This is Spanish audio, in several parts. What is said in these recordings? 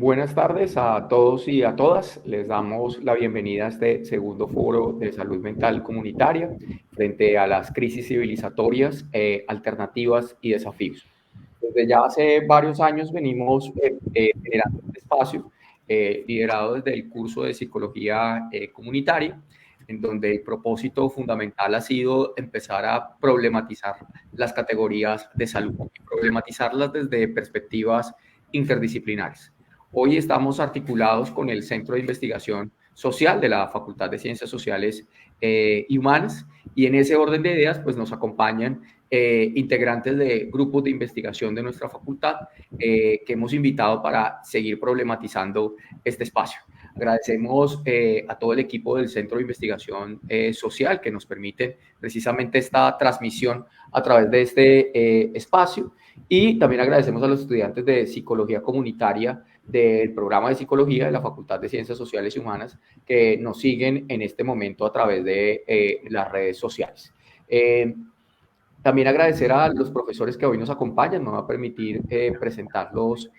Buenas tardes a todos y a todas. Les damos la bienvenida a este segundo foro de salud mental comunitaria frente a las crisis civilizatorias, alternativas y desafíos. Desde ya hace varios años venimos generando este espacio, liderado desde el curso de psicología comunitaria, en donde el propósito fundamental ha sido empezar a problematizar las categorías de salud y problematizarlas desde perspectivas interdisciplinares. Hoy estamos articulados con el Centro de Investigación Social de la Facultad de Ciencias Sociales y Humanas, y en ese orden de ideas pues nos acompañan integrantes de grupos de investigación de nuestra facultad que hemos invitado para seguir problematizando este espacio. Agradecemos a todo el equipo del Centro de Investigación Social que nos permite precisamente esta transmisión a través de este espacio, y también agradecemos a los estudiantes de Psicología Comunitaria del programa de Psicología de la Facultad de Ciencias Sociales y Humanas que nos siguen en este momento a través de las redes sociales. También agradecer a los profesores que hoy nos acompañan. Me va a permitir presentarlos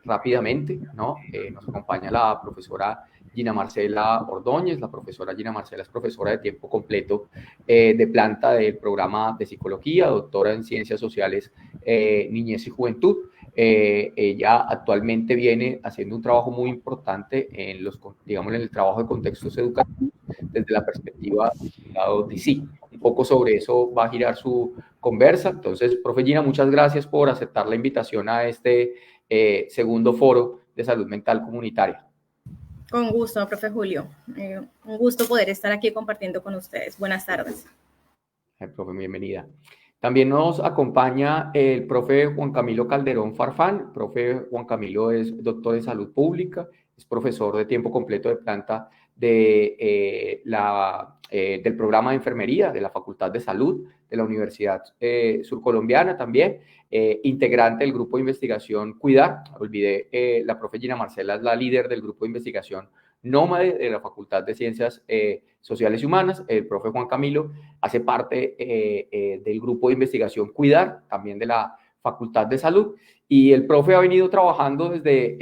rápidamente, ¿no? Nos acompaña la profesora Gina Marcela Ordóñez. La profesora Gina Marcela es profesora de tiempo completo de planta del programa de psicología, doctora en ciencias sociales, niñez y juventud. Ella actualmente viene haciendo un trabajo muy importante en digamos, en el trabajo de contextos educativos desde la perspectiva de sí. Un poco sobre eso va a girar su conversa. Entonces, profe Gina, muchas gracias por aceptar la invitación a este segundo foro de salud mental comunitaria. Con gusto, profe Julio. Un gusto poder estar aquí compartiendo con ustedes. Buenas tardes. Profe, bienvenida. También nos acompaña el profe Juan Camilo Calderón Farfán. El profe Juan Camilo es doctor en salud pública, es profesor de tiempo completo de planta del programa de enfermería de la Facultad de Salud de la Universidad Surcolombiana también, integrante del grupo de investigación Cuidar. Olvidé, la profe Gina Marcela es la líder del grupo de investigación Nómade de la Facultad de Ciencias Sociales y Humanas. El profe Juan Camilo hace parte del grupo de investigación Cuidar, también de la Facultad de Salud, y el profe ha venido trabajando desde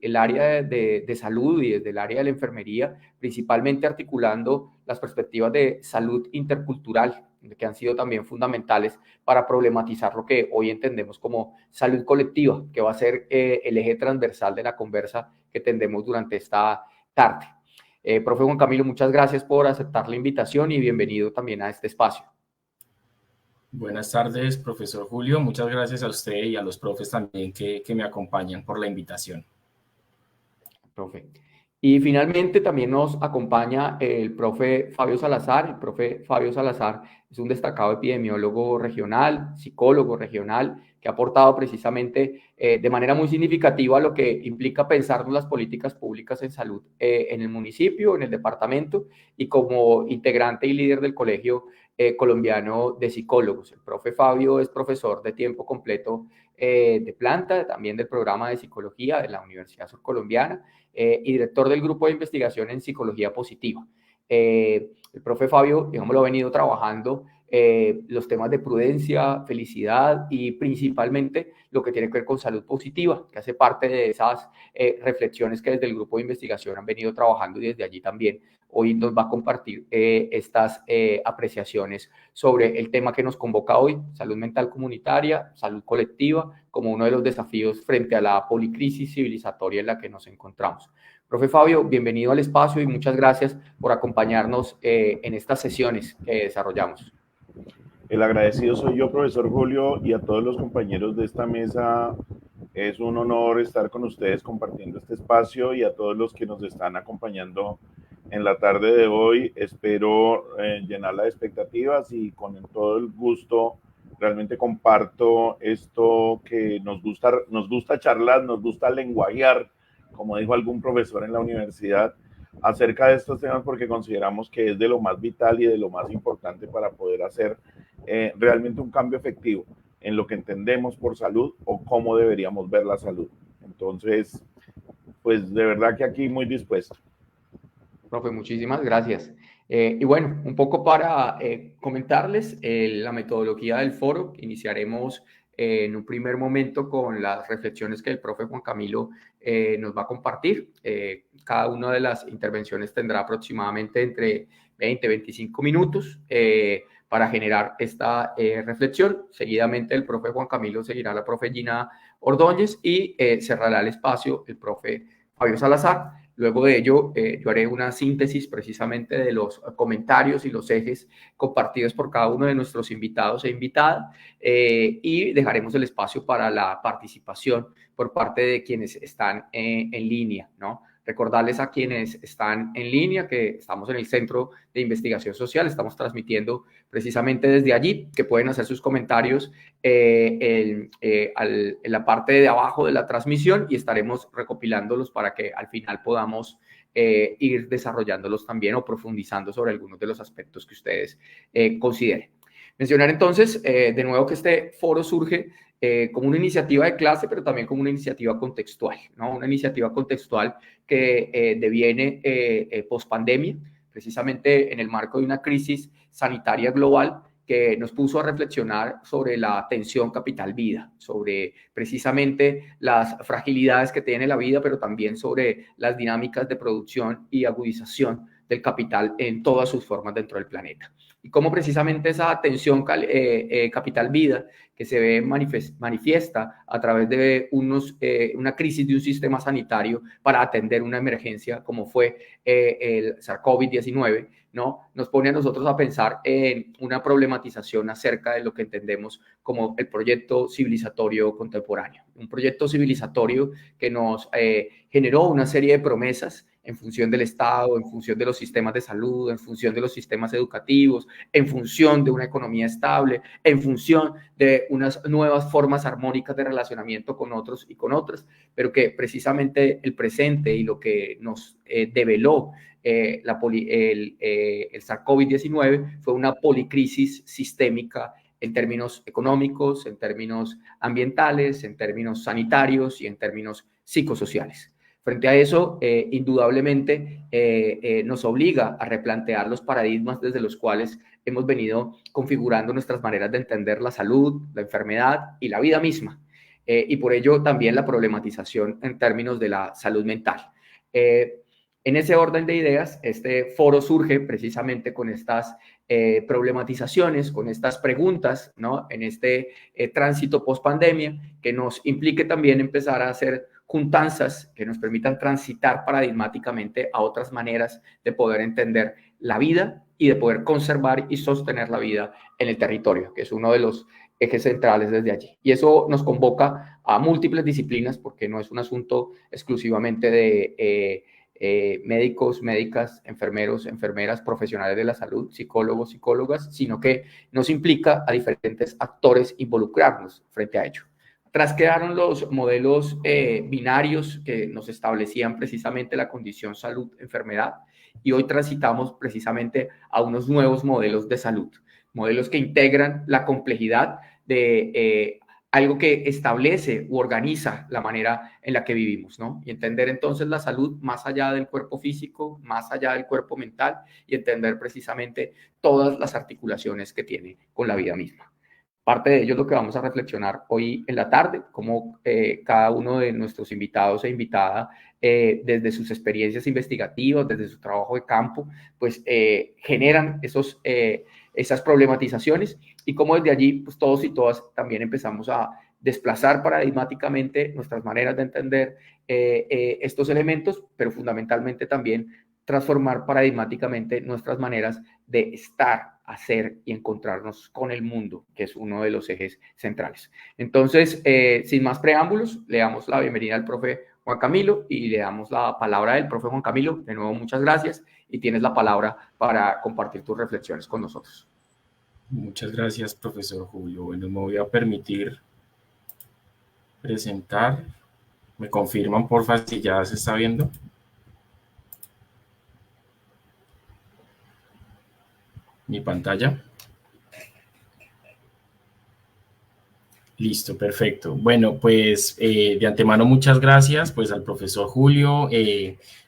el área de salud y desde el área de la enfermería, principalmente articulando las perspectivas de salud intercultural, que han sido también fundamentales para problematizar lo que hoy entendemos como salud colectiva, que va a ser el eje transversal de la conversa que tendremos durante esta tarde. Profe Juan Camilo, muchas gracias por aceptar la invitación y bienvenido también a este espacio. Buenas tardes, profesor Julio. Muchas gracias a usted y a los profes también que me acompañan por la invitación. Profe. Y finalmente también nos acompaña el profe Fabio Salazar. El profe Fabio Salazar es un destacado epidemiólogo regional, psicólogo regional, que ha aportado precisamente de manera muy significativa lo que implica pensar las políticas públicas en salud en el municipio, en el departamento, y como integrante y líder del Colegio Colombiano de Psicólogos. El profe Fabio es profesor de tiempo completo de planta, también del programa de psicología de la Universidad Surcolombiana, y director del grupo de investigación en psicología positiva. El profe Fabio, digamos, lo ha venido trabajando los temas de prudencia, felicidad y principalmente lo que tiene que ver con salud positiva, que hace parte de esas reflexiones que desde el grupo de investigación han venido trabajando, y desde allí también hoy nos va a compartir estas apreciaciones sobre el tema que nos convoca hoy: salud mental comunitaria, salud colectiva, como uno de los desafíos frente a la policrisis civilizatoria en la que nos encontramos. Profe Fabio, bienvenido al espacio y muchas gracias por acompañarnos en estas sesiones que desarrollamos. El agradecido soy yo, profesor Julio, y a todos los compañeros de esta mesa. Es un honor estar con ustedes compartiendo este espacio, y a todos los que nos están acompañando en la tarde de hoy. Espero llenar las expectativas, y con todo el gusto realmente comparto esto que nos gusta charlar, nos gusta lenguajear, como dijo algún profesor en la universidad, acerca de estos temas, porque consideramos que es de lo más vital y de lo más importante para poder hacer realmente un cambio efectivo en lo que entendemos por salud o cómo deberíamos ver la salud. Entonces, pues de verdad que aquí muy dispuesto. Profe, muchísimas gracias. Y bueno, un poco para comentarles la metodología del foro. Iniciaremos en un primer momento con las reflexiones que el profe Juan Camilo nos va a compartir. Cada una de las intervenciones tendrá aproximadamente entre 20 y 25 minutos para generar esta reflexión. Seguidamente el profe Juan Camilo seguirá la profe Gina Ordóñez y cerrará el espacio el profe Fabio Salazar. Luego de ello, yo haré una síntesis precisamente de los comentarios y los ejes compartidos por cada uno de nuestros invitados e invitadas y dejaremos el espacio para la participación por parte de quienes están en línea, ¿no? Recordarles a quienes están en línea que estamos en el Centro de Investigación Social, estamos transmitiendo precisamente desde allí, que pueden hacer sus comentarios en la parte de abajo de la transmisión y estaremos recopilándolos para que al final podamos ir desarrollándolos también o profundizando sobre algunos de los aspectos que ustedes consideren. Mencionar entonces de nuevo que este foro surge como una iniciativa de clase, pero también como una iniciativa contextual, ¿no? Una iniciativa contextual que deviene post-pandemia, precisamente en el marco de una crisis sanitaria global que nos puso a reflexionar sobre la tensión capital-vida, sobre precisamente las fragilidades que tiene la vida, pero también sobre las dinámicas de producción y agudización del capital en todas sus formas dentro del planeta. Y cómo precisamente esa tensión capital-vida que se ve manifiesta a través de una crisis de un sistema sanitario para atender una emergencia como fue el SARS-CoV-19, ¿no? Nos pone a nosotros a pensar en una problematización acerca de lo que entendemos como el proyecto civilizatorio contemporáneo. Un proyecto civilizatorio que nos generó una serie de promesas en función del Estado, en función de los sistemas de salud, en función de los sistemas educativos, en función de una economía estable, en función de unas nuevas formas armónicas de relacionamiento con otros y con otras, pero que precisamente el presente y lo que nos develó el SARS-CoV-19 fue una policrisis sistémica en términos económicos, en términos ambientales, en términos sanitarios y en términos psicosociales. Frente a eso, indudablemente nos obliga a replantear los paradigmas desde los cuales hemos venido configurando nuestras maneras de entender la salud, la enfermedad y la vida misma. Y por ello también la problematización en términos de la salud mental. En ese orden de ideas, este foro surge precisamente con estas problematizaciones, con estas preguntas, ¿no? En este tránsito post-pandemia, que nos implique también empezar a hacer juntanzas que nos permitan transitar paradigmáticamente a otras maneras de poder entender la vida y de poder conservar y sostener la vida en el territorio, que es uno de los ejes centrales desde allí. Y eso nos convoca a múltiples disciplinas, porque no es un asunto exclusivamente de médicos, médicas, enfermeros, enfermeras, profesionales de la salud, psicólogos, psicólogas, sino que nos implica a diferentes actores involucrarnos frente a ello. Atrás quedaron los modelos binarios que nos establecían precisamente la condición salud-enfermedad y hoy transitamos precisamente a unos nuevos modelos de salud, modelos que integran la complejidad de algo que establece u organiza la manera en la que vivimos, ¿no? Y entender entonces la salud más allá del cuerpo físico, más allá del cuerpo mental y entender precisamente todas las articulaciones que tiene con la vida misma. Parte de ello es lo que vamos a reflexionar hoy en la tarde, cómo cada uno de nuestros invitados e invitada, desde sus experiencias investigativas, desde su trabajo de campo, pues generan esas problematizaciones y cómo desde allí pues, todos y todas también empezamos a desplazar paradigmáticamente nuestras maneras de entender estos elementos, pero fundamentalmente también transformar paradigmáticamente nuestras maneras de estar, hacer y encontrarnos con el mundo, que es uno de los ejes centrales. Entonces, sin más preámbulos, le damos la bienvenida al profe Juan Camilo y le damos la palabra al profe Juan Camilo. De nuevo, muchas gracias y tienes la palabra para compartir tus reflexiones con nosotros. Muchas gracias, profesor Julio. Bueno, me voy a permitir presentar. ¿Me confirman, porfa, si ya se está viendo? Mi pantalla. Listo, perfecto. Bueno, pues de antemano muchas gracias pues al profesor Julio,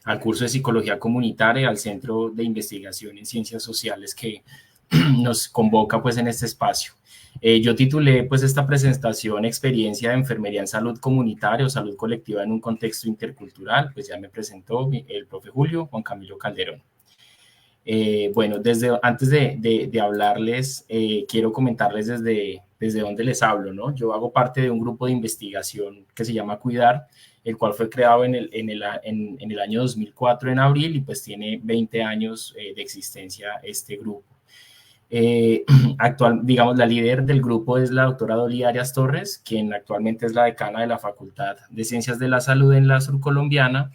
al curso de Psicología Comunitaria, al Centro de Investigación en Ciencias Sociales que nos convoca pues en este espacio. Yo titulé pues esta presentación Experiencia de enfermería en salud comunitaria o salud colectiva en un contexto intercultural. Pues ya me presentó el profe Julio, Juan Camilo Calderón. Bueno, antes de hablarles, quiero comentarles desde dónde les hablo, ¿no? Yo hago parte de un grupo de investigación que se llama Cuidar, el cual fue creado en el año 2004 en abril y pues tiene 20 años de existencia este grupo. Digamos, la líder del grupo es la doctora Dolly Arias Torres, quien actualmente es la decana de la Facultad de Ciencias de la Salud en la Surcolombiana,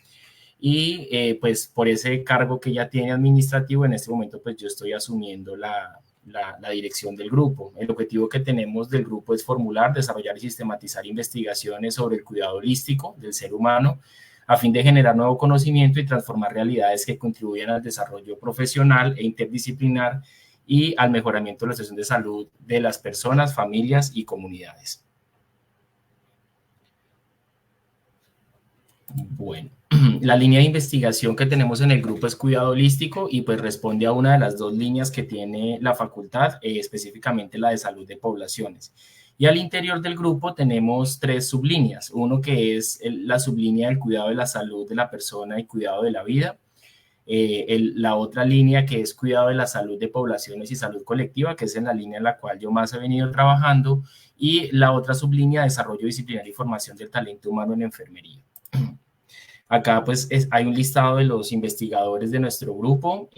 y pues por ese cargo que ya tiene administrativo, en este momento pues yo estoy asumiendo la dirección del grupo. El objetivo que tenemos del grupo es formular, desarrollar y sistematizar investigaciones sobre el cuidado holístico del ser humano, a fin de generar nuevo conocimiento y transformar realidades que contribuyan al desarrollo profesional e interdisciplinar y al mejoramiento de la situación de salud de las personas, familias y comunidades. Bueno, la línea de investigación que tenemos en el grupo es cuidado holístico y pues responde a una de las dos líneas que tiene la facultad, específicamente la de salud de poblaciones. Y al interior del grupo tenemos 3 sublíneas. Uno que es la sublínea del cuidado de la salud de la persona y cuidado de la vida. La otra línea que es cuidado de la salud de poblaciones y salud colectiva, que es en la línea en la cual yo más he venido trabajando. Y la otra sublínea, desarrollo disciplinario y formación del talento humano en enfermería. Acá pues hay un listado de los investigadores de nuestro grupo,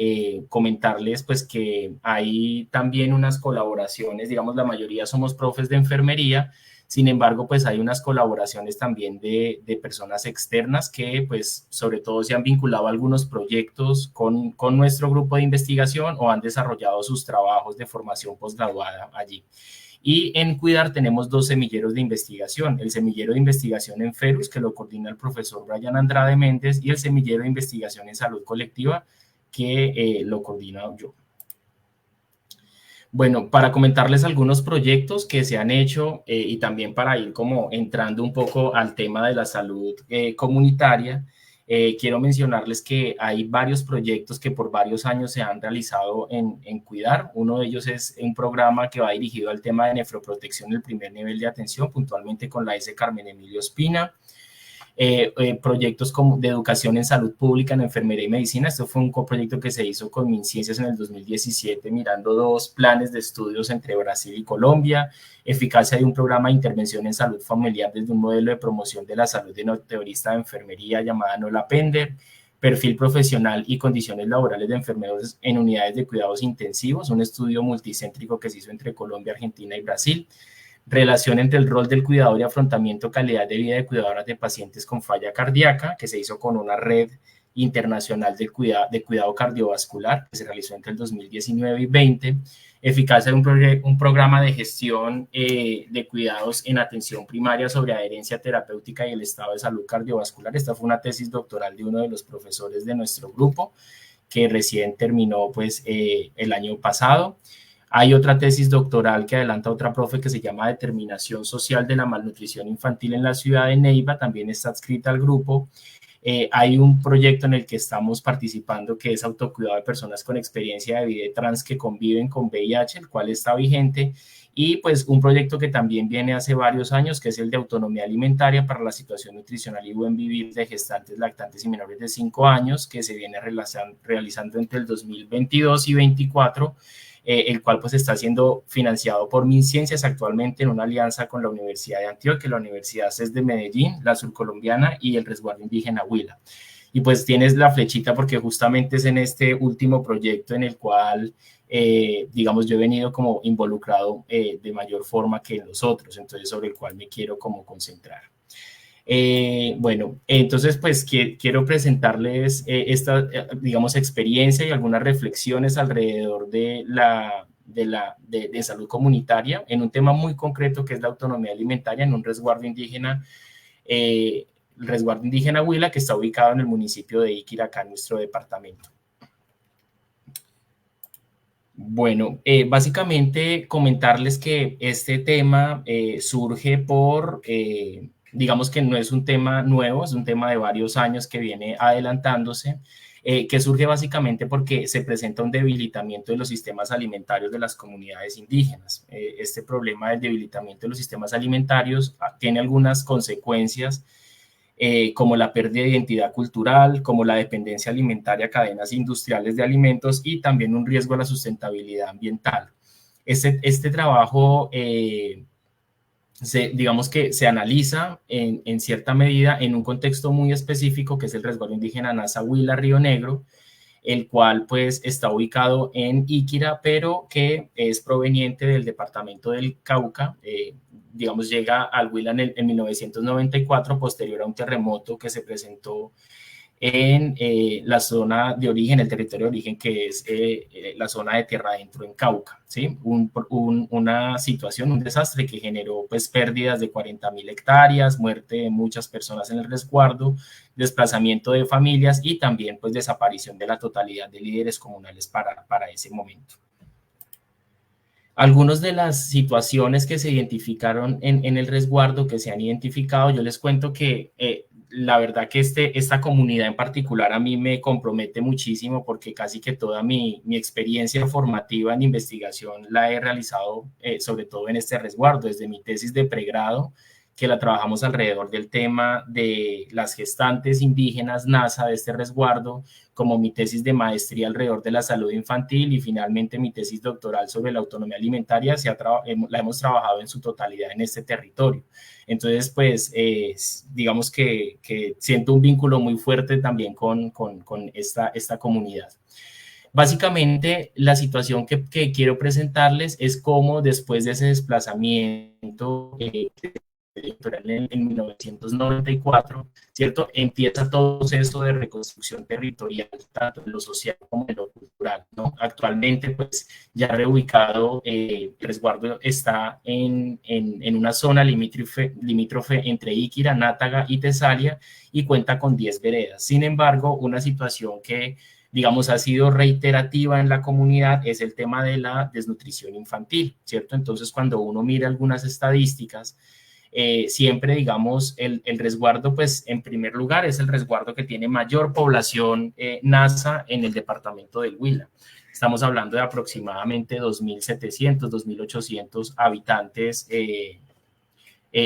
comentarles pues que hay también unas colaboraciones, digamos la mayoría somos profes de enfermería, sin embargo pues hay unas colaboraciones también de personas externas que pues sobre todo se han vinculado a algunos proyectos con nuestro grupo de investigación o han desarrollado sus trabajos de formación posgraduada allí. Y en Cuidar tenemos 2 semilleros de investigación, el semillero de investigación en FERUS, que lo coordina el profesor Brian Andrade Méndez, y el semillero de investigación en salud colectiva, que lo coordino yo. Bueno, para comentarles algunos proyectos que se han hecho y también para ir como entrando un poco al tema de la salud comunitaria, quiero mencionarles que hay varios proyectos que por varios años se han realizado en Cuidar. Uno de ellos es un programa que va dirigido al tema de nefroprotección del primer nivel de atención, puntualmente con la S. Carmen Emilio Espina. Proyectos como de educación en salud pública, en enfermería y medicina. Esto fue un coproyecto que se hizo con MinCiencias en el 2017, mirando 2 planes de estudios entre Brasil y Colombia, eficacia de un programa de intervención en salud familiar desde un modelo de promoción de la salud de una teorista de enfermería llamada Nola Pender, perfil profesional y condiciones laborales de enfermeros en unidades de cuidados intensivos, un estudio multicéntrico que se hizo entre Colombia, Argentina y Brasil. Relación entre el rol del cuidador y afrontamiento calidad de vida de cuidadoras de pacientes con falla cardíaca, que se hizo con una red internacional de cuidado cardiovascular, que se realizó entre el 2019 y 2020. Eficacia de un programa de gestión de cuidados en atención primaria sobre adherencia terapéutica y el estado de salud cardiovascular. Esta fue una tesis doctoral de uno de los profesores de nuestro grupo, que recién terminó pues, el año pasado. Hay otra tesis doctoral que adelanta otra profe que se llama Determinación Social de la Malnutrición Infantil en la ciudad de Neiva, también está adscrita al grupo. Hay un proyecto en el que estamos participando que es autocuidado de personas con experiencia de vida trans que conviven con VIH, el cual está vigente, y pues un proyecto que también viene hace varios años, que es el de autonomía alimentaria para la situación nutricional y buen vivir de gestantes, lactantes y menores de 5 años, que se viene realizando entre el 2022 y 2024, el cual pues está siendo financiado por MinCiencias actualmente en una alianza con la Universidad de Antioquia, la Universidad CES de Medellín, la Surcolombiana y el Resguardo Indígena Huila. Y pues tienes la flechita porque justamente es en este último proyecto en el cual, digamos, yo he venido como involucrado de mayor forma que en los otros, entonces sobre el cual me quiero como concentrar. Bueno, entonces pues quiero presentarles esta, digamos, experiencia y algunas reflexiones alrededor de salud comunitaria en un tema muy concreto que es la autonomía alimentaria en un resguardo indígena, el resguardo indígena Huila, que está ubicado en el municipio de Iquirá, acá en nuestro departamento. Bueno, básicamente comentarles que este tema surge por digamos que no es un tema nuevo, es un tema de varios años que viene adelantándose, que surge básicamente porque se presenta un debilitamiento de los sistemas alimentarios de las comunidades indígenas. Este problema del debilitamiento de los sistemas alimentarios tiene algunas consecuencias, como la pérdida de identidad cultural, como la dependencia alimentaria a cadenas industriales de alimentos y también un riesgo a la sustentabilidad ambiental. Este trabajo, digamos que se analiza en cierta medida en un contexto muy específico, que es el resguardo indígena Nasa Huila Río Negro, el cual pues está ubicado en Iquira, pero que es proveniente del departamento del Cauca. Digamos, llega al Huila en 1994, posterior a un terremoto que se presentó en la zona de origen, el territorio de origen, que es la zona de tierra adentro en Cauca, ¿sí? Una situación, un desastre que generó pues pérdidas de 40.000 hectáreas, muerte de muchas personas en el resguardo, desplazamiento de familias y también pues desaparición de la totalidad de líderes comunales para ese momento. Algunas de las situaciones que se identificaron en el resguardo, que se han identificado, yo les cuento que la verdad que esta comunidad en particular a mí me compromete muchísimo, porque casi que toda mi experiencia formativa en investigación la he realizado sobre todo en este resguardo, desde mi tesis de pregrado, que la trabajamos alrededor del tema de las gestantes indígenas NASA de este resguardo, como mi tesis de maestría alrededor de la salud infantil y finalmente mi tesis doctoral sobre la autonomía alimentaria, la hemos trabajado en su totalidad en este territorio. Entonces, pues, digamos que siento un vínculo muy fuerte también con esta comunidad. Básicamente, la situación que quiero presentarles es cómo después de ese desplazamiento en 1994, ¿cierto? Empieza todo proceso de reconstrucción territorial, tanto en lo social como en lo cultural, ¿no? Actualmente, pues, ya reubicado, el resguardo está en una zona limítrofe entre Iquira, Nátaga y Tesalia y cuenta con 10 veredas. Sin embargo, una situación que, digamos, ha sido reiterativa en la comunidad es el tema de la desnutrición infantil, ¿cierto? Entonces, cuando uno mira algunas estadísticas, siempre, digamos, el resguardo, pues, en primer lugar, es el resguardo que tiene mayor población NASA en el departamento del Huila. Estamos hablando de aproximadamente 2.700, 2.800 habitantes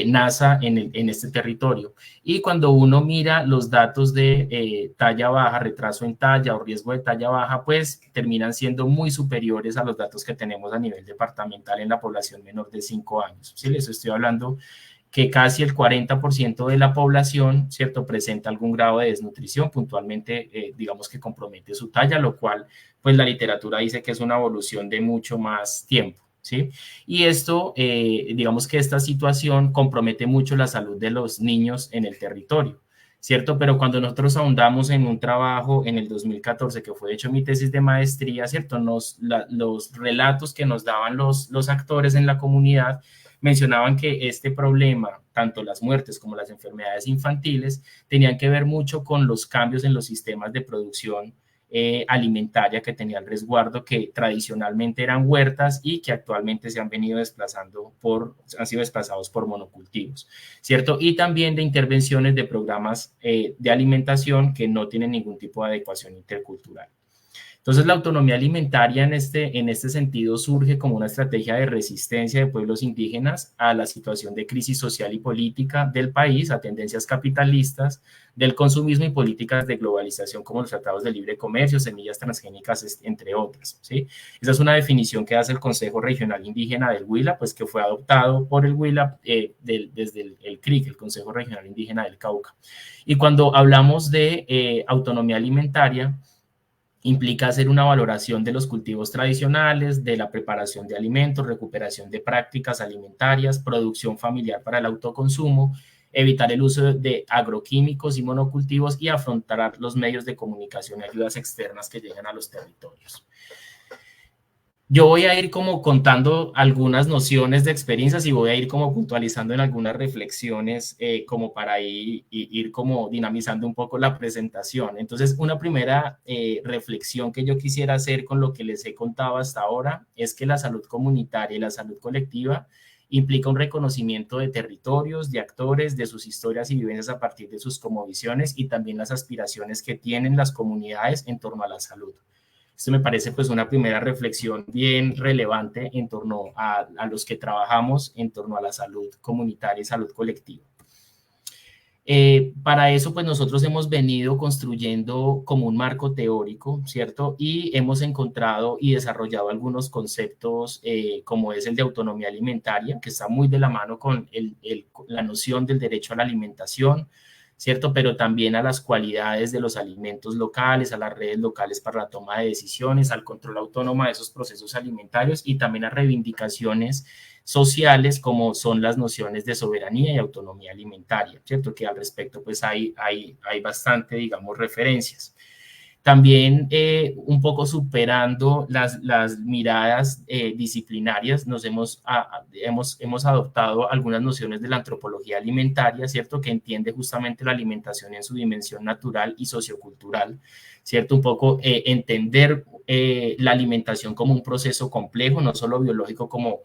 NASA en este territorio. Y cuando uno mira los datos de talla baja, retraso en talla o riesgo de talla baja, pues terminan siendo muy superiores a los datos que tenemos a nivel departamental en la población menor de 5 años. Sí, les estoy hablando que casi el 40% de la población, ¿cierto?, presenta algún grado de desnutrición, puntualmente, digamos que compromete su talla, lo cual, pues la literatura dice que es una evolución de mucho más tiempo, ¿sí? Y esto, digamos que esta situación compromete mucho la salud de los niños en el territorio, ¿cierto? Pero cuando nosotros ahondamos en un trabajo en el 2014, que fue hecho mi tesis de maestría, ¿cierto? Los relatos que nos daban los actores en la comunidad mencionaban que este problema, tanto las muertes como las enfermedades infantiles, tenían que ver mucho con los cambios en los sistemas de producción alimentaria que tenía el resguardo, que tradicionalmente eran huertas y que actualmente se han venido han sido desplazados por monocultivos, ¿cierto? Y también de intervenciones de programas de alimentación que no tienen ningún tipo de adecuación intercultural. Entonces, la autonomía alimentaria en este sentido surge como una estrategia de resistencia de pueblos indígenas a la situación de crisis social y política del país, a tendencias capitalistas, del consumismo y políticas de globalización como los tratados de libre comercio, semillas transgénicas, entre otras, ¿sí? Esa es una definición que hace el Consejo Regional Indígena del Huila, pues que fue adoptado por el Huila desde el CRIC, el Consejo Regional Indígena del Cauca. Y cuando hablamos de autonomía alimentaria, implica hacer una valoración de los cultivos tradicionales, de la preparación de alimentos, recuperación de prácticas alimentarias, producción familiar para el autoconsumo, evitar el uso de agroquímicos y monocultivos y afrontar los medios de comunicación y ayudas externas que llegan a los territorios. Yo voy a ir como contando algunas nociones de experiencias y voy a ir como puntualizando en algunas reflexiones como para ir como dinamizando un poco la presentación. Entonces, una primera reflexión que yo quisiera hacer con lo que les he contado hasta ahora es que la salud comunitaria y la salud colectiva implica un reconocimiento de territorios, de actores, de sus historias y vivencias a partir de sus cosmovisiones y también las aspiraciones que tienen las comunidades en torno a la salud. Esto me parece pues una primera reflexión bien relevante en torno a los que trabajamos en torno a la salud comunitaria y salud colectiva. Para eso, pues nosotros hemos venido construyendo como un marco teórico, ¿cierto? Y hemos encontrado y desarrollado algunos conceptos como es el de autonomía alimentaria, que está muy de la mano con la noción del derecho a la alimentación, ¿cierto? Pero también a las cualidades de los alimentos locales, a las redes locales para la toma de decisiones, al control autónomo de esos procesos alimentarios y también a reivindicaciones sociales como son las nociones de soberanía y autonomía alimentaria, ¿cierto? Que al respecto pues hay bastante, digamos, referencias. También un poco superando las miradas disciplinarias, hemos adoptado algunas nociones de la antropología alimentaria, ¿cierto? Que entiende justamente la alimentación en su dimensión natural y sociocultural, ¿cierto? Un poco entender la alimentación como un proceso complejo, no solo biológico como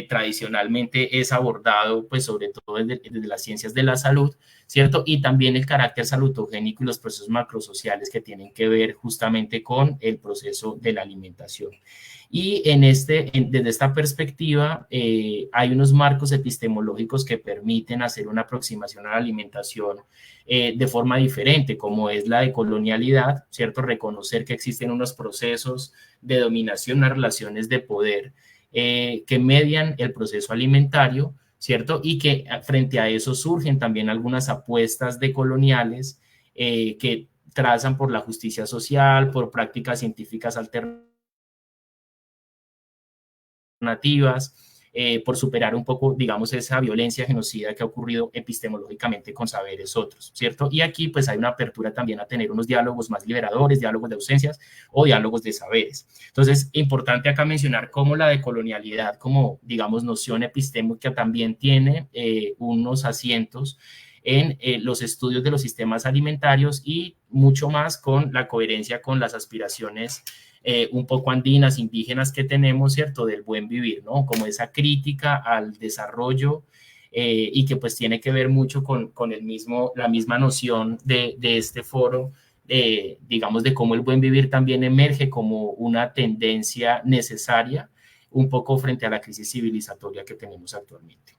tradicionalmente es abordado, pues sobre todo desde las ciencias de la salud, ¿cierto? Y también el carácter salutogénico y los procesos macrosociales que tienen que ver justamente con el proceso de la alimentación. Y desde esta perspectiva hay unos marcos epistemológicos que permiten hacer una aproximación a la alimentación de forma diferente, como es la de colonialidad, ¿cierto? Reconocer que existen unos procesos de dominación, unas relaciones de poder que median el proceso alimentario, ¿cierto? Y que frente a eso surgen también algunas apuestas decoloniales que trazan por la justicia social, por prácticas científicas alternativas, por superar un poco, digamos, esa violencia genocida que ha ocurrido epistemológicamente con saberes otros, ¿cierto? Y aquí pues hay una apertura también a tener unos diálogos más liberadores, diálogos de ausencias o diálogos de saberes. Entonces, importante acá mencionar cómo la decolonialidad como, digamos, noción epistémica también tiene unos asientos en los estudios de los sistemas alimentarios y mucho más con la coherencia con las aspiraciones un poco andinas, indígenas que tenemos, ¿cierto? Del buen vivir, ¿no? Como esa crítica al desarrollo y que pues tiene que ver mucho con la misma noción de este foro, digamos, de cómo el buen vivir también emerge como una tendencia necesaria un poco frente a la crisis civilizatoria que tenemos actualmente.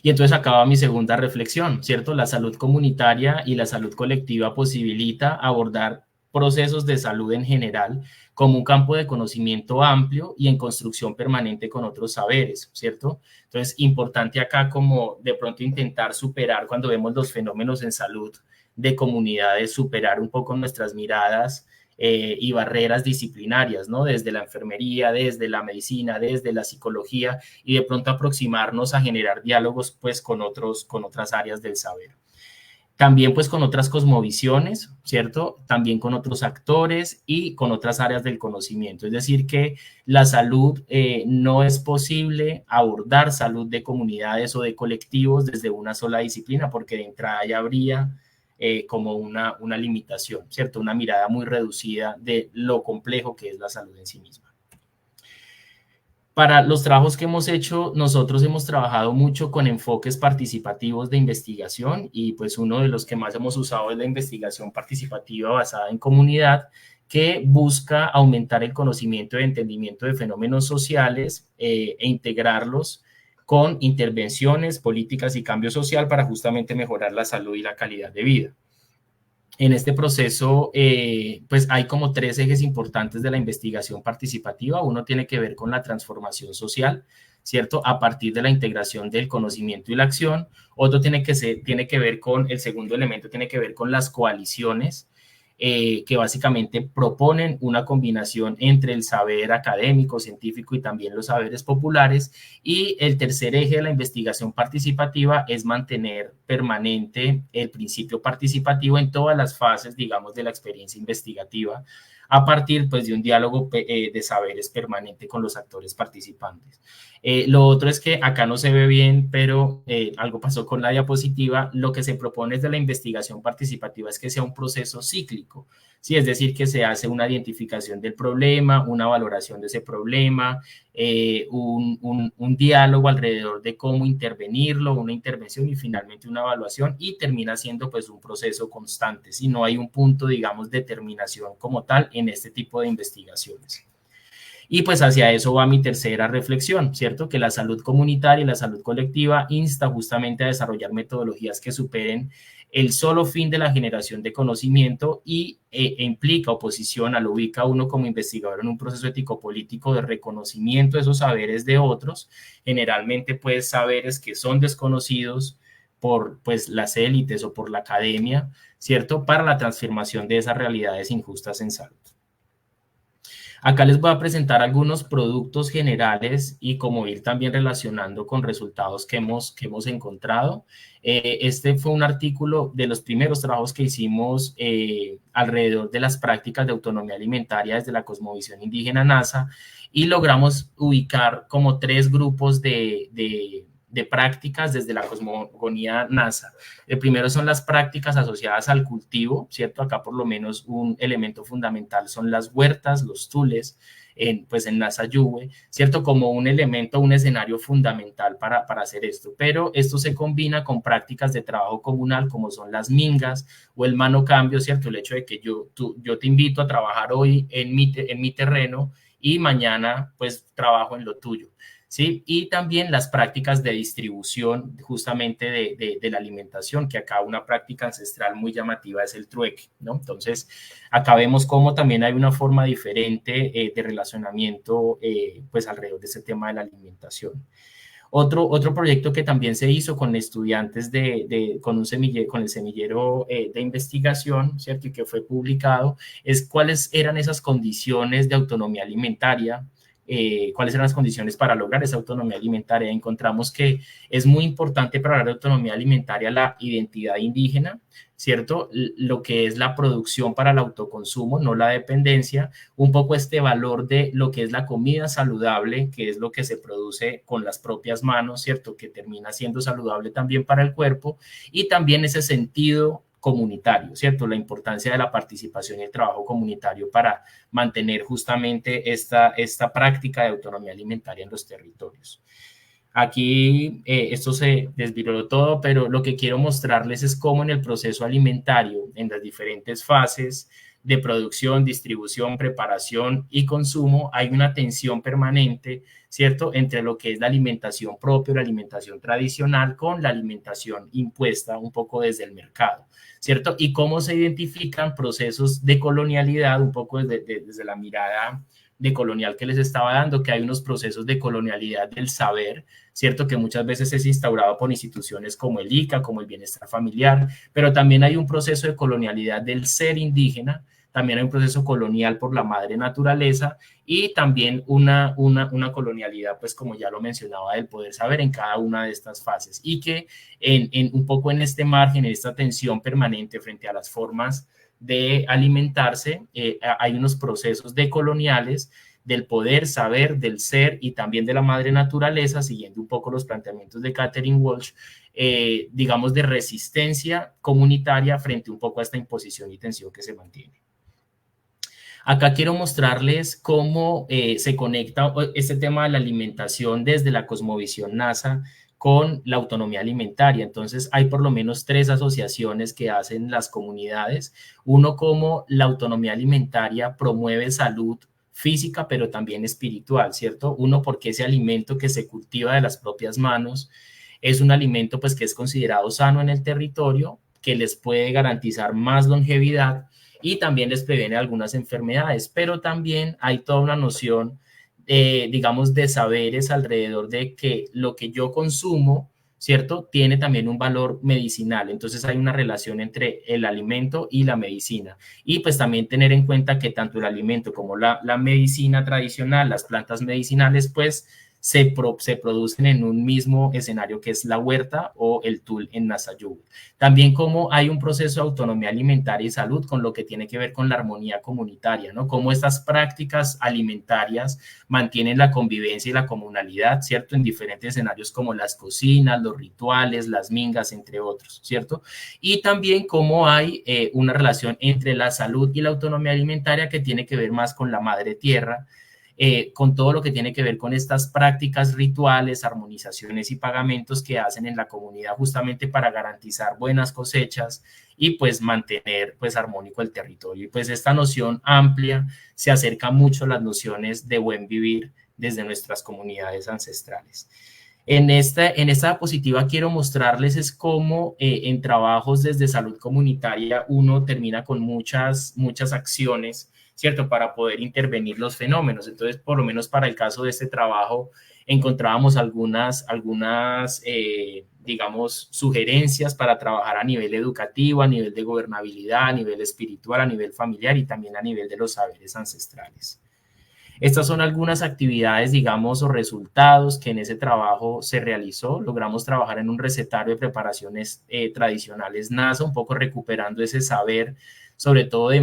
Y entonces acaba mi segunda reflexión, ¿cierto? La salud comunitaria y la salud colectiva posibilita abordar procesos de salud en general como un campo de conocimiento amplio y en construcción permanente con otros saberes, ¿cierto? Entonces, importante acá como de pronto intentar superar cuando vemos los fenómenos en salud de comunidades, superar un poco nuestras miradas y barreras disciplinarias, ¿no? Desde la enfermería, desde la medicina, desde la psicología y de pronto aproximarnos a generar diálogos pues con otras áreas del saber. También pues con otras cosmovisiones, ¿cierto? También con otros actores y con otras áreas del conocimiento. Es decir, que la salud no es posible abordar salud de comunidades o de colectivos desde una sola disciplina, porque de entrada ya habría como una limitación, ¿cierto? Una mirada muy reducida de lo complejo que es la salud en sí misma. Para los trabajos que hemos hecho, nosotros hemos trabajado mucho con enfoques participativos de investigación y pues uno de los que más hemos usado es la investigación participativa basada en comunidad que busca aumentar el conocimiento y entendimiento de fenómenos sociales e integrarlos con intervenciones, políticas y cambio social para justamente mejorar la salud y la calidad de vida. En este proceso, pues hay como 3 ejes importantes de la investigación participativa. Uno tiene que ver con la transformación social, ¿cierto? A partir de la integración del conocimiento y la acción. Otro tiene que ver con, el segundo elemento tiene que ver con las coaliciones, que básicamente proponen una combinación entre el saber académico, científico y también los saberes populares. Y el tercer eje de la investigación participativa es mantener permanente el principio participativo en todas las fases, digamos, de la experiencia investigativa, a partir pues, de un diálogo de saberes permanente con los actores participantes. Lo otro es que acá no se ve bien, pero algo pasó con la diapositiva. Lo que se propone desde la investigación participativa es que sea un proceso cíclico, ¿sí? Es decir, que se hace una identificación del problema, una valoración de ese problema, un diálogo alrededor de cómo intervenirlo, una intervención y finalmente una evaluación, y termina siendo pues un proceso constante, si no hay un punto, digamos, de terminación como tal en este tipo de investigaciones. Y pues hacia eso va mi tercera reflexión, ¿cierto? Que la salud comunitaria y la salud colectiva insta justamente a desarrollar metodologías que superen el solo fin de la generación de conocimiento y implica o posiciona, lo ubica uno como investigador en un proceso ético-político de reconocimiento de esos saberes de otros, generalmente pues saberes que son desconocidos por pues las élites o por la academia, ¿cierto? Para la transformación de esas realidades injustas en salud. Acá les voy a presentar algunos productos generales y como ir también relacionando con resultados que hemos encontrado. Este fue un artículo de los primeros trabajos que hicimos alrededor de las prácticas de autonomía alimentaria desde la cosmovisión indígena NASA y logramos ubicar como 3 grupos de prácticas desde la cosmogonía NASA. El primero son las prácticas asociadas al cultivo, ¿cierto? Acá por lo menos un elemento fundamental son las huertas, los tules, en NASA Yuwe, ¿cierto? Como un elemento, un escenario fundamental para hacer esto. Pero esto se combina con prácticas de trabajo comunal como son las mingas o el mano cambio, ¿cierto? El hecho de que yo te invito a trabajar hoy en mi terreno y mañana pues trabajo en lo tuyo. ¿Sí? Y también las prácticas de distribución justamente de la alimentación, que acá una práctica ancestral muy llamativa es el trueque, ¿no? Entonces, acá vemos cómo también hay una forma diferente de relacionamiento pues alrededor de ese tema de la alimentación. Otro proyecto que también se hizo con estudiantes con el semillero de investigación, ¿cierto? Y que fue publicado, es cuáles eran esas condiciones de autonomía alimentaria, cuáles eran las condiciones para lograr esa autonomía alimentaria. Encontramos que es muy importante para hablar de autonomía alimentaria la identidad indígena, ¿cierto? Lo que es la producción para el autoconsumo, no la dependencia, un poco este valor de lo que es la comida saludable, que es lo que se produce con las propias manos, ¿cierto? Que termina siendo saludable también para el cuerpo, y también ese sentido comunitario, ¿cierto? La importancia de la participación y el trabajo comunitario para mantener justamente esta práctica de autonomía alimentaria en los territorios. Aquí esto se desviró todo, pero lo que quiero mostrarles es cómo en el proceso alimentario, en las diferentes fases de producción, distribución, preparación y consumo, hay una tensión permanente, ¿cierto?, entre lo que es la alimentación propia, la alimentación tradicional, con la alimentación impuesta un poco desde el mercado, ¿cierto? Y cómo se identifican procesos de colonialidad, un poco desde la mirada de colonial que les estaba dando, que hay unos procesos de colonialidad del saber, ¿cierto? Que muchas veces es instaurado por instituciones como el ICA, como el bienestar familiar, pero también hay un proceso de colonialidad del ser indígena, también hay un proceso colonial por la madre naturaleza y también una colonialidad, pues como ya lo mencionaba, del poder saber en cada una de estas fases, y que un poco en este margen, en esta tensión permanente frente a las formas de alimentarse, hay unos procesos decoloniales del poder, saber, del ser y también de la madre naturaleza, siguiendo un poco los planteamientos de Catherine Walsh, digamos de resistencia comunitaria frente un poco a esta imposición y tensión que se mantiene. Acá quiero mostrarles cómo se conecta este tema de la alimentación desde la cosmovisión NASA con la autonomía alimentaria. Entonces, hay por lo menos 3 asociaciones que hacen las comunidades. Uno, como la autonomía alimentaria promueve salud física, pero también espiritual, ¿cierto? Uno, porque ese alimento que se cultiva de las propias manos es un alimento pues que es considerado sano en el territorio, que les puede garantizar más longevidad y también les previene algunas enfermedades, pero también hay toda una noción, digamos, de saberes alrededor de que lo que yo consumo, ¿cierto?, tiene también un valor medicinal. Entonces hay una relación entre el alimento y la medicina. Y pues también tener en cuenta que tanto el alimento como la medicina tradicional, las plantas medicinales, pues se producen en un mismo escenario que es la huerta o el tul en Nasa Yuwe. También como hay un proceso de autonomía alimentaria y salud con lo que tiene que ver con la armonía comunitaria, ¿no? Cómo estas prácticas alimentarias mantienen la convivencia y la comunalidad, ¿cierto? En diferentes escenarios como las cocinas, los rituales, las mingas, entre otros, ¿cierto? Y también cómo hay una relación entre la salud y la autonomía alimentaria que tiene que ver más con la madre tierra, con todo lo que tiene que ver con estas prácticas rituales, armonizaciones y pagamentos que hacen en la comunidad justamente para garantizar buenas cosechas y pues mantener pues armónico el territorio. Y pues esta noción amplia se acerca mucho a las nociones de buen vivir desde nuestras comunidades ancestrales. En esta diapositiva quiero mostrarles es cómo en trabajos desde salud comunitaria uno termina con muchas acciones, ¿cierto? Para poder intervenir los fenómenos. Entonces, por lo menos para el caso de este trabajo, encontrábamos algunas digamos, sugerencias para trabajar a nivel educativo, a nivel de gobernabilidad, a nivel espiritual, a nivel familiar y también a nivel de los saberes ancestrales. Estas son algunas actividades, digamos, o resultados que en ese trabajo se realizó. Logramos trabajar en un recetario de preparaciones tradicionales NASA, un poco recuperando ese saber, sobre todo de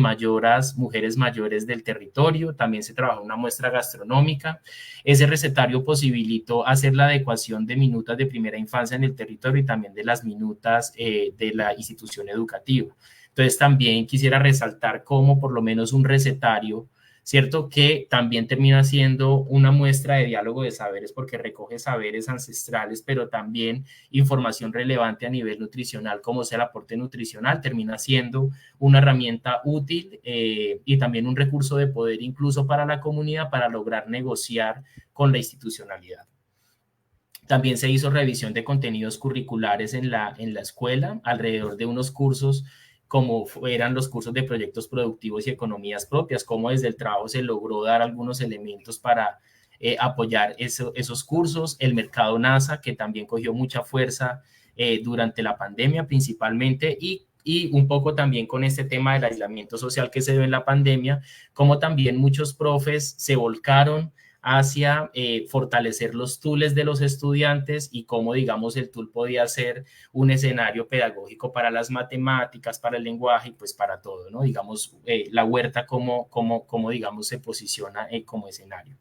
mujeres mayores del territorio. También se trabajó una muestra gastronómica. Ese recetario posibilitó hacer la adecuación de minutas de primera infancia en el territorio y también de las minutas de la institución educativa. Entonces, también quisiera resaltar cómo por lo menos un recetario, ¿cierto? Que también termina siendo una muestra de diálogo de saberes porque recoge saberes ancestrales, pero también información relevante a nivel nutricional, como sea el aporte nutricional, termina siendo una herramienta útil y también un recurso de poder incluso para la comunidad para lograr negociar con la institucionalidad. También se hizo revisión de contenidos curriculares en la escuela, alrededor de unos cursos como eran los cursos de proyectos productivos y economías propias, cómo desde el trabajo se logró dar algunos elementos para apoyar esos cursos, el mercado NASA, que también cogió mucha fuerza durante la pandemia principalmente, y un poco también con este tema del aislamiento social que se dio en la pandemia, como también muchos profes se volcaron hacia fortalecer los tools de los estudiantes y cómo, digamos, el tool podía ser un escenario pedagógico para las matemáticas, para el lenguaje y pues para todo, ¿no? Digamos, la huerta como digamos, se posiciona como escenario.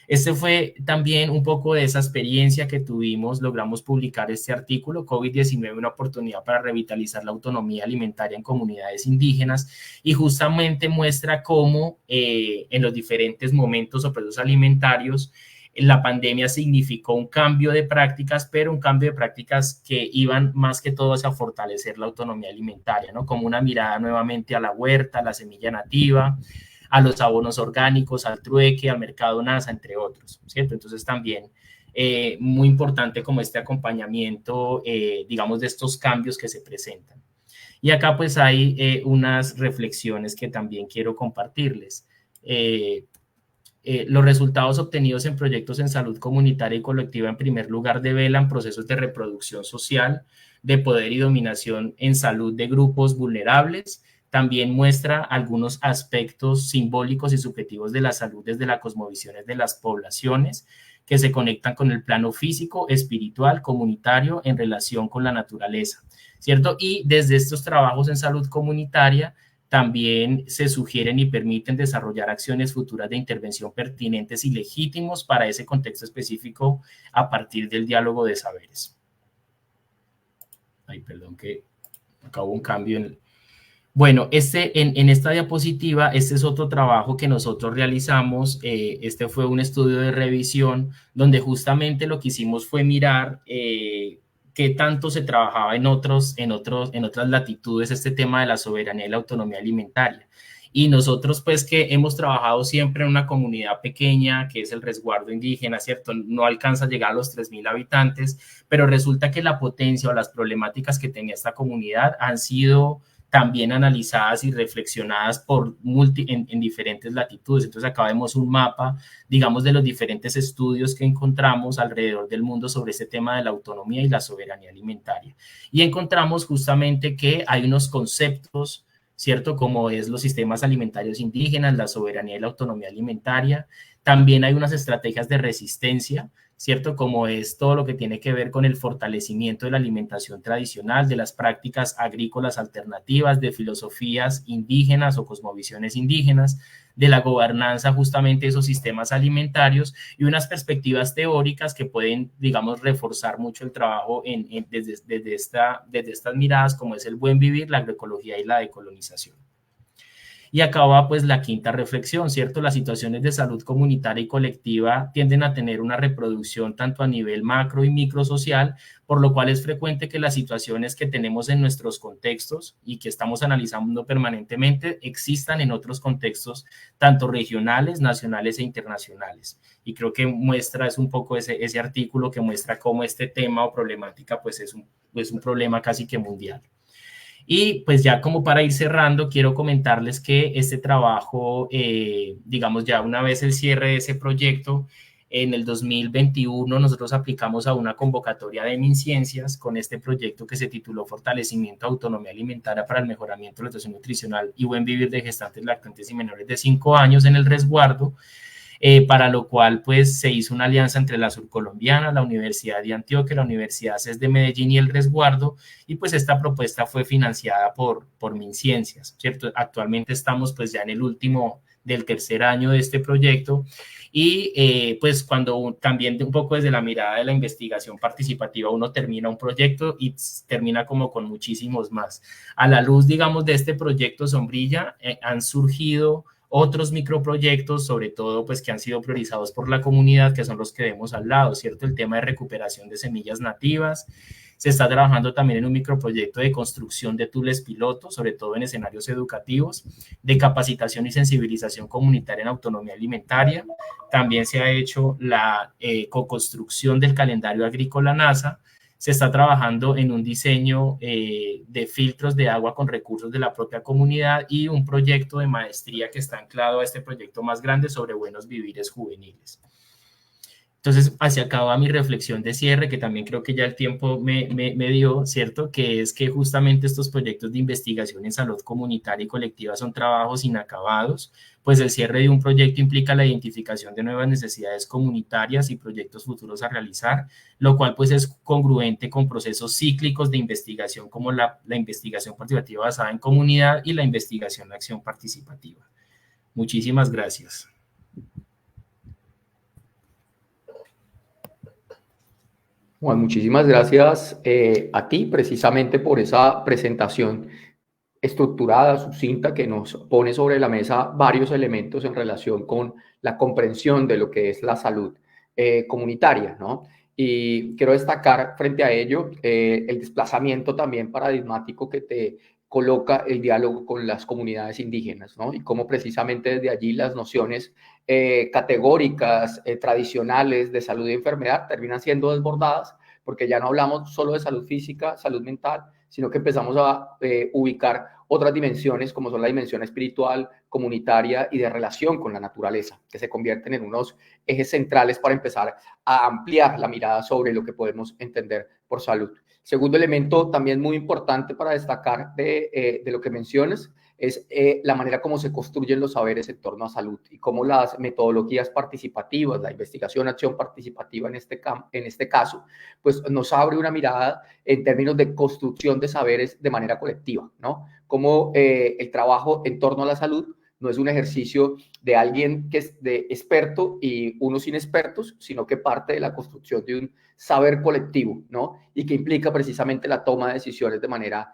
Este fue también un poco de esa experiencia que tuvimos, logramos publicar este artículo, COVID-19, una oportunidad para revitalizar la autonomía alimentaria en comunidades indígenas, y justamente muestra cómo en los diferentes momentos o procesos alimentarios, la pandemia significó un cambio de prácticas, pero un cambio de prácticas que iban más que todo hacia fortalecer la autonomía alimentaria, ¿no? Como una mirada nuevamente a la huerta, a la semilla nativa, a los abonos orgánicos, al trueque, al mercado NASA, entre otros, ¿cierto? Entonces también muy importante como este acompañamiento, digamos, de estos cambios que se presentan. Y acá pues hay unas reflexiones que también quiero compartirles. Los resultados obtenidos en proyectos en salud comunitaria y colectiva en primer lugar develan procesos de reproducción social, de poder y dominación en salud de grupos vulnerables. También muestra algunos aspectos simbólicos y subjetivos de la salud desde las cosmovisiones de las poblaciones que se conectan con el plano físico, espiritual, comunitario en relación con la naturaleza, ¿cierto? Y desde estos trabajos en salud comunitaria también se sugieren y permiten desarrollar acciones futuras de intervención pertinentes y legítimos para ese contexto específico a partir del diálogo de saberes. Ay, perdón, que acá hubo un cambio en... Bueno, en esta diapositiva, este es otro trabajo que nosotros realizamos. Este fue un estudio de revisión donde justamente lo que hicimos fue mirar qué tanto se trabajaba en otras latitudes este tema de la soberanía y la autonomía alimentaria. Y nosotros, pues, que hemos trabajado siempre en una comunidad pequeña, que es el resguardo indígena, ¿cierto? No alcanza a llegar a los 3.000 habitantes, pero resulta que la potencia o las problemáticas que tenía esta comunidad han sido también analizadas y reflexionadas en diferentes latitudes. Entonces acá vemos un mapa, digamos, de los diferentes estudios que encontramos alrededor del mundo sobre este tema de la autonomía y la soberanía alimentaria. Y encontramos justamente que hay unos conceptos, ¿cierto? Como es los sistemas alimentarios indígenas, la soberanía y la autonomía alimentaria. También hay unas estrategias de resistencia, ¿cierto? Como es todo lo que tiene que ver con el fortalecimiento de la alimentación tradicional, de las prácticas agrícolas alternativas, de filosofías indígenas o cosmovisiones indígenas, de la gobernanza justamente de esos sistemas alimentarios y unas perspectivas teóricas que pueden, digamos, reforzar mucho el trabajo desde estas miradas, como es el buen vivir, la agroecología y la decolonización. Y acaba pues la quinta reflexión, ¿cierto? Las situaciones de salud comunitaria y colectiva tienden a tener una reproducción tanto a nivel macro y microsocial, por lo cual es frecuente que las situaciones que tenemos en nuestros contextos y que estamos analizando permanentemente existan en otros contextos, tanto regionales, nacionales e internacionales. Y creo que es un poco ese artículo que muestra cómo este tema o problemática pues es un problema casi que mundial. Y pues ya como para ir cerrando, quiero comentarles que este trabajo, digamos ya una vez el cierre de ese proyecto, en el 2021 nosotros aplicamos a una convocatoria de MinCiencias con este proyecto que se tituló Fortalecimiento de Autonomía Alimentaria para el Mejoramiento de la Nutrición Nutricional y Buen Vivir de Gestantes, Lactantes y Menores de 5 años en el resguardo. Para lo cual pues se hizo una alianza entre la Surcolombiana, la Universidad de Antioquia, la Universidad CES de Medellín y el Resguardo, y pues esta propuesta fue financiada por MinCiencias, ¿cierto? Actualmente estamos pues ya en el último del tercer año de este proyecto y pues cuando también un poco desde la mirada de la investigación participativa uno termina un proyecto y termina como con muchísimos más. A la luz, digamos, de este proyecto Sombrilla han surgido otros microproyectos, sobre todo pues que han sido priorizados por la comunidad, que son los que vemos al lado, ¿cierto? El tema de recuperación de semillas nativas. Se está trabajando también en un microproyecto de construcción de túneles pilotos, sobre todo en escenarios educativos, de capacitación y sensibilización comunitaria en autonomía alimentaria. También se ha hecho la co-construcción del calendario agrícola NASA. Se está trabajando en un diseño de filtros de agua con recursos de la propia comunidad y un proyecto de maestría que está anclado a este proyecto más grande sobre buenos vivires juveniles. Entonces, así acaba mi reflexión de cierre, que también creo que ya el tiempo me dio, ¿cierto? Que es que justamente estos proyectos de investigación en salud comunitaria y colectiva son trabajos inacabados, pues el cierre de un proyecto implica la identificación de nuevas necesidades comunitarias y proyectos futuros a realizar, lo cual pues es congruente con procesos cíclicos de investigación como la investigación participativa basada en comunidad y la investigación de acción participativa. Muchísimas gracias. Juan, muchísimas gracias a ti precisamente por esa presentación estructurada, sucinta, que nos pone sobre la mesa varios elementos en relación con la comprensión de lo que es la salud comunitaria, ¿no? Y quiero destacar frente a ello el desplazamiento también paradigmático que te coloca el diálogo con las comunidades indígenas, ¿no? Y cómo precisamente desde allí las nociones categóricas, tradicionales de salud y enfermedad terminan siendo desbordadas, porque ya no hablamos solo de salud física, salud mental, sino que empezamos a ubicar otras dimensiones, como son la dimensión espiritual, comunitaria y de relación con la naturaleza, que se convierten en unos ejes centrales para empezar a ampliar la mirada sobre lo que podemos entender por salud. Segundo elemento también muy importante para destacar de lo que mencionas es la manera como se construyen los saberes en torno a salud y cómo las metodologías participativas, la investigación, acción participativa en este caso, pues nos abre una mirada en términos de construcción de saberes de manera colectiva, ¿no? Como el trabajo en torno a la salud no es un ejercicio de alguien que es de experto y unos inexpertos, sino que parte de la construcción de un saber colectivo, ¿no? Y que implica precisamente la toma de decisiones de manera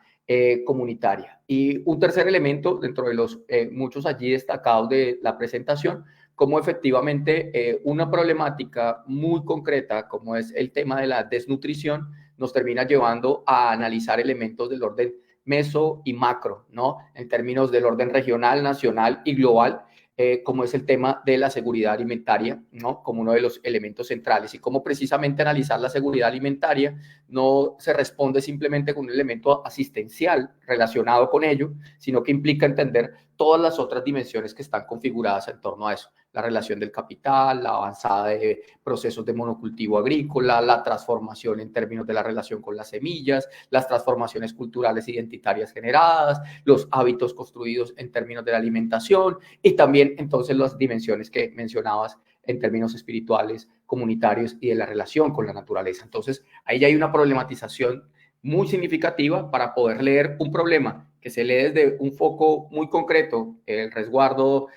comunitaria. Y un tercer elemento dentro de los muchos allí destacados de la presentación, como efectivamente una problemática muy concreta como es el tema de la desnutrición nos termina llevando a analizar elementos del orden meso y macro, ¿no? En términos del orden regional, nacional y global, como es el tema de la seguridad alimentaria, ¿no? Como uno de los elementos centrales y cómo precisamente analizar la seguridad alimentaria no se responde simplemente con un elemento asistencial relacionado con ello, sino que implica entender todas las otras dimensiones que están configuradas en torno a eso. La relación del capital, la avanzada de procesos de monocultivo agrícola, la transformación en términos de la relación con las semillas, las transformaciones culturales identitarias generadas, los hábitos construidos en términos de la alimentación y también entonces las dimensiones que mencionabas en términos espirituales, comunitarios y de la relación con la naturaleza. Entonces, ahí ya hay una problematización muy significativa para poder leer un problema que se lee desde un foco muy concreto, el resguardo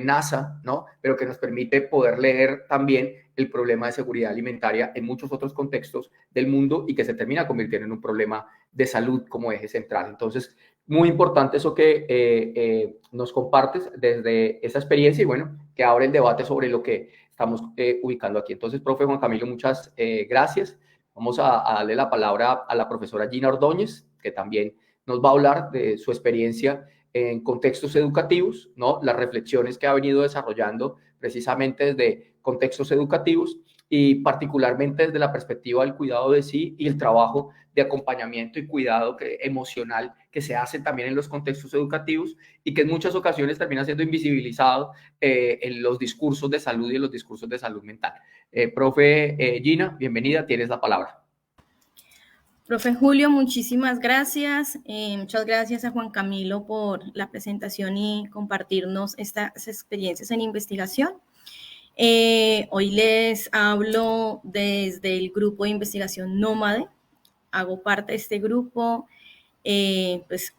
NASA, ¿no? Pero que nos permite poder leer también el problema de seguridad alimentaria en muchos otros contextos del mundo y que se termina convirtiendo en un problema de salud como eje central. Entonces, Muy importante eso que nos compartes desde esa experiencia y bueno, que abre el debate sobre lo que estamos ubicando aquí. Entonces, profe Juan Camilo, muchas gracias. Vamos a darle la palabra a la profesora Gina Ordóñez, que también nos va a hablar de su experiencia en contextos educativos, ¿no? Las reflexiones que ha venido desarrollando precisamente desde contextos educativos y particularmente desde la perspectiva del cuidado de sí y el trabajo de acompañamiento y cuidado emocional que se hace también en los contextos educativos y que en muchas ocasiones termina siendo invisibilizado en los discursos de salud y en los discursos de salud mental. Profe Gina, bienvenida, tienes la palabra. Profe Julio, muchísimas gracias. Muchas gracias a Juan Camilo por la presentación y compartirnos estas experiencias en investigación. Hoy les hablo desde el grupo de investigación Nómade. Hago parte de este grupo, pues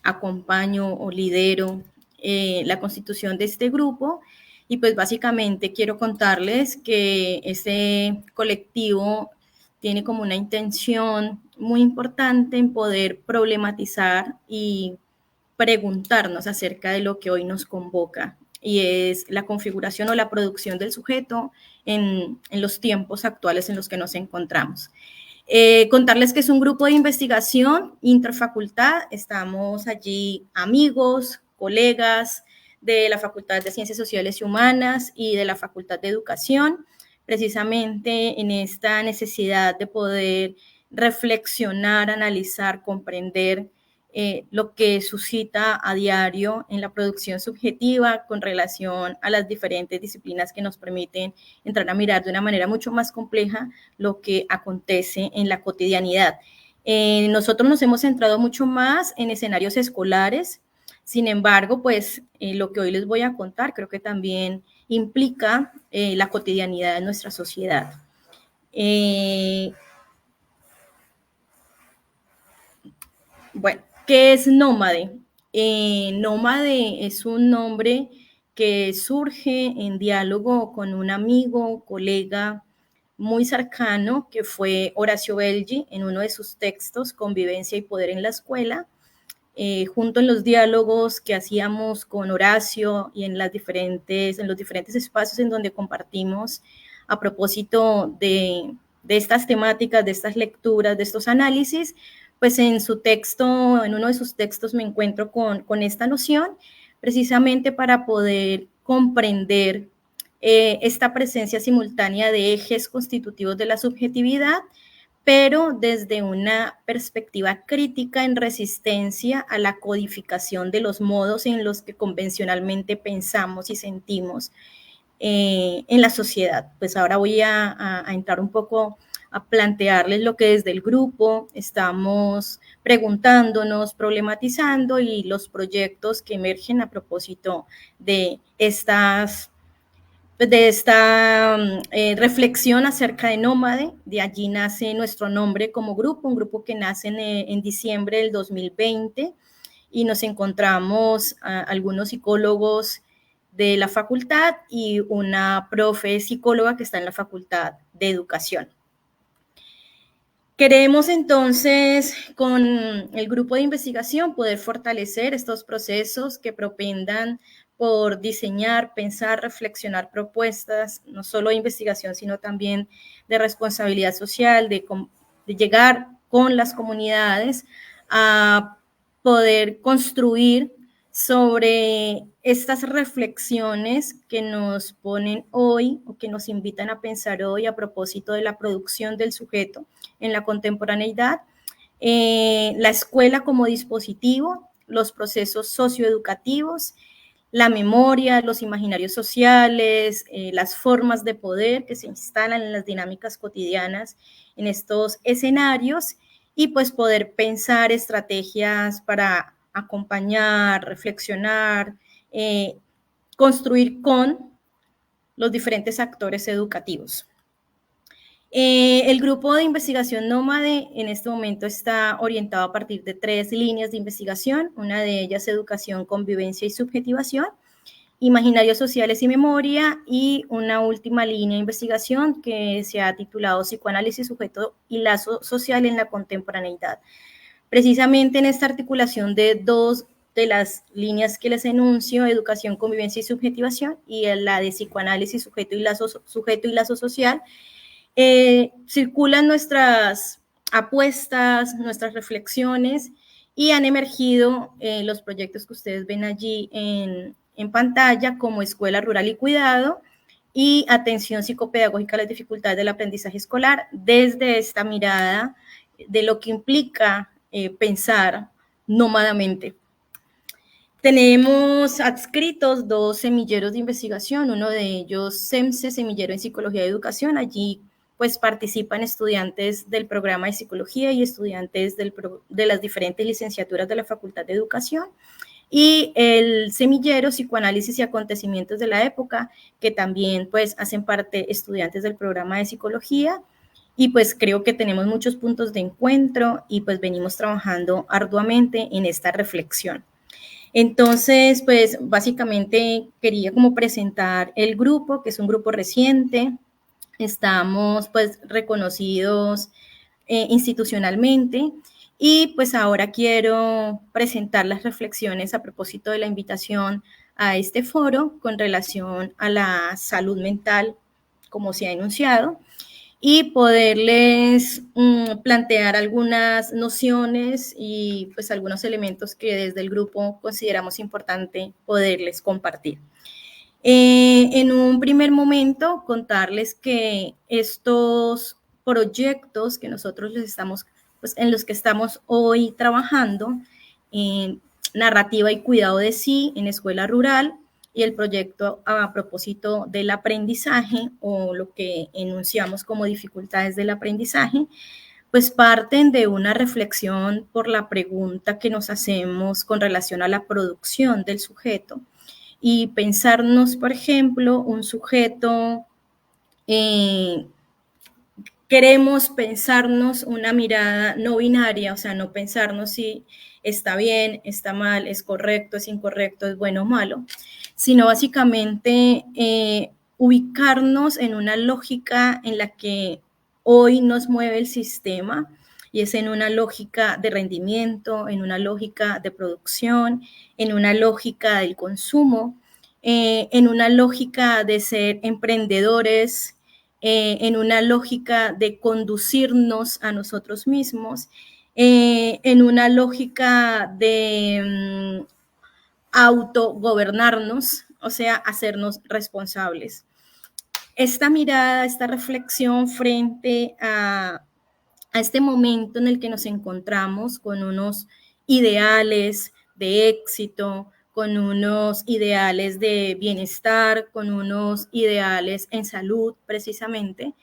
acompaño o lidero la constitución de este grupo y pues básicamente quiero contarles que este colectivo tiene como una intención muy importante en poder problematizar y preguntarnos acerca de lo que hoy nos convoca y es la configuración o la producción del sujeto en los tiempos actuales en los que nos encontramos. Contarles que es un grupo de investigación interfacultad, estamos allí amigos, colegas de la Facultad de Ciencias Sociales y Humanas y de la Facultad de Educación, precisamente en esta necesidad de poder reflexionar, analizar, comprender lo que suscita a diario en la producción subjetiva con relación a las diferentes disciplinas que nos permiten entrar a mirar de una manera mucho más compleja lo que acontece en la cotidianidad. Nosotros nos hemos centrado mucho más en escenarios escolares, sin embargo, pues lo que hoy les voy a contar creo que también implica la cotidianidad de nuestra sociedad. Bueno, ¿qué es Nómade? Nómade es un nombre que surge en diálogo con un amigo, colega muy cercano, que fue Horacio Belgi, en uno de sus textos, Convivencia y Poder en la Escuela. Junto en los diálogos que hacíamos con Horacio y en los diferentes espacios en donde compartimos a propósito de estas temáticas, de estas lecturas, de estos análisis, pues en uno de sus textos me encuentro con esta noción, precisamente para poder comprender esta presencia simultánea de ejes constitutivos de la subjetividad, pero desde una perspectiva crítica en resistencia a la codificación de los modos en los que convencionalmente pensamos y sentimos en la sociedad. Pues ahora voy a entrar un poco a plantearles lo que desde el grupo estamos preguntándonos, problematizando y los proyectos que emergen a propósito de esta reflexión acerca de Nómade. De allí nace nuestro nombre como grupo, un grupo que nace en diciembre del 2020 y nos encontramos algunos psicólogos de la facultad y una profe psicóloga que está en la Facultad de Educación. Queremos entonces, con el grupo de investigación, poder fortalecer estos procesos que propendan por diseñar, pensar, reflexionar propuestas, no solo de investigación, sino también de responsabilidad social, de llegar con las comunidades a poder construir sobre estas reflexiones que nos ponen hoy o que nos invitan a pensar hoy a propósito de la producción del sujeto en la contemporaneidad, la escuela como dispositivo, los procesos socioeducativos, la memoria, los imaginarios sociales, las formas de poder que se instalan en las dinámicas cotidianas en estos escenarios y pues poder pensar estrategias para acompañar, reflexionar, construir con los diferentes actores educativos. El grupo de investigación Nómade en este momento está orientado a partir de 3 líneas de investigación, una de ellas educación, convivencia y subjetivación, imaginarios sociales y memoria, y una última línea de investigación que se ha titulado psicoanálisis, sujeto y lazo social en la contemporaneidad. precisamente en esta articulación de dos de las líneas que les enuncio, educación, convivencia y subjetivación, y la de psicoanálisis, sujeto y lazo social, circulan nuestras apuestas, nuestras reflexiones, y han emergido los proyectos que ustedes ven allí en pantalla, como Escuela Rural y Cuidado y Atención Psicopedagógica a las Dificultades del Aprendizaje Escolar, desde esta mirada de lo que implica pensar nómadamente. Tenemos adscritos 2 semilleros de investigación, uno de ellos SEMSE, Semillero en Psicología y Educación. Allí pues participan estudiantes del programa de psicología y estudiantes de las diferentes licenciaturas de la Facultad de Educación. Y el semillero Psicoanálisis y Acontecimientos de la Época, que también pues hacen parte estudiantes del programa de psicología. Y pues creo que tenemos muchos puntos de encuentro y pues venimos trabajando arduamente en esta reflexión. Entonces, pues básicamente quería como presentar el grupo, que es un grupo reciente. Estamos pues reconocidos institucionalmente, y pues ahora quiero presentar las reflexiones a propósito de la invitación a este foro con relación a la salud mental, como se ha enunciado, y poderles plantear algunas nociones y pues algunos elementos que desde el grupo consideramos importante poderles compartir. En un primer momento, contarles que estos proyectos que nosotros pues, en los que estamos hoy trabajando, en narrativa y cuidado de sí en escuela rural, y el proyecto a propósito del aprendizaje, o lo que enunciamos como dificultades del aprendizaje, pues parten de una reflexión por la pregunta que nos hacemos con relación a la producción del sujeto, y pensarnos, por ejemplo, un sujeto, queremos pensarnos una mirada no binaria, o sea, no pensarnos si está bien, está mal, es correcto, es incorrecto, es bueno o malo, sino básicamente ubicarnos en una lógica en la que hoy nos mueve el sistema, y es en una lógica de rendimiento, en una lógica de producción, en una lógica del consumo, en una lógica de ser emprendedores, en una lógica de conducirnos a nosotros mismos, en una lógica de autogobernarnos, o sea, hacernos responsables. Esta mirada, esta reflexión frente a este momento en el que nos encontramos con unos ideales de éxito, con unos ideales de bienestar, con unos ideales en salud, precisamente,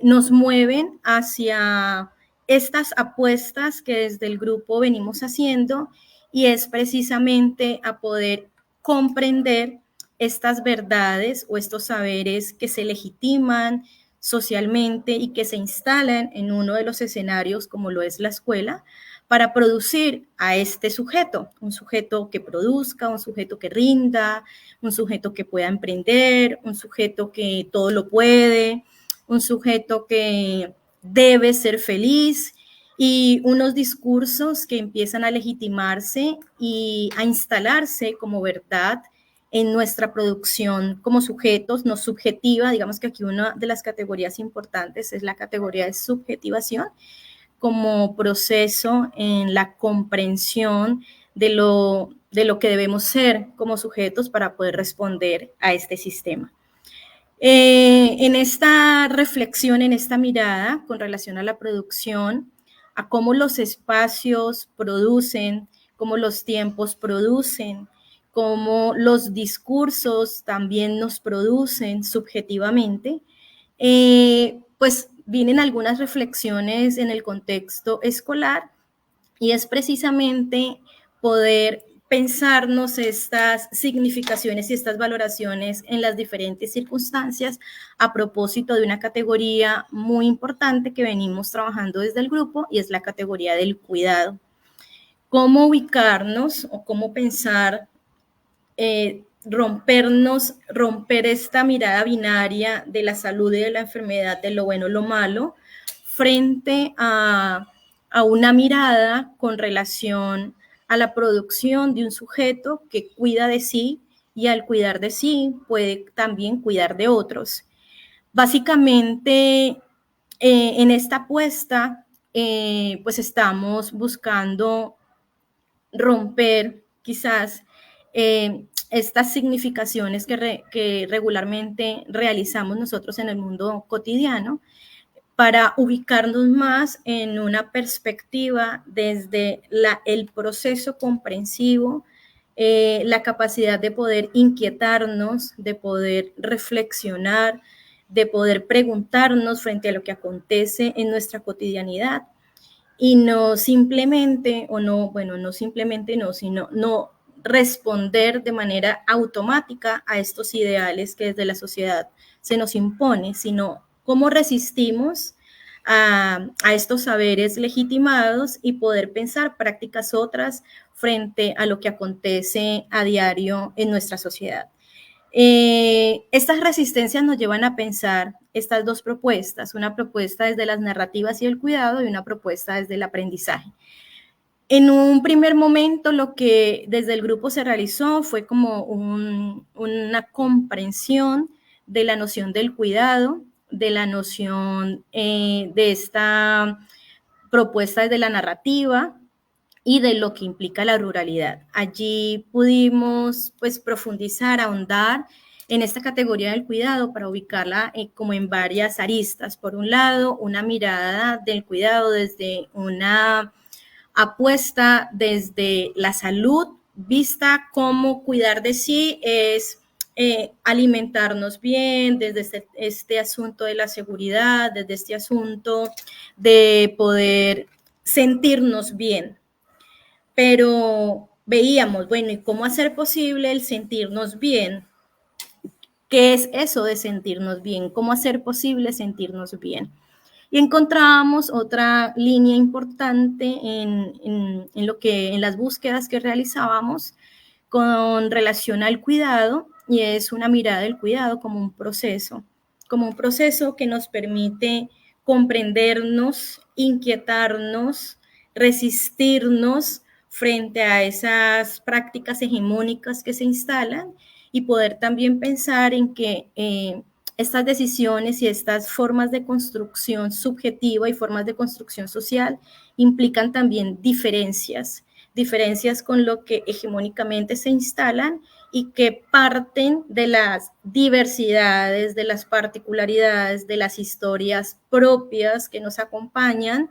nos mueven hacia estas apuestas que desde el grupo venimos haciendo, y es precisamente a poder comprender estas verdades o estos saberes que se legitiman socialmente y que se instalan en uno de los escenarios, como lo es la escuela, para producir a este sujeto, un sujeto que produzca, un sujeto que rinda, un sujeto que pueda emprender, un sujeto que todo lo puede, un sujeto que debe ser feliz, y unos discursos que empiezan a legitimarse y a instalarse como verdad en nuestra producción como sujetos, no subjetiva. Digamos que aquí una de las categorías importantes es la categoría de subjetivación, como proceso en la comprensión de lo que debemos ser como sujetos para poder responder a este sistema. En esta reflexión, en esta mirada con relación a la producción, a cómo los espacios producen, cómo los tiempos producen, cómo los discursos también nos producen subjetivamente, pues vienen algunas reflexiones en el contexto escolar, y es precisamente poder pensarnos estas significaciones y estas valoraciones en las diferentes circunstancias a propósito de una categoría muy importante que venimos trabajando desde el grupo, y es la categoría del cuidado. Cómo ubicarnos o cómo pensar, romper esta mirada binaria de la salud y de la enfermedad, de lo bueno o lo malo, frente a a una mirada con relación a la producción de un sujeto que cuida de sí y al cuidar de sí puede también cuidar de otros. Básicamente, en esta apuesta, pues estamos buscando romper quizás estas significaciones que regularmente realizamos nosotros en el mundo cotidiano, para ubicarnos más en una perspectiva desde el proceso comprensivo, la capacidad de poder inquietarnos, de poder reflexionar, de poder preguntarnos frente a lo que acontece en nuestra cotidianidad y no simplemente, o no, bueno, no simplemente no, sino no responder de manera automática a estos ideales que desde la sociedad se nos impone, sino cómo resistimos a estos saberes legitimados y poder pensar prácticas otras frente a lo que acontece a diario en nuestra sociedad. Estas resistencias nos llevan a pensar estas dos propuestas, una propuesta desde las narrativas y el cuidado y una propuesta desde el aprendizaje. En un primer momento, lo que desde el grupo se realizó fue como una comprensión de la noción del cuidado, de la noción de esta propuesta desde la narrativa y de lo que implica la ruralidad. Allí pudimos pues profundizar, ahondar en esta categoría del cuidado para ubicarla como en varias aristas. Por un lado, una mirada del cuidado desde una apuesta desde la salud, vista como cuidar de sí es alimentarnos bien, desde este asunto de la seguridad, desde este asunto de poder sentirnos bien. Pero veíamos, bueno, ¿y cómo hacer posible el sentirnos bien? ¿Qué es eso de sentirnos bien? ¿Cómo hacer posible sentirnos bien? Y encontrábamos otra línea importante en las búsquedas que realizábamos con relación al cuidado, y es una mirada del cuidado como un proceso que nos permite comprendernos, inquietarnos, resistirnos frente a esas prácticas hegemónicas que se instalan y poder también pensar en que estas decisiones y estas formas de construcción subjetiva y formas de construcción social implican también diferencias con lo que hegemónicamente se instalan y que parten de las diversidades, de las particularidades, de las historias propias que nos acompañan,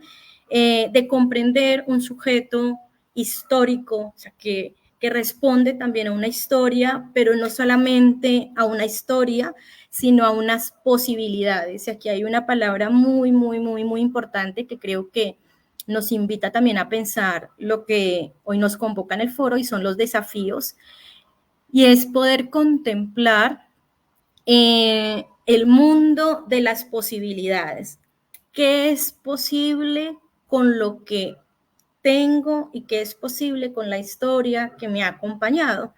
de comprender un sujeto histórico, o sea, que responde también a una historia, pero no solamente a una historia, sino a unas posibilidades. Y aquí hay una palabra muy, muy, muy, muy importante que creo que nos invita también a pensar lo que hoy nos convoca en el foro y son los desafíos, y es poder contemplar el mundo de las posibilidades. ¿Qué es posible con lo que tengo y qué es posible con la historia que me ha acompañado?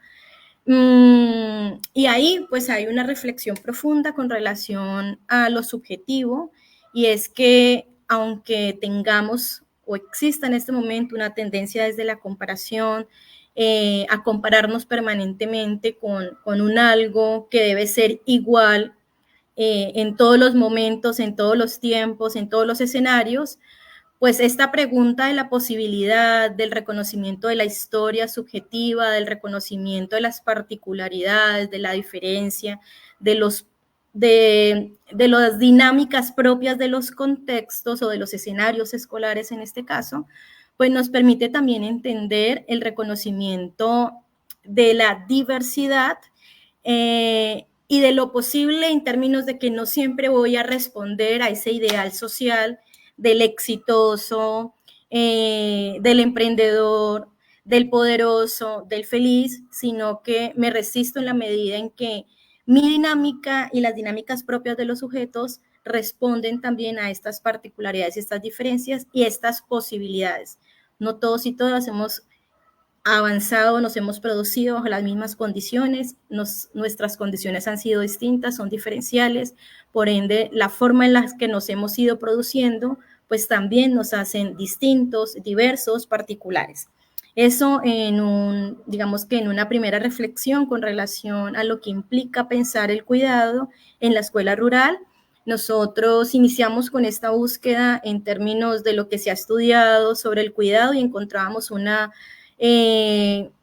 Y ahí pues hay una reflexión profunda con relación a lo subjetivo, y es que aunque tengamos o exista en este momento una tendencia desde la comparación, a compararnos permanentemente con un algo que debe ser igual en todos los momentos, en todos los tiempos, en todos los escenarios, pues esta pregunta de la posibilidad, del reconocimiento de la historia subjetiva, del reconocimiento de las particularidades, de la diferencia, de las dinámicas propias de los contextos o de los escenarios escolares en este caso, pues nos permite también entender el reconocimiento de la diversidad y de lo posible en términos de que no siempre voy a responder a ese ideal social del exitoso, del emprendedor, del poderoso, del feliz, sino que me resisto en la medida en que mi dinámica y las dinámicas propias de los sujetos responden también a estas particularidades, estas diferencias y estas posibilidades. No todos y todas hemos avanzado, nos hemos producido bajo las mismas condiciones, nuestras condiciones han sido distintas, son diferenciales, por ende la forma en la que nos hemos ido produciendo pues también nos hacen distintos, diversos, particulares. Eso digamos que en una primera reflexión con relación a lo que implica pensar el cuidado en la escuela rural. Nosotros iniciamos con esta búsqueda en términos de lo que se ha estudiado sobre el cuidado y encontrábamos un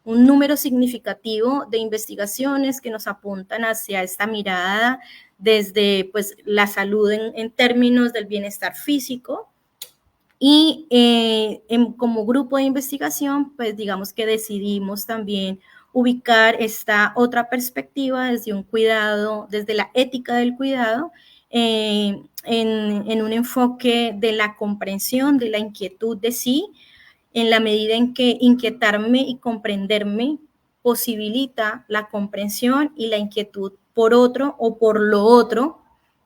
número significativo de investigaciones que nos apuntan hacia esta mirada desde pues, la salud en términos del bienestar físico. Y como grupo de investigación, pues digamos que decidimos también ubicar esta otra perspectiva desde un cuidado, desde la ética del cuidado, en un enfoque de la comprensión, de la inquietud de sí, en la medida en que inquietarme y comprenderme posibilita la comprensión y la inquietud por otro o por lo otro,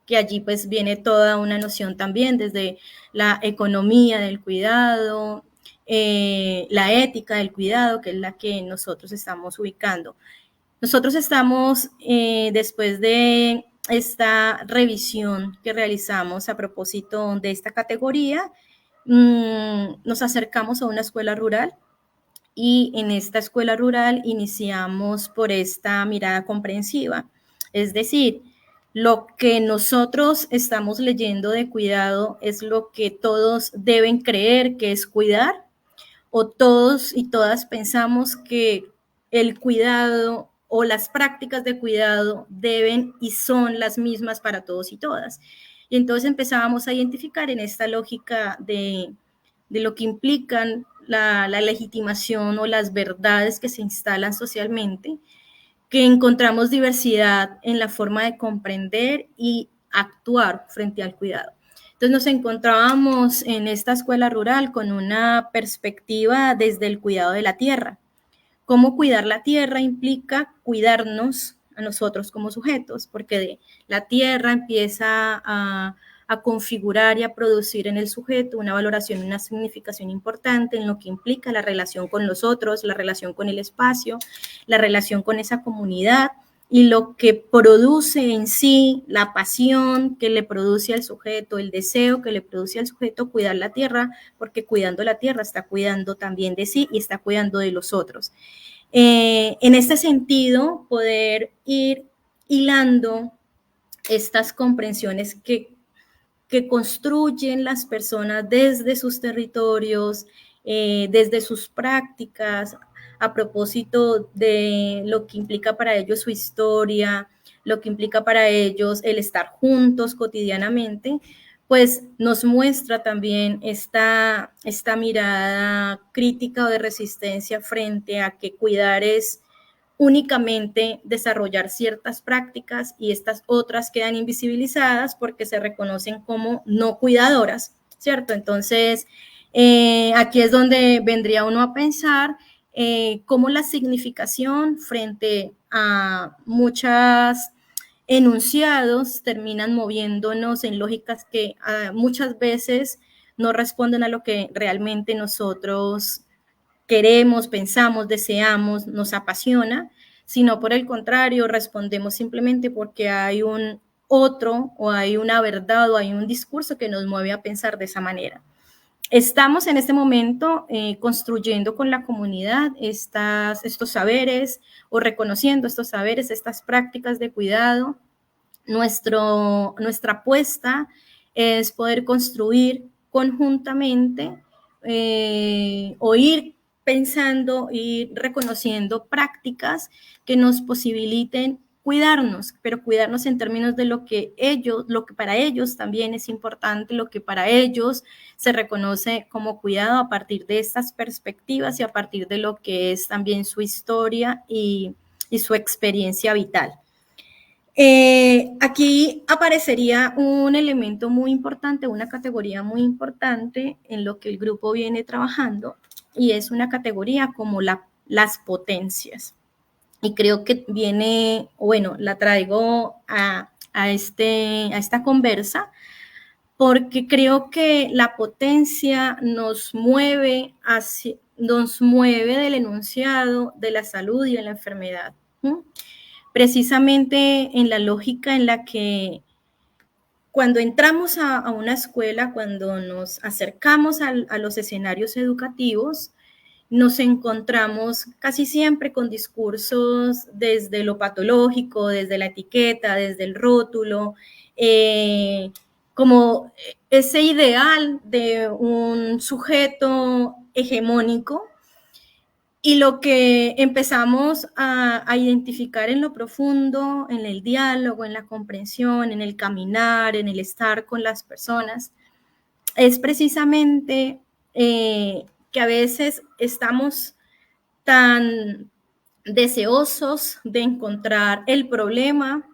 que allí pues viene toda una noción también desde la economía del cuidado, la ética del cuidado, que es la que nosotros estamos ubicando. Nosotros estamos, después de esta revisión que realizamos a propósito de esta categoría, nos acercamos a una escuela rural y en esta escuela rural iniciamos por esta mirada comprensiva, es decir, lo que nosotros estamos leyendo de cuidado es lo que todos deben creer que es cuidar, o todos y todas pensamos que el cuidado o las prácticas de cuidado deben y son las mismas para todos y todas. Y entonces empezábamos a identificar en esta lógica de lo que implican la legitimación o las verdades que se instalan socialmente, que encontramos diversidad en la forma de comprender y actuar frente al cuidado. Entonces nos encontrábamos en esta escuela rural con una perspectiva desde el cuidado de la tierra. Cómo cuidar la tierra implica cuidarnos a nosotros como sujetos, porque la tierra empieza a configurar y a producir en el sujeto una valoración, una significación importante en lo que implica la relación con los otros, la relación con el espacio, la relación con esa comunidad y lo que produce en sí la pasión que le produce al sujeto, el deseo que le produce al sujeto cuidar la tierra, porque cuidando la tierra está cuidando también de sí y está cuidando de los otros. En este sentido, poder ir hilando estas comprensiones que construyen las personas desde sus territorios, desde sus prácticas, a propósito de lo que implica para ellos su historia, lo que implica para ellos el estar juntos cotidianamente, pues nos muestra también esta mirada crítica o de resistencia frente a que cuidar es únicamente desarrollar ciertas prácticas y estas otras quedan invisibilizadas porque se reconocen como no cuidadoras, ¿cierto? Entonces, aquí es donde vendría uno a pensar cómo la significación frente a muchos enunciados terminan moviéndonos en lógicas que muchas veces no responden a lo que realmente nosotros queremos, pensamos, deseamos, nos apasiona, sino por el contrario, respondemos simplemente porque hay un otro o hay una verdad o hay un discurso que nos mueve a pensar de esa manera. Estamos en este momento construyendo con la comunidad estos saberes o reconociendo estos saberes, estas prácticas de cuidado. Nuestra apuesta es poder construir conjuntamente o ir pensando y reconociendo prácticas que nos posibiliten cuidarnos, pero cuidarnos en términos de lo que para ellos también es importante, lo que para ellos se reconoce como cuidado a partir de estas perspectivas y a partir de lo que es también su historia y su experiencia vital. Aquí aparecería un elemento muy importante, una categoría muy importante en lo que el grupo viene trabajando, y es una categoría como las potencias. Y creo que la traigo a esta conversa porque creo que la potencia nos mueve del enunciado de la salud y de la enfermedad. Precisamente en la lógica en la que cuando entramos a una escuela, cuando nos acercamos a los escenarios educativos, nos encontramos casi siempre con discursos desde lo patológico, desde la etiqueta, desde el rótulo, como ese ideal de un sujeto hegemónico. Y lo que empezamos a identificar en lo profundo, en el diálogo, en la comprensión, en el caminar, en el estar con las personas, es precisamente que a veces estamos tan deseosos de encontrar el problema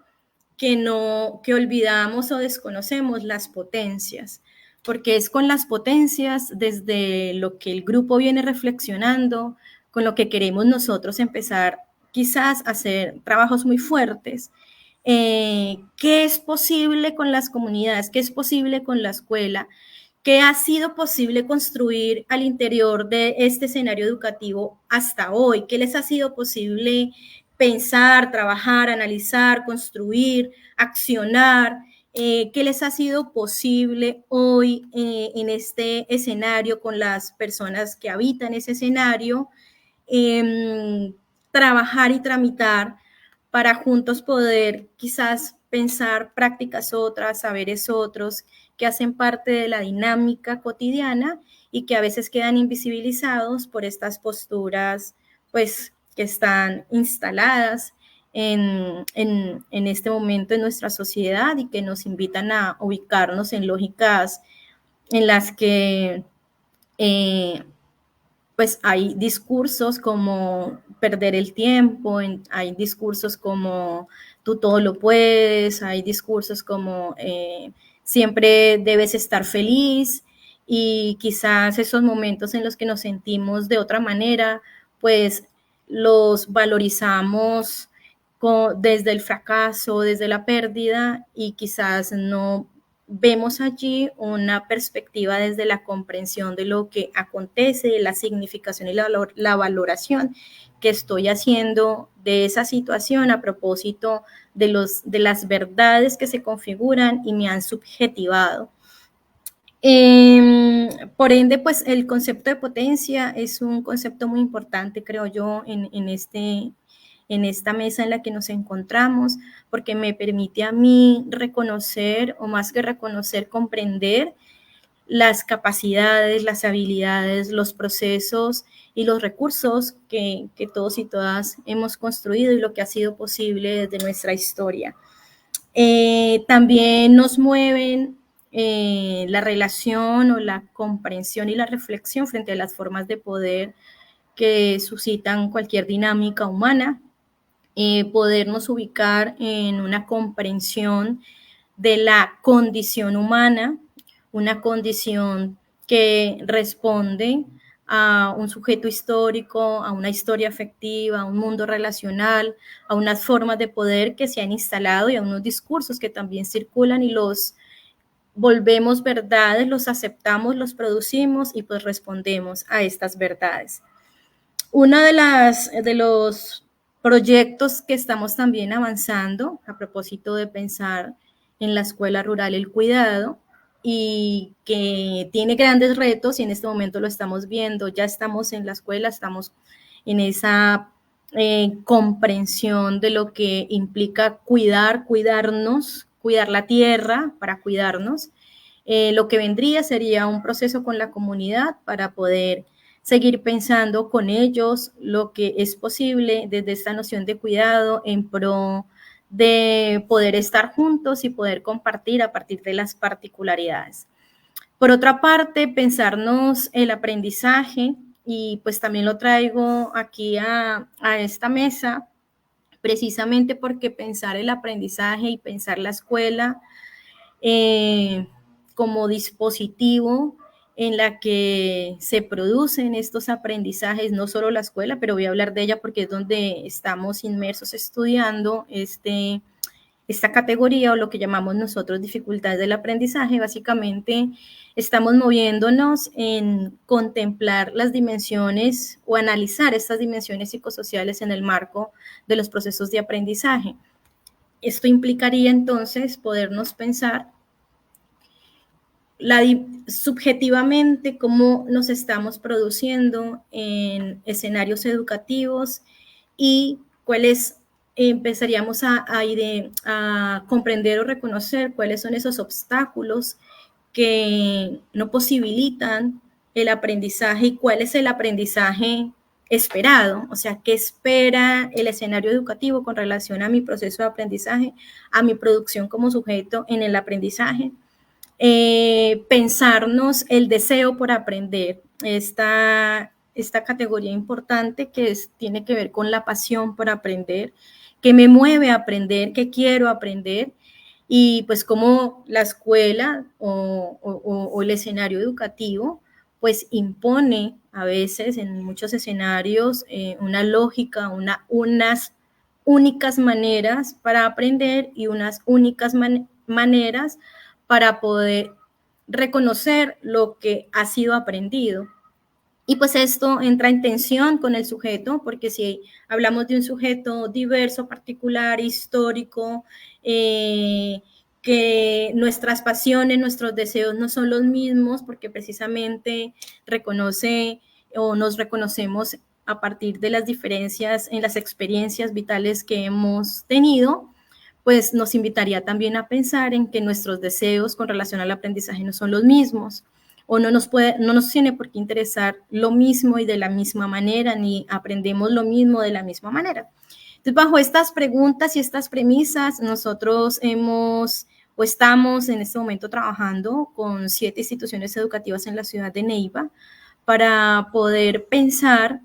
que olvidamos o desconocemos las potencias, porque es con las potencias desde lo que el grupo viene reflexionando, con lo que queremos nosotros empezar quizás a hacer trabajos muy fuertes. ¿Qué es posible con las comunidades? ¿Qué es posible con la escuela? ¿Qué ha sido posible construir al interior de este escenario educativo hasta hoy? ¿Qué les ha sido posible pensar, trabajar, analizar, construir, accionar? ¿Qué les ha sido posible hoy en este escenario con las personas que habitan ese escenario? Trabajar y tramitar para juntos poder quizás pensar prácticas otras, saberes otros, que hacen parte de la dinámica cotidiana y que a veces quedan invisibilizados por estas posturas, pues, que están instaladas en este momento en nuestra sociedad y que nos invitan a ubicarnos en lógicas en las que pues hay discursos como perder el tiempo, hay discursos como tú todo lo puedes, hay discursos como siempre debes estar feliz, y quizás esos momentos en los que nos sentimos de otra manera, pues los valorizamos desde el fracaso, desde la pérdida, y quizás no vemos allí una perspectiva desde la comprensión de lo que acontece, de la significación y la valoración que estoy haciendo de esa situación a propósito de las verdades que se configuran y me han subjetivado. Por ende, pues el concepto de potencia es un concepto muy importante, creo yo, en esta mesa en la que nos encontramos, porque me permite a mí reconocer, o más que reconocer, comprender las capacidades, las habilidades, los procesos y los recursos que todos y todas hemos construido y lo que ha sido posible desde nuestra historia. También nos mueven la relación o la comprensión y la reflexión frente a las formas de poder que suscitan cualquier dinámica humana, podernos ubicar en una comprensión de la condición humana, una condición que responde a un sujeto histórico, a una historia afectiva, a un mundo relacional, a unas formas de poder que se han instalado y a unos discursos que también circulan y los volvemos verdades, los aceptamos, los producimos y pues respondemos a estas verdades. Uno de los proyectos que estamos también avanzando a propósito de pensar en la escuela rural el cuidado, y que tiene grandes retos, y en este momento lo estamos viendo, ya estamos en la escuela, estamos en esa comprensión de lo que implica cuidarnos, cuidar la tierra para cuidarnos. Lo que vendría sería un proceso con la comunidad para poder seguir pensando con ellos lo que es posible desde esta noción de cuidado en pro de poder estar juntos y poder compartir a partir de las particularidades. Por otra parte, pensarnos el aprendizaje, y pues también lo traigo aquí a esta mesa, precisamente porque pensar el aprendizaje y pensar la escuela como dispositivo en la que se producen estos aprendizajes, no solo la escuela, pero voy a hablar de ella porque es donde estamos inmersos estudiando esta categoría, o lo que llamamos nosotros dificultades del aprendizaje. Básicamente estamos moviéndonos en contemplar las dimensiones o analizar estas dimensiones psicosociales en el marco de los procesos de aprendizaje. Esto implicaría entonces podernos pensar subjetivamente cómo nos estamos produciendo en escenarios educativos y cuáles empezaríamos a comprender o reconocer cuáles son esos obstáculos que no posibilitan el aprendizaje y cuál es el aprendizaje esperado, o sea, qué espera el escenario educativo con relación a mi proceso de aprendizaje, a mi producción como sujeto en el aprendizaje. Pensarnos el deseo por aprender, esta categoría importante que tiene que ver con la pasión por aprender, que me mueve a aprender, que quiero aprender, y pues como la escuela o el escenario educativo pues impone a veces en muchos escenarios una lógica, unas únicas maneras para aprender y unas únicas maneras para poder reconocer lo que ha sido aprendido. Y pues esto entra en tensión con el sujeto, porque si hablamos de un sujeto diverso, particular, histórico, que nuestras pasiones, nuestros deseos no son los mismos, porque precisamente reconoce o nos reconocemos a partir de las diferencias en las experiencias vitales que hemos tenido, pues nos invitaría también a pensar en que nuestros deseos con relación al aprendizaje no son los mismos, o no nos tiene por qué interesar lo mismo y de la misma manera, ni aprendemos lo mismo de la misma manera. Entonces, bajo estas preguntas y estas premisas, nosotros estamos en este momento trabajando con 7 instituciones educativas en la ciudad de Neiva para poder pensar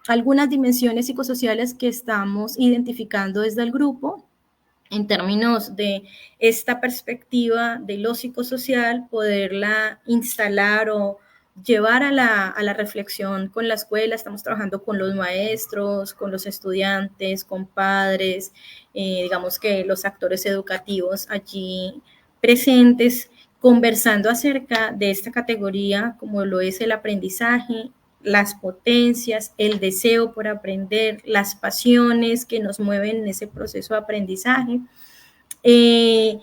algunas dimensiones psicosociales que estamos identificando desde el grupo en términos de esta perspectiva de lo psicosocial, poderla instalar o llevar a la reflexión con la escuela. Estamos trabajando con los maestros, con los estudiantes, con padres, digamos que los actores educativos allí presentes, conversando acerca de esta categoría como lo es el aprendizaje, las potencias, el deseo por aprender, las pasiones que nos mueven en ese proceso de aprendizaje. Y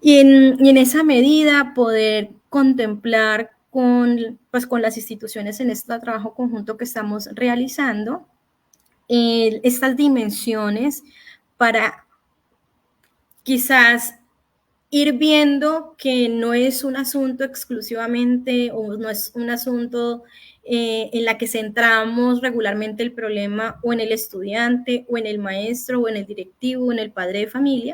en esa medida poder contemplar con las instituciones en este trabajo conjunto que estamos realizando, estas dimensiones para quizás ir viendo que no es un asunto exclusivamente o no es un asunto en la que centramos regularmente el problema o en el estudiante o en el maestro o en el directivo o en el padre de familia,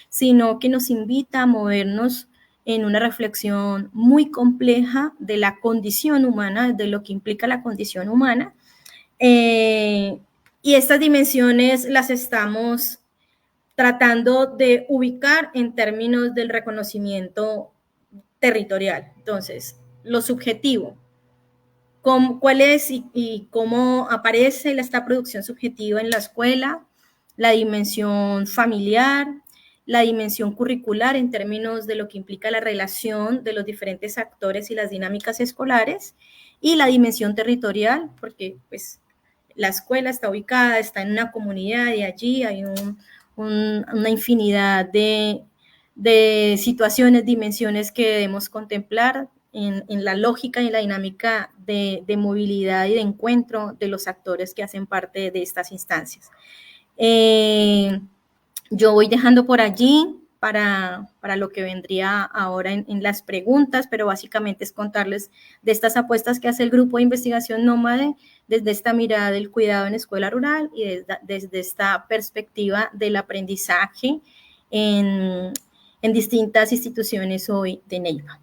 sino que nos invita a movernos en una reflexión muy compleja de la condición humana, de lo que implica la condición humana. Y estas dimensiones las estamos tratando de ubicar en términos del reconocimiento territorial. Entonces, lo subjetivo, ¿cuál es y cómo aparece esta producción subjetiva en la escuela? La dimensión familiar, la dimensión curricular en términos de lo que implica la relación de los diferentes actores y las dinámicas escolares, y la dimensión territorial, porque pues la escuela está ubicada, está en una comunidad y allí hay una infinidad de situaciones, dimensiones que debemos contemplar en la lógica y la dinámica de movilidad y de encuentro de los actores que hacen parte de estas instancias. Yo voy dejando por allí para lo que vendría ahora en las preguntas, pero básicamente es contarles de estas apuestas que hace el Grupo de Investigación Nómade desde esta mirada del cuidado en escuela rural y desde esta perspectiva del aprendizaje en distintas instituciones hoy de Neiva.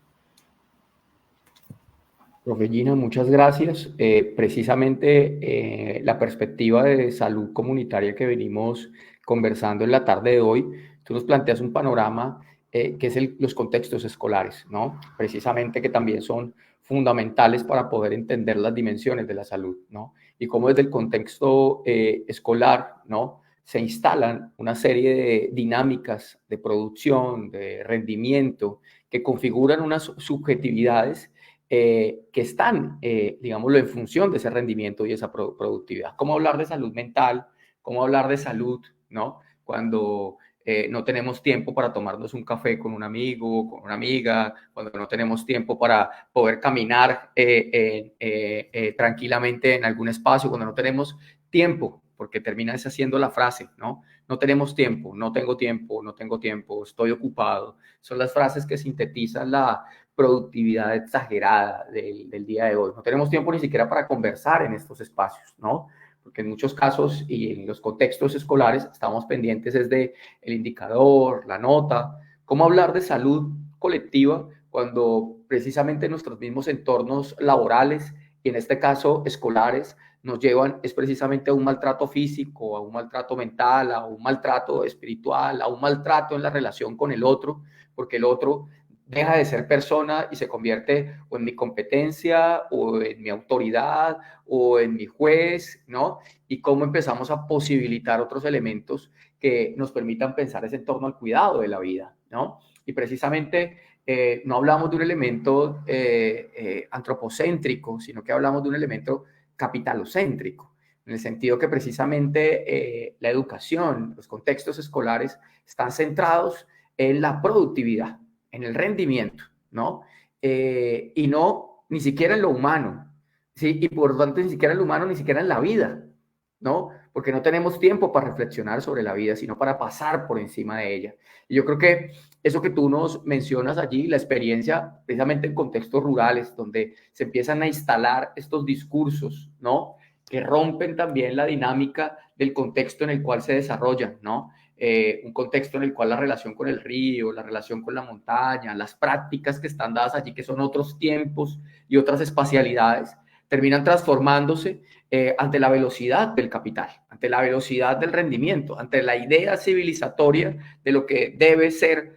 Profe Gina, muchas gracias. Precisamente la perspectiva de salud comunitaria que venimos conversando en la tarde de hoy, tú nos planteas un panorama que es los contextos escolares, ¿no? Precisamente que también son fundamentales para poder entender las dimensiones de la salud, ¿no? Y cómo desde el contexto escolar, ¿no?, se instalan una serie de dinámicas de producción, de rendimiento, que configuran unas subjetividades que están, digámoslo, en función de ese rendimiento y esa productividad. ¿Cómo hablar de salud mental? ¿Cómo hablar de salud, ¿no?, cuando no tenemos tiempo para tomarnos un café con un amigo, con una amiga, cuando no tenemos tiempo para poder caminar tranquilamente en algún espacio, cuando no tenemos tiempo, porque termina haciendo la frase, ¿no? No tenemos tiempo, no tengo tiempo, no tengo tiempo, estoy ocupado. Son las frases que sintetizan la productividad exagerada del día de hoy. No tenemos tiempo ni siquiera para conversar en estos espacios, ¿no? Porque en muchos casos y en los contextos escolares estamos pendientes desde el indicador, la nota. ¿Cómo hablar de salud colectiva cuando precisamente nuestros mismos entornos laborales y en este caso escolares nos llevan es precisamente a un maltrato físico, a un maltrato mental, a un maltrato espiritual, a un maltrato en la relación con el otro, porque el otro deja de ser persona y se convierte o en mi competencia o en mi autoridad o en mi juez, ¿no? Y cómo empezamos a posibilitar otros elementos que nos permitan pensar ese en torno al cuidado de la vida, ¿no? Y precisamente no hablamos de un elemento antropocéntrico, sino que hablamos de un elemento capitalocéntrico, en el sentido que precisamente la educación, los contextos escolares están centrados en la productividad, en el rendimiento, ¿no? Y no ni siquiera en lo humano, ¿sí? Y por lo tanto ni siquiera en lo humano, ni siquiera en la vida, ¿no? Porque no tenemos tiempo para reflexionar sobre la vida, sino para pasar por encima de ella. Y yo creo que eso que tú nos mencionas allí, la experiencia precisamente en contextos rurales, donde se empiezan a instalar estos discursos, ¿no? Que rompen también la dinámica del contexto en el cual se desarrollan, ¿no? Un contexto en el cual la relación con el río, la relación con la montaña, las prácticas que están dadas allí, que son otros tiempos y otras espacialidades, terminan transformándose ante la velocidad del capital, ante la velocidad del rendimiento, ante la idea civilizatoria de lo que debe ser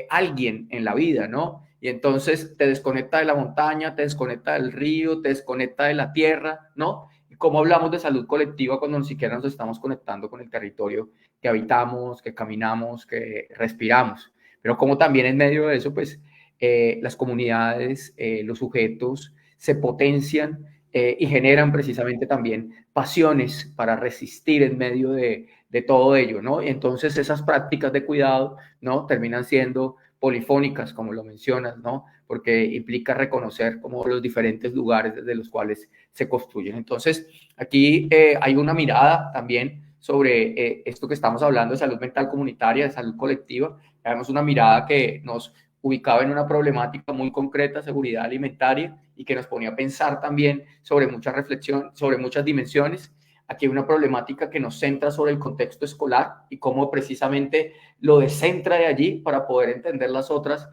alguien en la vida, ¿no? Y entonces te desconecta de la montaña, te desconecta del río, te desconecta de la tierra, ¿no? Y cómo hablamos de salud colectiva cuando ni siquiera nos estamos conectando con el territorio que habitamos, que caminamos, que respiramos. Pero como también en medio de eso, pues las comunidades, los sujetos se potencian y generan precisamente también pasiones para resistir en medio de todo ello, ¿no? Y entonces esas prácticas de cuidado, ¿no? Terminan siendo polifónicas, como lo mencionas, ¿no? Porque implica reconocer como los diferentes lugares desde los cuales se construyen. Entonces, aquí hay una mirada también sobre esto que estamos hablando de salud mental comunitaria, de salud colectiva. Tenemos una mirada que nos ubicaba en una problemática muy concreta, seguridad alimentaria, y que nos ponía a pensar también sobre mucha reflexión, sobre muchas dimensiones. Aquí hay una problemática que nos centra sobre el contexto escolar y cómo precisamente lo descentra de allí para poder entender las otras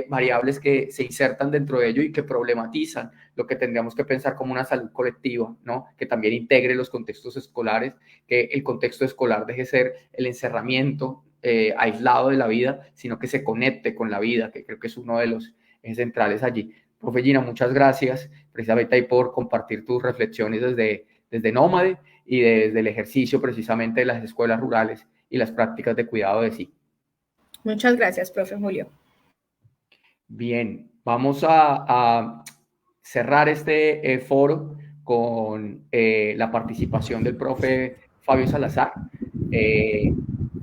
variables que se insertan dentro de ello y que problematizan lo que tendríamos que pensar como una salud colectiva, ¿no? Que también integre los contextos escolares, que el contexto escolar deje de ser el encerramiento aislado de la vida, sino que se conecte con la vida, que creo que es uno de los centrales allí. Profe Gina, muchas gracias precisamente ahí por compartir tus reflexiones desde Nómade y desde el ejercicio precisamente de las escuelas rurales y las prácticas de cuidado de sí. Muchas gracias, profe Julio. Bien, vamos a cerrar este foro con la participación del profe Fabio Salazar.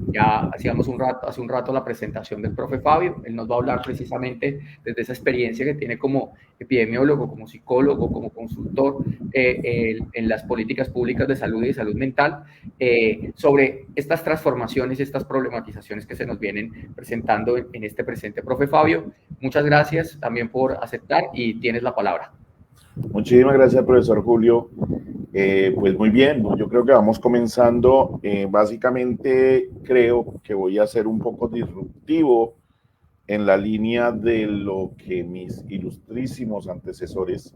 Ya hacíamos hace un rato la presentación del profe Fabio. Él nos va a hablar precisamente desde esa experiencia que tiene como epidemiólogo, como psicólogo, como consultor en las políticas públicas de salud y de salud mental, sobre estas transformaciones y estas problematizaciones que se nos vienen presentando en este presente. Profe Fabio, muchas gracias también por aceptar y tienes la palabra. Muchísimas gracias, profesor Julio. Pues muy bien, yo creo que vamos comenzando. Básicamente creo que voy a ser un poco disruptivo en la línea de lo que mis ilustrísimos antecesores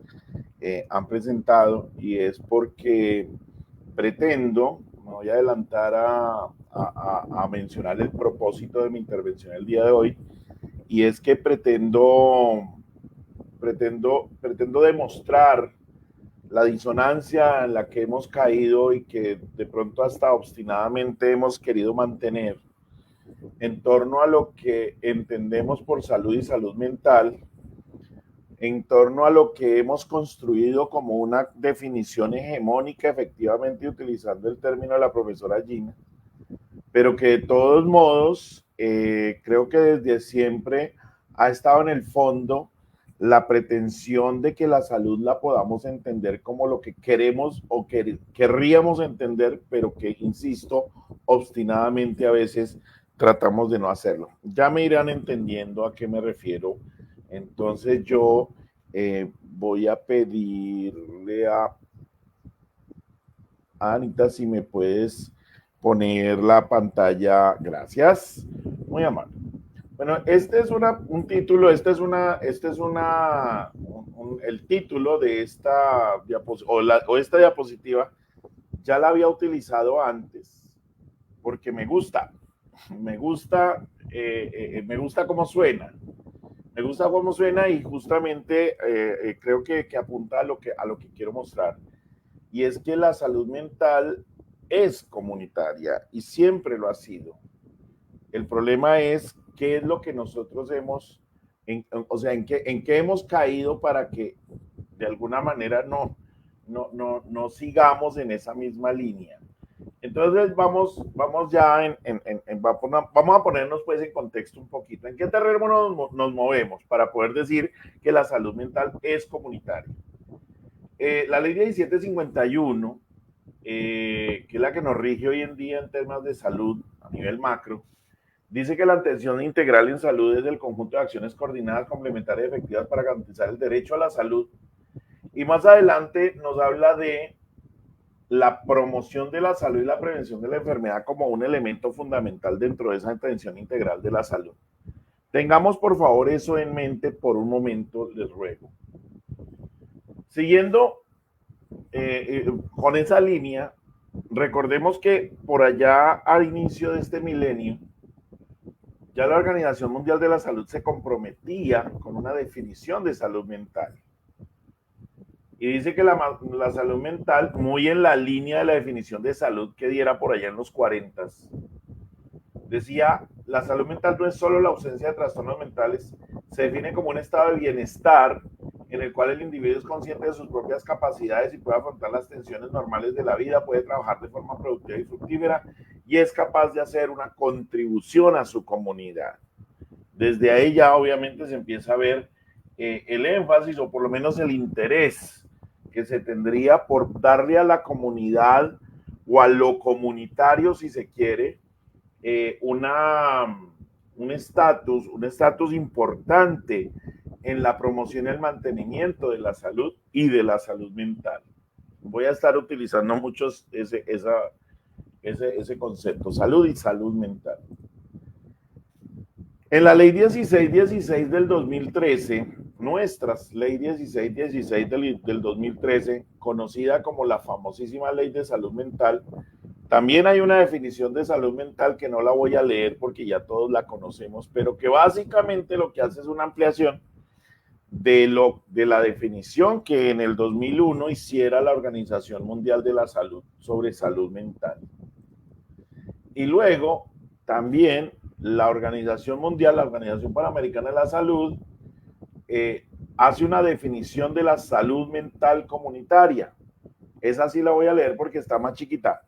han presentado, y es porque pretendo, me voy a adelantar a mencionar el propósito de mi intervención el día de hoy, y es que pretendo demostrar la disonancia en la que hemos caído y que de pronto hasta obstinadamente hemos querido mantener en torno a lo que entendemos por salud y salud mental, en torno a lo que hemos construido como una definición hegemónica, efectivamente utilizando el término de la profesora Gina, pero que de todos modos creo que desde siempre ha estado en el fondo la pretensión de que la salud la podamos entender como lo que queremos o querríamos entender, pero que, insisto, obstinadamente a veces tratamos de no hacerlo. Ya me irán entendiendo a qué me refiero. Entonces yo voy a pedirle a Anita si me puedes poner la pantalla. Gracias. Muy amable. Bueno, este es un título, el título de esta diapositiva, esta diapositiva ya la había utilizado antes, porque me gusta cómo suena. Me gusta cómo suena y justamente creo que apunta a lo que quiero mostrar. Y es que la salud mental es comunitaria y siempre lo ha sido. El problema es qué es lo que nosotros hemos, en qué hemos caído para que de alguna manera no sigamos en esa misma línea. Entonces vamos a ponernos pues en contexto un poquito. ¿En qué terreno nos movemos para poder decir que la salud mental es comunitaria? La ley 1751, que es la que nos rige hoy en día en temas de salud a nivel macro, dice que la atención integral en salud es el conjunto de acciones coordinadas, complementarias y efectivas para garantizar el derecho a la salud. Y más adelante nos habla de la promoción de la salud y la prevención de la enfermedad como un elemento fundamental dentro de esa atención integral de la salud. Tengamos por favor eso en mente por un momento, les ruego. Siguiendo con esa línea, recordemos que por allá al inicio de este milenio, ya la Organización Mundial de la Salud se comprometía con una definición de salud mental. Y dice que la salud mental, muy en la línea de la definición de salud que diera por allá en los 40, decía, la salud mental no es solo la ausencia de trastornos mentales, se define como un estado de bienestar en el cual el individuo es consciente de sus propias capacidades y puede afrontar las tensiones normales de la vida, puede trabajar de forma productiva y fructífera y es capaz de hacer una contribución a su comunidad. Desde ahí ya obviamente se empieza a ver el énfasis o por lo menos el interés que se tendría por darle a la comunidad o a lo comunitario, si se quiere, un estatus importante en la promoción y el mantenimiento de la salud y de la salud mental. Voy a estar utilizando mucho ese concepto, salud y salud mental. En la ley 1616 del 2013, nuestras ley 1616 del 2013, conocida como la famosísima ley de salud mental, también hay una definición de salud mental que no la voy a leer porque ya todos la conocemos, pero que básicamente lo que hace es una ampliación de la definición que en el 2001 hiciera la Organización Mundial de la Salud sobre salud mental. Y luego también la Organización Mundial, la Organización Panamericana de la Salud, hace una definición de la salud mental comunitaria. Esa sí la voy a leer porque está más chiquita.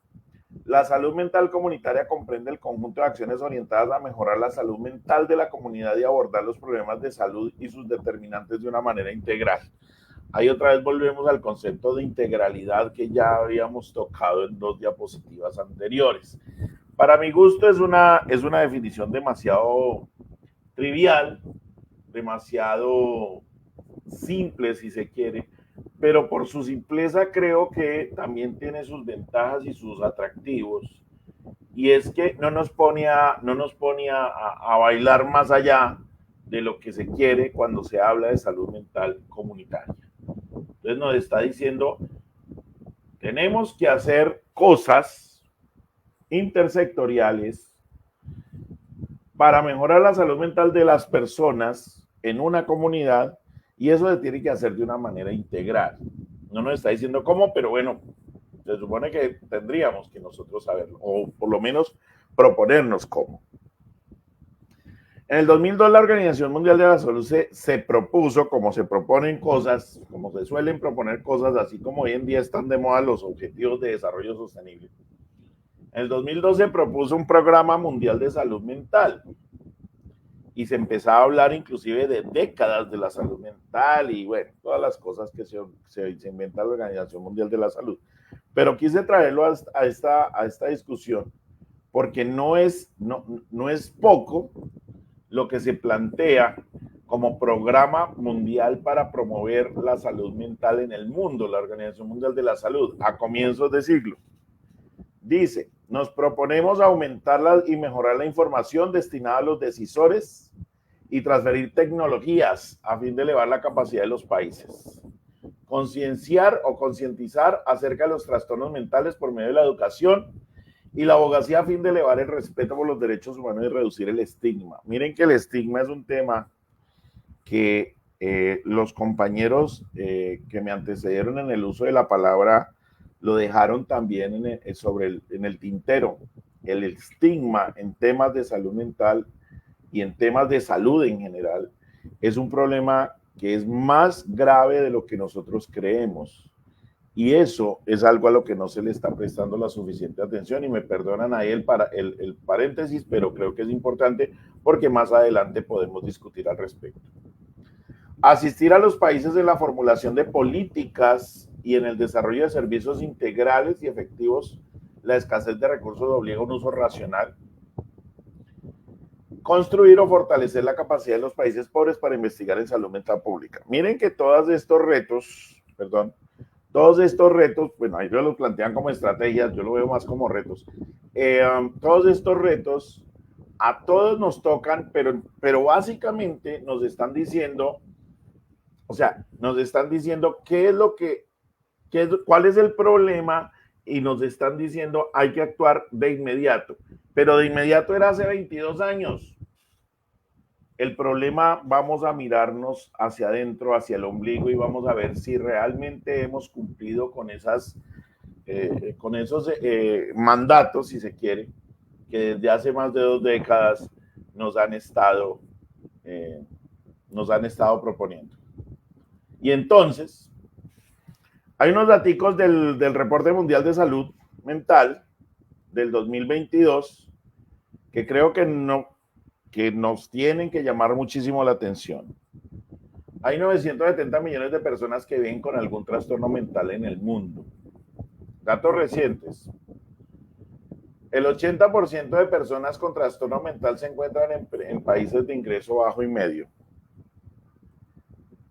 La salud mental comunitaria comprende el conjunto de acciones orientadas a mejorar la salud mental de la comunidad y abordar los problemas de salud y sus determinantes de una manera integral. Ahí otra vez volvemos al concepto de integralidad que ya habíamos tocado en 2 diapositivas anteriores. Para mi gusto es una definición demasiado trivial, demasiado simple si se quiere, pero por su simpleza creo que también tiene sus ventajas y sus atractivos. Y es que no nos pone a bailar más allá de lo que se quiere cuando se habla de salud mental comunitaria. Entonces nos está diciendo, tenemos que hacer cosas intersectoriales para mejorar la salud mental de las personas en una comunidad. Y eso se tiene que hacer de una manera integral. No nos está diciendo cómo, pero bueno, se supone que tendríamos que nosotros saberlo, o por lo menos proponernos cómo. En el 2002 la Organización Mundial de la Salud se propuso, como se proponen cosas, como se suelen proponer cosas, así como hoy en día están de moda los Objetivos de Desarrollo Sostenible. En el 2012 propuso un programa mundial de salud mental y se empezaba a hablar inclusive de décadas de la salud mental y bueno, todas las cosas que se inventa la Organización Mundial de la Salud. Pero quise traerlo a esta discusión porque no es poco lo que se plantea como programa mundial para promover la salud mental en el mundo, la Organización Mundial de la Salud, a comienzos de siglo. Dice, nos proponemos aumentar y mejorar la información destinada a los decisores y transferir tecnologías a fin de elevar la capacidad de los países. Concienciar o concientizar acerca de los trastornos mentales por medio de la educación y la abogacía a fin de elevar el respeto por los derechos humanos y reducir el estigma. Miren que el estigma es un tema que los compañeros que me antecedieron en el uso de la palabra lo dejaron también en el tintero. El estigma en temas de salud mental y en temas de salud en general es un problema que es más grave de lo que nosotros creemos. Y eso es algo a lo que no se le está prestando la suficiente atención y me perdonan ahí el paréntesis, pero creo que es importante porque más adelante podemos discutir al respecto. Asistir a los países en la formulación de políticas y en el desarrollo de servicios integrales y efectivos. La escasez de recursos obliga a un uso racional. Construir o fortalecer la capacidad de los países pobres para investigar en salud mental pública. Miren que todos estos retos, bueno, ahí lo plantean como estrategias, yo lo veo más como retos. Todos estos retos a todos nos tocan, pero básicamente nos están diciendo, cuál es el problema y nos están diciendo hay que actuar de inmediato. Pero de inmediato era hace 22 años. El problema, vamos a mirarnos hacia adentro, hacia el ombligo y vamos a ver si realmente hemos cumplido con esos mandatos, si se quiere, que desde hace más de 2 décadas nos han estado proponiendo. Y entonces, hay unos daticos del Reporte Mundial de Salud Mental del 2022 que creo que nos tienen que llamar muchísimo la atención. Hay 970 millones de personas que viven con algún trastorno mental en el mundo. Datos recientes. El 80% de personas con trastorno mental se encuentran en países de ingreso bajo y medio.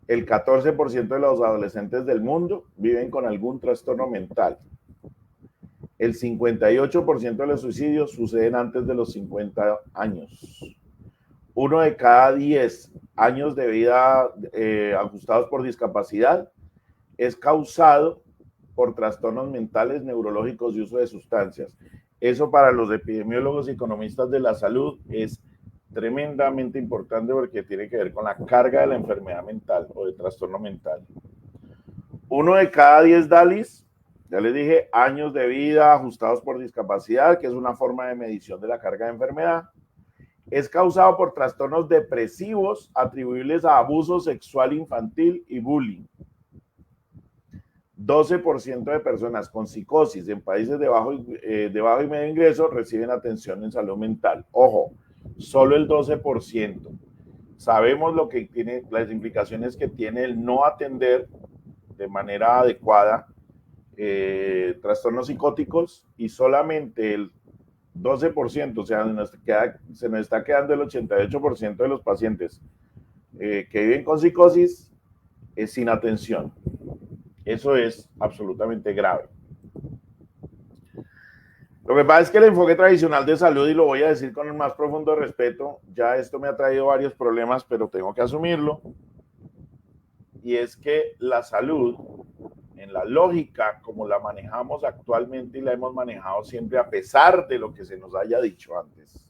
El 14% de los adolescentes del mundo viven con algún trastorno mental. El 58% de los suicidios suceden antes de los 50 años. 1 de cada 10 años de vida ajustados por discapacidad es causado por trastornos mentales, neurológicos y uso de sustancias. Eso para los epidemiólogos y economistas de la salud es tremendamente importante porque tiene que ver con la carga de la enfermedad mental o de trastorno mental. 1 de cada 10 DALIs, ya les dije, años de vida ajustados por discapacidad, que es una forma de medición de la carga de enfermedad, es causado por trastornos depresivos atribuibles a abuso sexual infantil y bullying. 12% de personas con psicosis en países de bajo y medio ingreso reciben atención en salud mental. Ojo, solo el 12%. Sabemos lo que tiene, las implicaciones que tiene el no atender de manera adecuada trastornos psicóticos y solamente el 12%, o sea, se nos está quedando el 88% de los pacientes que viven con psicosis sin atención. Eso es absolutamente grave. Lo que pasa es que el enfoque tradicional de salud, y lo voy a decir con el más profundo respeto, ya esto me ha traído varios problemas, pero tengo que asumirlo, y es que la salud, en la lógica como la manejamos actualmente y la hemos manejado siempre a pesar de lo que se nos haya dicho antes,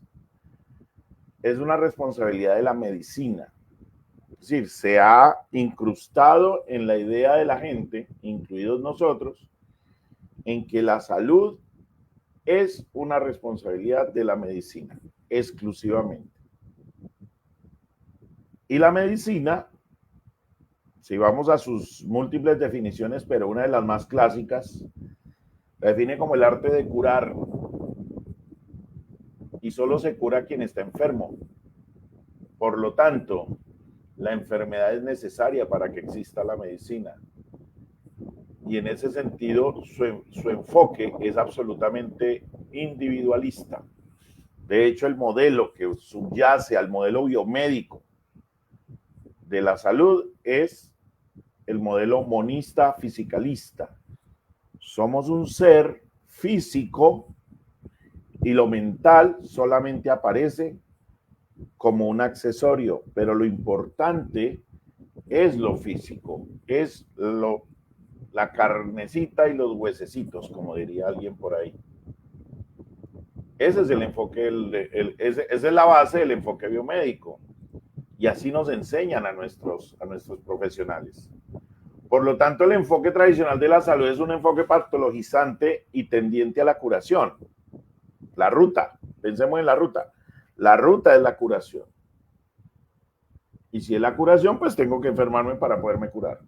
es una responsabilidad de la medicina. Es decir, se ha incrustado en la idea de la gente, incluidos nosotros, en que la salud es una responsabilidad de la medicina, exclusivamente. Y la medicina, si vamos a sus múltiples definiciones, pero una de las más clásicas, la define como el arte de curar, y solo se cura a quien está enfermo. Por lo tanto, la enfermedad es necesaria para que exista la medicina. Y en ese sentido, su enfoque es absolutamente individualista. De hecho, el modelo que subyace al modelo biomédico de la salud es el modelo monista fisicalista. Somos un ser físico y lo mental solamente aparece como un accesorio, pero lo importante es lo físico, es la carnecita y los huesecitos, como diría alguien por ahí. Ese es el enfoque, esa es la base del enfoque biomédico. Y así nos enseñan a nuestros profesionales. Por lo tanto, el enfoque tradicional de la salud es un enfoque patologizante y tendiente a la curación. La ruta, pensemos en la ruta. La ruta es la curación. Y si es la curación, pues tengo que enfermarme para poderme curar.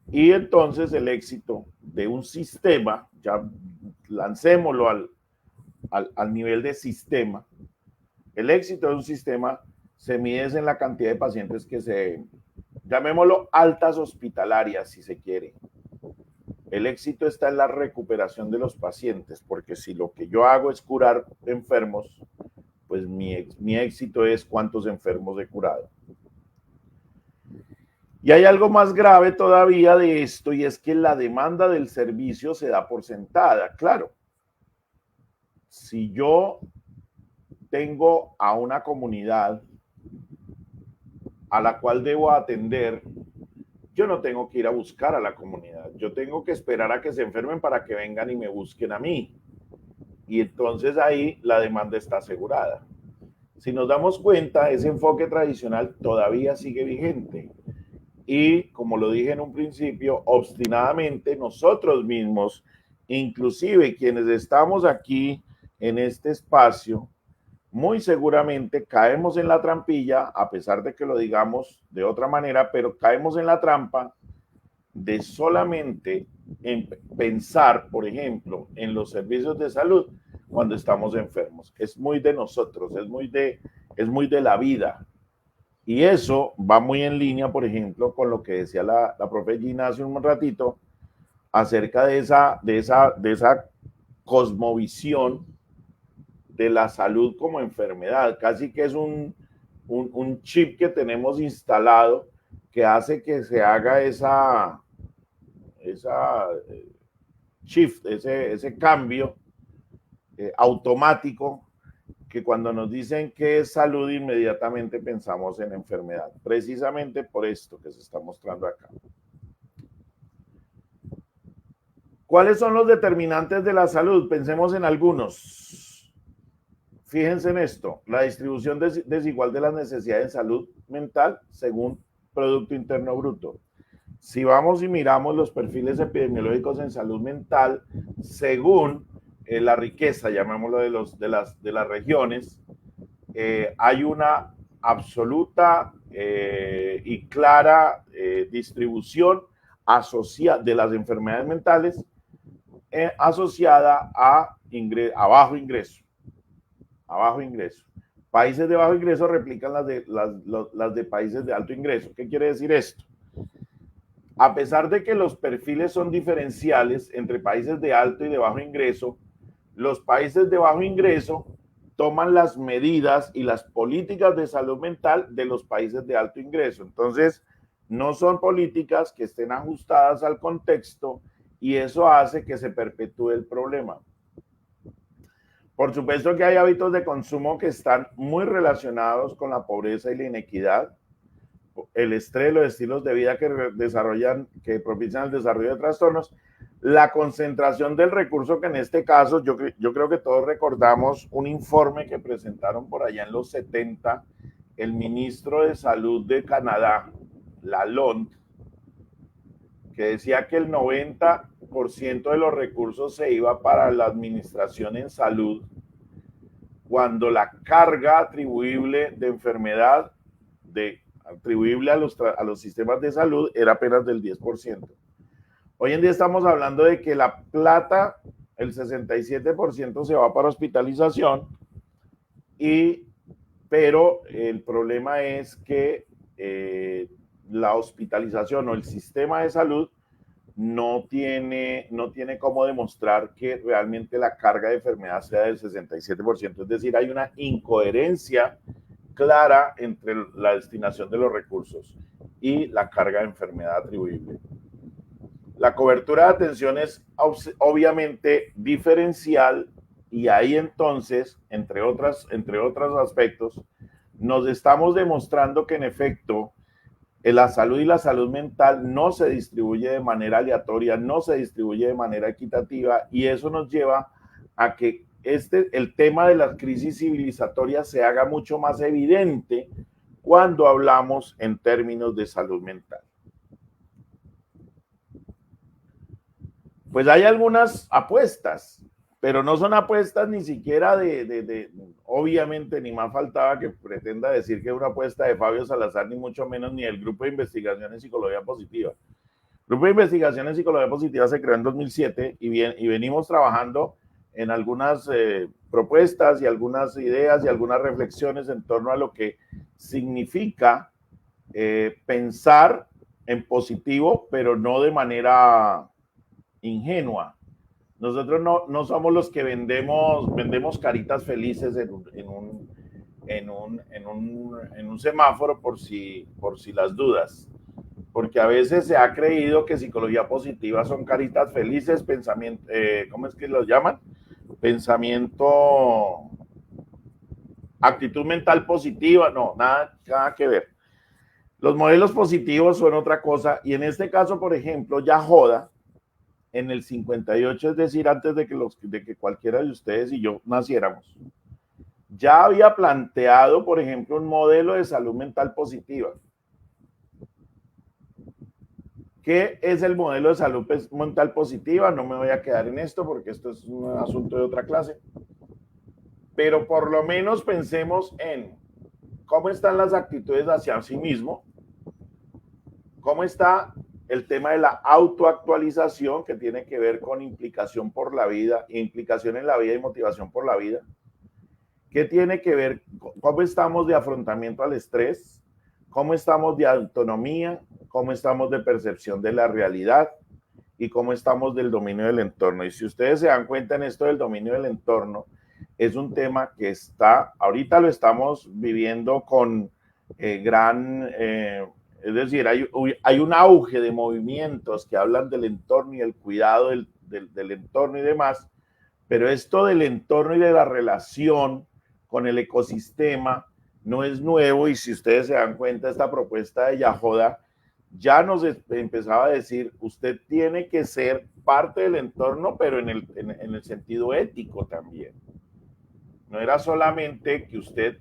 Y entonces el éxito de un sistema, ya lancémoslo al nivel de sistema, el éxito de un sistema se mide en la cantidad de pacientes que llamémoslo altas hospitalarias, si se quiere. El éxito está en la recuperación de los pacientes, porque si lo que yo hago es curar enfermos, pues mi éxito es cuántos enfermos he curado. Y hay algo más grave todavía de esto, y es que la demanda del servicio se da por sentada. Claro, si yo tengo a una comunidad a la cual debo atender, yo no tengo que ir a buscar a la comunidad. Yo tengo que esperar a que se enfermen para que vengan y me busquen a mí. Y entonces ahí la demanda está asegurada. Si nos damos cuenta, ese enfoque tradicional todavía sigue vigente. Y como lo dije en un principio, obstinadamente nosotros mismos, inclusive quienes estamos aquí en este espacio, muy seguramente caemos en la trampilla, a pesar de que lo digamos de otra manera, pero caemos en la trampa de solamente pensar, por ejemplo, en los servicios de salud cuando estamos enfermos. Es muy de nosotros, es muy de la vida. Y eso va muy en línea, por ejemplo, con lo que decía la profe Gina hace un ratito, acerca de esa cosmovisión de la salud como enfermedad. Casi que es un chip que tenemos instalado que hace que se haga esa shift, ese cambio automático, que cuando nos dicen que es salud, inmediatamente pensamos en enfermedad, precisamente por esto que se está mostrando acá. ¿Cuáles son los determinantes de la salud? Pensemos en algunos. Fíjense en esto, la distribución desigual de las necesidades de salud mental según Producto Interno Bruto. Si vamos y miramos los perfiles epidemiológicos en salud mental, según la riqueza, llamémoslo de las regiones, hay una absoluta y clara distribución de las enfermedades mentales asociada a bajo ingreso. A bajo ingreso. Países de bajo ingreso replican las de países de alto ingreso. ¿Qué quiere decir esto? A pesar de que los perfiles son diferenciales entre países de alto y de bajo ingreso, los países de bajo ingreso toman las medidas y las políticas de salud mental de los países de alto ingreso. Entonces, no son políticas que estén ajustadas al contexto y eso hace que se perpetúe el problema. Por supuesto que hay hábitos de consumo que están muy relacionados con la pobreza y la inequidad. El estrés, los estilos de vida que propician el desarrollo de trastornos, la concentración del recurso, que en este caso yo creo que todos recordamos un informe que presentaron por allá en los 70 el ministro de Salud de Canadá, Lalonde, que decía que el 90% de los recursos se iba para la administración en salud, cuando la carga atribuible de enfermedad atribuible a los sistemas de salud era apenas del 10%. Hoy en día estamos hablando de que la plata, el 67% se va para hospitalización pero el problema es que la hospitalización o el sistema de salud no tiene cómo demostrar que realmente la carga de enfermedad sea del 67%. Es decir, hay una incoherencia clara entre la destinación de los recursos y la carga de enfermedad atribuible. La cobertura de atención es obviamente diferencial y ahí entonces, entre otros aspectos, nos estamos demostrando que en efecto la salud y la salud mental no se distribuye de manera aleatoria, no se distribuye de manera equitativa, y eso nos lleva a que el tema de las crisis civilizatorias se haga mucho más evidente cuando hablamos en términos de salud mental. Pues hay algunas apuestas, pero no son apuestas ni siquiera obviamente, ni más faltaba que pretenda decir que es una apuesta de Fabio Salazar, ni mucho menos ni del Grupo de Investigación en Psicología Positiva. El Grupo de Investigación en Psicología Positiva se creó en 2007 y venimos trabajando en algunas propuestas y algunas ideas y algunas reflexiones en torno a lo que significa pensar en positivo, pero no de manera ingenua. Nosotros no somos los que vendemos caritas felices en un semáforo por si las dudas, porque a veces se ha creído que psicología positiva son caritas felices, pensamiento, ¿cómo es que los llaman? Actitud mental positiva, no, nada que ver. Los modelos positivos son otra cosa, y en este caso, por ejemplo, Yahoda, en el 58, es decir, antes de que cualquiera de ustedes y yo naciéramos, ya había planteado, por ejemplo, un modelo de salud mental positiva. ¿Qué es el modelo de salud mental positiva? No me voy a quedar en esto porque esto es un asunto de otra clase. Pero por lo menos pensemos en cómo están las actitudes hacia sí mismo, cómo está el tema de la autoactualización, que tiene que ver con implicación por la vida, implicación en la vida y motivación por la vida. ¿Qué tiene que ver? ¿Cómo estamos de afrontamiento al estrés? ¿Cómo estamos de autonomía? ¿Cómo estamos de percepción de la realidad? ¿Y cómo estamos del dominio del entorno? Y si ustedes se dan cuenta en esto del dominio del entorno, es un tema que ahorita lo estamos viviendo con es decir, hay un auge de movimientos que hablan del entorno y el cuidado del entorno y demás, pero esto del entorno y de la relación con el ecosistema no es nuevo, y si ustedes se dan cuenta, esta propuesta de Yahoda ya nos empezaba a decir, usted tiene que ser parte del entorno, pero en el sentido ético también. No era solamente que usted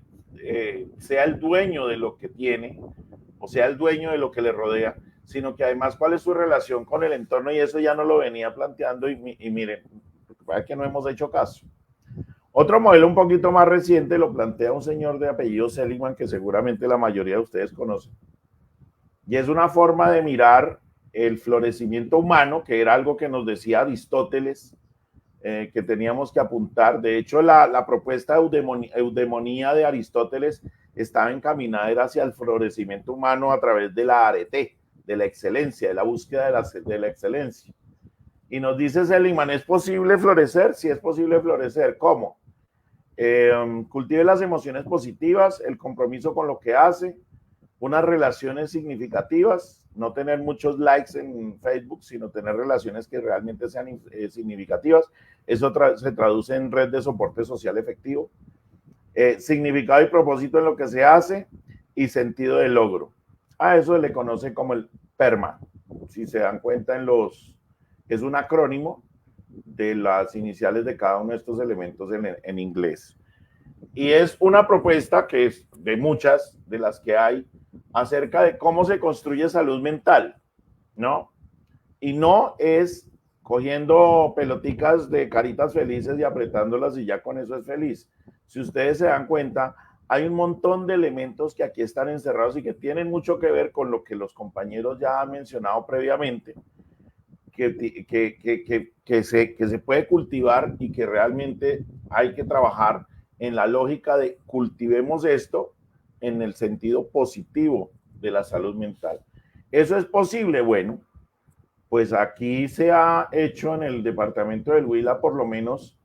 sea el dueño de lo que tiene, o sea el dueño de lo que le rodea, sino que además cuál es su relación con el entorno, y eso ya no lo venía planteando, y miren, parece que no hemos hecho caso. Otro modelo un poquito más reciente lo plantea un señor de apellido Seligman, que seguramente la mayoría de ustedes conocen, y es una forma de mirar el florecimiento humano, que era algo que nos decía Aristóteles, que teníamos que apuntar. De hecho, la propuesta de eudemonía de Aristóteles estaba encaminada hacia el florecimiento humano a través de la arete, de la excelencia, de la búsqueda de la excelencia. Y nos dice Seligman, ¿es posible florecer? Sí, es posible florecer. ¿Cómo? Cultive las emociones positivas, el compromiso con lo que hace, unas relaciones significativas, no tener muchos likes en Facebook, sino tener relaciones que realmente sean significativas. Eso se traduce en red de soporte social efectivo. Significado y propósito en lo que se hace y sentido de logro. A eso se le conoce como el PERMA. Si se dan cuenta, es un acrónimo de las iniciales de cada uno de estos elementos en inglés. Y es una propuesta que es de muchas de las que hay acerca de cómo se construye salud mental, ¿no? Y no es cogiendo peloticas de caritas felices y apretándolas y ya con eso es feliz. Si ustedes se dan cuenta, hay un montón de elementos que aquí están encerrados y que tienen mucho que ver con lo que los compañeros ya han mencionado previamente, que se puede cultivar y que realmente hay que trabajar en la lógica de cultivemos esto en el sentido positivo de la salud mental. ¿Eso es posible? Bueno, pues aquí se ha hecho en el departamento del Huila por lo menos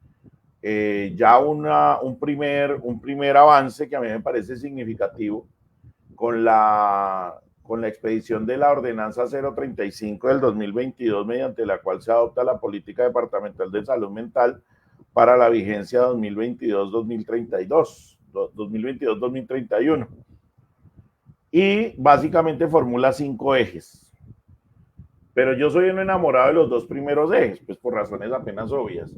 ya un primer avance que a mí me parece significativo con la expedición de la ordenanza 035 del 2022, mediante la cual se adopta la política departamental de salud mental para la vigencia 2022-2032, 2022-2031. Y básicamente formula 5 ejes. Pero yo soy un enamorado de los 2 primeros ejes, pues por razones apenas obvias.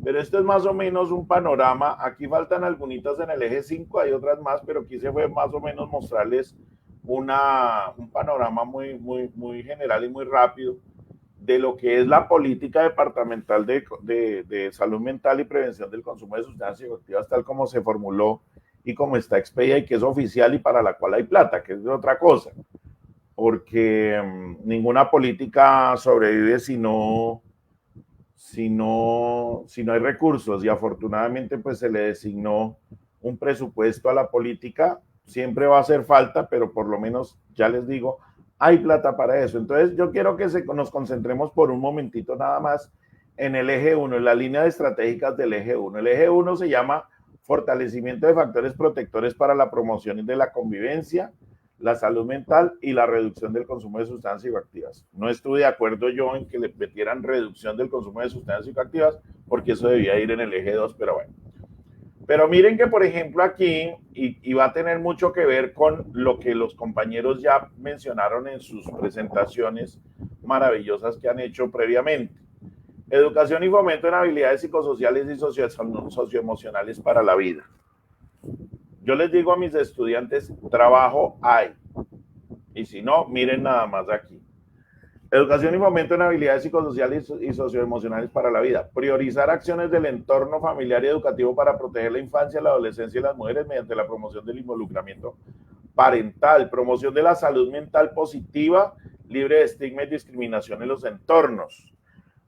Pero esto es más o menos un panorama. Aquí faltan algunitas en el eje 5, hay otras más, pero quise fue más o menos mostrarles un panorama muy general y muy rápido de lo que es la política departamental de salud mental y prevención del consumo de sustancias psicoactivas, tal como se formuló y como está expedida y que es oficial y para la cual hay plata, que es de otra cosa. Porque ninguna política sobrevive si no hay recursos, y afortunadamente pues se le designó un presupuesto a la política. Siempre va a hacer falta, pero por lo menos, ya les digo, hay plata para eso. Entonces yo quiero que nos concentremos por un momentito nada más en el eje 1, en la línea de estratégicas del eje 1. El eje 1 se llama fortalecimiento de factores protectores para la promoción de la convivencia, la salud mental y la reducción del consumo de sustancias psicoactivas. No estuve de acuerdo yo en que le metieran reducción del consumo de sustancias psicoactivas, porque eso debía ir en el eje 2, pero bueno. Pero miren que, por ejemplo, aquí, y va a tener mucho que ver con lo que los compañeros ya mencionaron en sus presentaciones maravillosas que han hecho previamente. Educación y fomento en habilidades psicosociales y socioemocionales para la vida. Yo les digo a mis estudiantes, trabajo hay. Y si no, miren nada más aquí. Educación y fomento en habilidades psicosociales y socioemocionales para la vida. Priorizar acciones del entorno familiar y educativo para proteger la infancia, la adolescencia y las mujeres mediante la promoción del involucramiento parental. Promoción de la salud mental positiva, libre de estigma y discriminación en los entornos.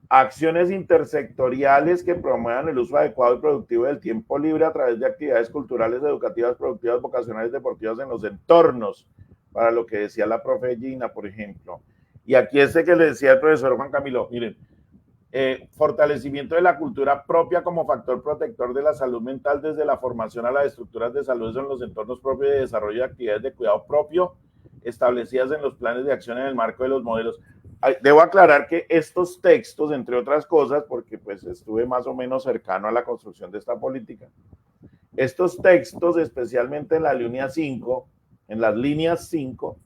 Acciones intersectoriales que promuevan el uso adecuado y productivo del tiempo libre a través de actividades culturales, educativas, productivas, vocacionales, deportivas en los entornos, para lo que decía la profe Gina, por ejemplo. Y aquí que le decía el profesor Juan Camilo, miren, fortalecimiento de la cultura propia como factor protector de la salud mental desde la formación a las estructuras de salud en los entornos propios de desarrollo de actividades de cuidado propio establecidas en los planes de acción en el marco de los modelos. Debo aclarar que estos textos, entre otras cosas, porque pues estuve más o menos cercano a la construcción de esta política, estos textos, especialmente en la línea 5, en las líneas 5,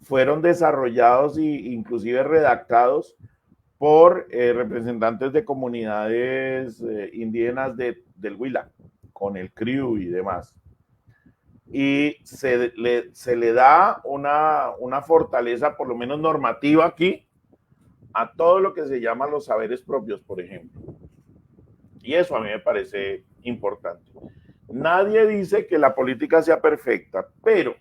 fueron desarrollados e inclusive redactados por representantes de comunidades indígenas del Huila, con el CRIU y demás. Y se le da una fortaleza, por lo menos normativa aquí, a todo lo que se llama los saberes propios, por ejemplo. Y eso a mí me parece importante. Nadie dice que la política sea perfecta, pero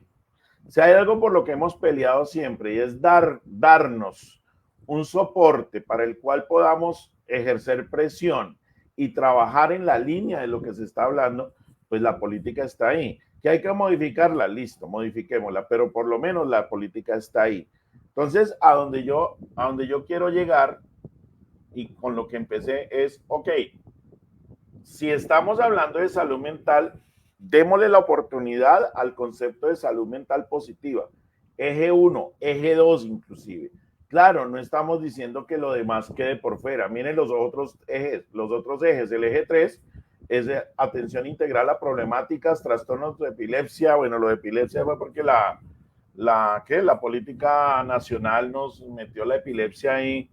si hay algo por lo que hemos peleado siempre, y es darnos un soporte para el cual podamos ejercer presión y trabajar en la línea de lo que se está hablando, pues la política está ahí. ¿Que hay que modificarla? Listo, modifiquémosla, pero por lo menos la política está ahí. Entonces, a donde yo quiero llegar, y con lo que empecé es, ok, si estamos hablando de salud mental, démosle la oportunidad al concepto de salud mental positiva. Eje 1, eje 2 inclusive. Claro, no estamos diciendo que lo demás quede por fuera. Miren los otros ejes. El eje 3 es de atención integral a problemáticas, trastornos de epilepsia. Bueno, lo de epilepsia fue porque la política nacional nos metió la epilepsia ahí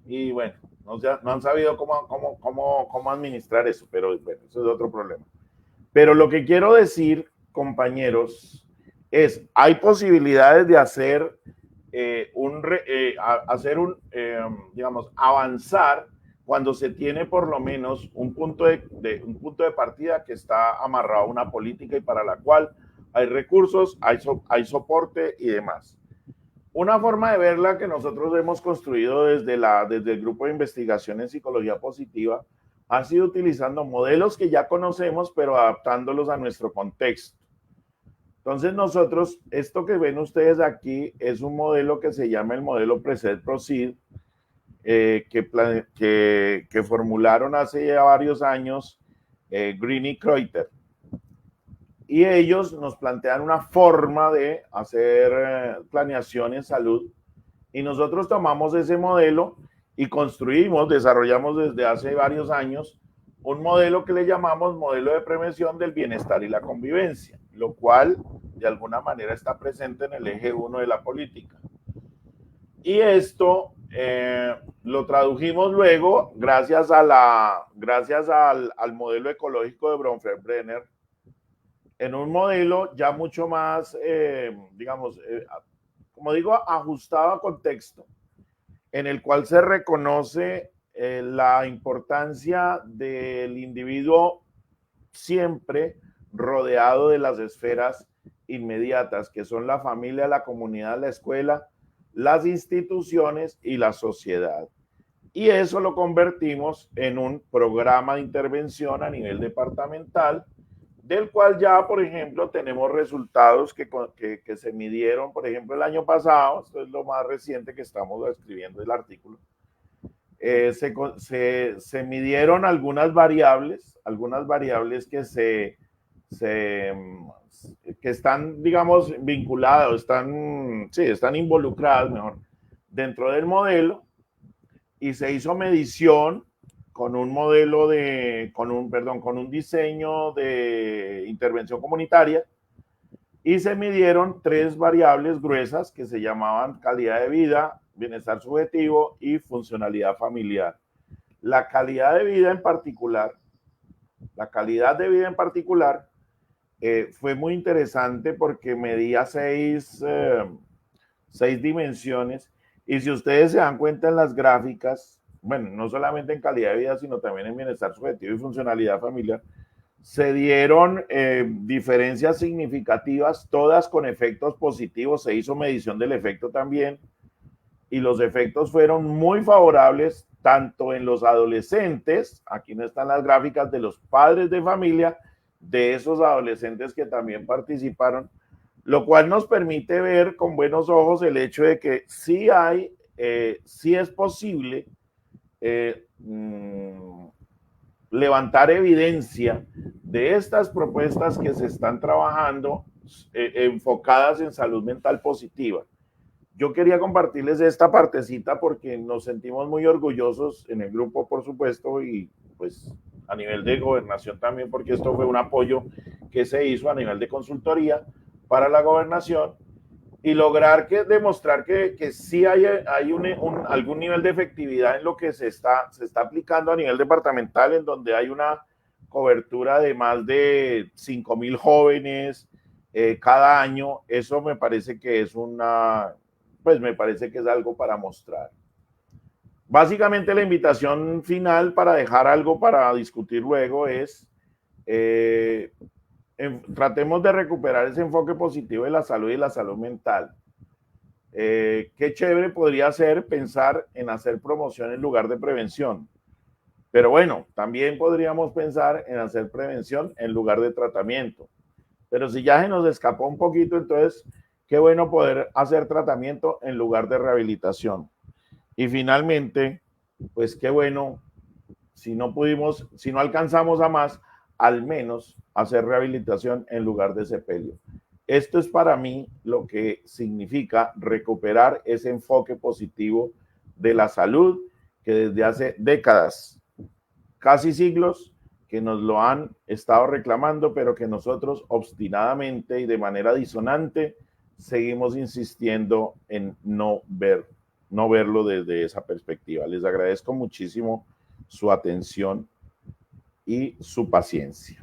y bueno, no han sabido cómo administrar eso, pero bueno, eso es otro problema. Pero lo que quiero decir, compañeros, es, hay posibilidades de hacer avanzar cuando se tiene por lo menos un punto de partida que está amarrado a una política y para la cual hay recursos, hay soporte y demás. Una forma de verla que nosotros hemos construido desde el grupo de investigación en psicología positiva ha sido utilizando modelos que ya conocemos, pero adaptándolos a nuestro contexto. Entonces nosotros, esto que ven ustedes aquí es un modelo que se llama el modelo Precede Proceed, que formularon hace ya varios años Green y Kreuter. Y ellos nos plantean una forma de hacer planeación en salud. Y nosotros tomamos ese modelo y desarrollamos desde hace varios años un modelo que le llamamos modelo de prevención del bienestar y la convivencia, lo cual de alguna manera está presente en el eje 1 de la política. Y esto lo tradujimos luego gracias al modelo ecológico de Bronfenbrenner en un modelo ya mucho más, como digo, ajustado a contexto, en el cual se reconoce la importancia del individuo siempre rodeado de las esferas inmediatas, que son la familia, la comunidad, la escuela, las instituciones y la sociedad. Y eso lo convertimos en un programa de intervención a nivel departamental, del cual ya, por ejemplo, tenemos resultados que se midieron, por ejemplo, el año pasado. Esto es lo más reciente que estamos escribiendo el artículo. Se midieron algunas variables que están, digamos, vinculadas, están involucradas, mejor, dentro del modelo, y se hizo medición con un diseño de intervención comunitaria, y se midieron 3 variables gruesas que se llamaban calidad de vida, bienestar subjetivo y funcionalidad familiar. La calidad de vida en particular fue muy interesante porque medía 6 dimensiones, y si ustedes se dan cuenta en las gráficas, bueno, no solamente en calidad de vida, sino también en bienestar subjetivo y funcionalidad familiar, se dieron diferencias significativas, todas con efectos positivos. Se hizo medición del efecto también, y los efectos fueron muy favorables tanto en los adolescentes, aquí no están las gráficas de los padres de familia, de esos adolescentes que también participaron, lo cual nos permite ver con buenos ojos el hecho de que sí es posible levantar evidencia de estas propuestas que se están trabajando enfocadas en salud mental positiva. Yo quería compartirles esta partecita porque nos sentimos muy orgullosos en el grupo, por supuesto, y pues a nivel de gobernación también, porque esto fue un apoyo que se hizo a nivel de consultoría para la gobernación, y lograr demostrar que sí hay algún nivel de efectividad en lo que se está aplicando a nivel departamental, en donde hay una cobertura de más de 5,000 jóvenes cada año. Eso me parece que es algo para mostrar. Básicamente la invitación final, para dejar algo para discutir luego, es tratemos de recuperar ese enfoque positivo de la salud y la salud mental. Qué chévere podría ser pensar en hacer promoción en lugar de prevención, pero bueno, también podríamos pensar en hacer prevención en lugar de tratamiento. Pero si ya se nos escapó un poquito, entonces qué bueno poder hacer tratamiento en lugar de rehabilitación. Y finalmente, pues qué bueno, si no alcanzamos a más, al menos hacer rehabilitación en lugar de sepelio. Esto es para mí lo que significa recuperar ese enfoque positivo de la salud que desde hace décadas, casi siglos, que nos lo han estado reclamando, pero que nosotros obstinadamente y de manera disonante seguimos insistiendo en no verlo desde esa perspectiva. Les agradezco muchísimo su atención y su paciencia.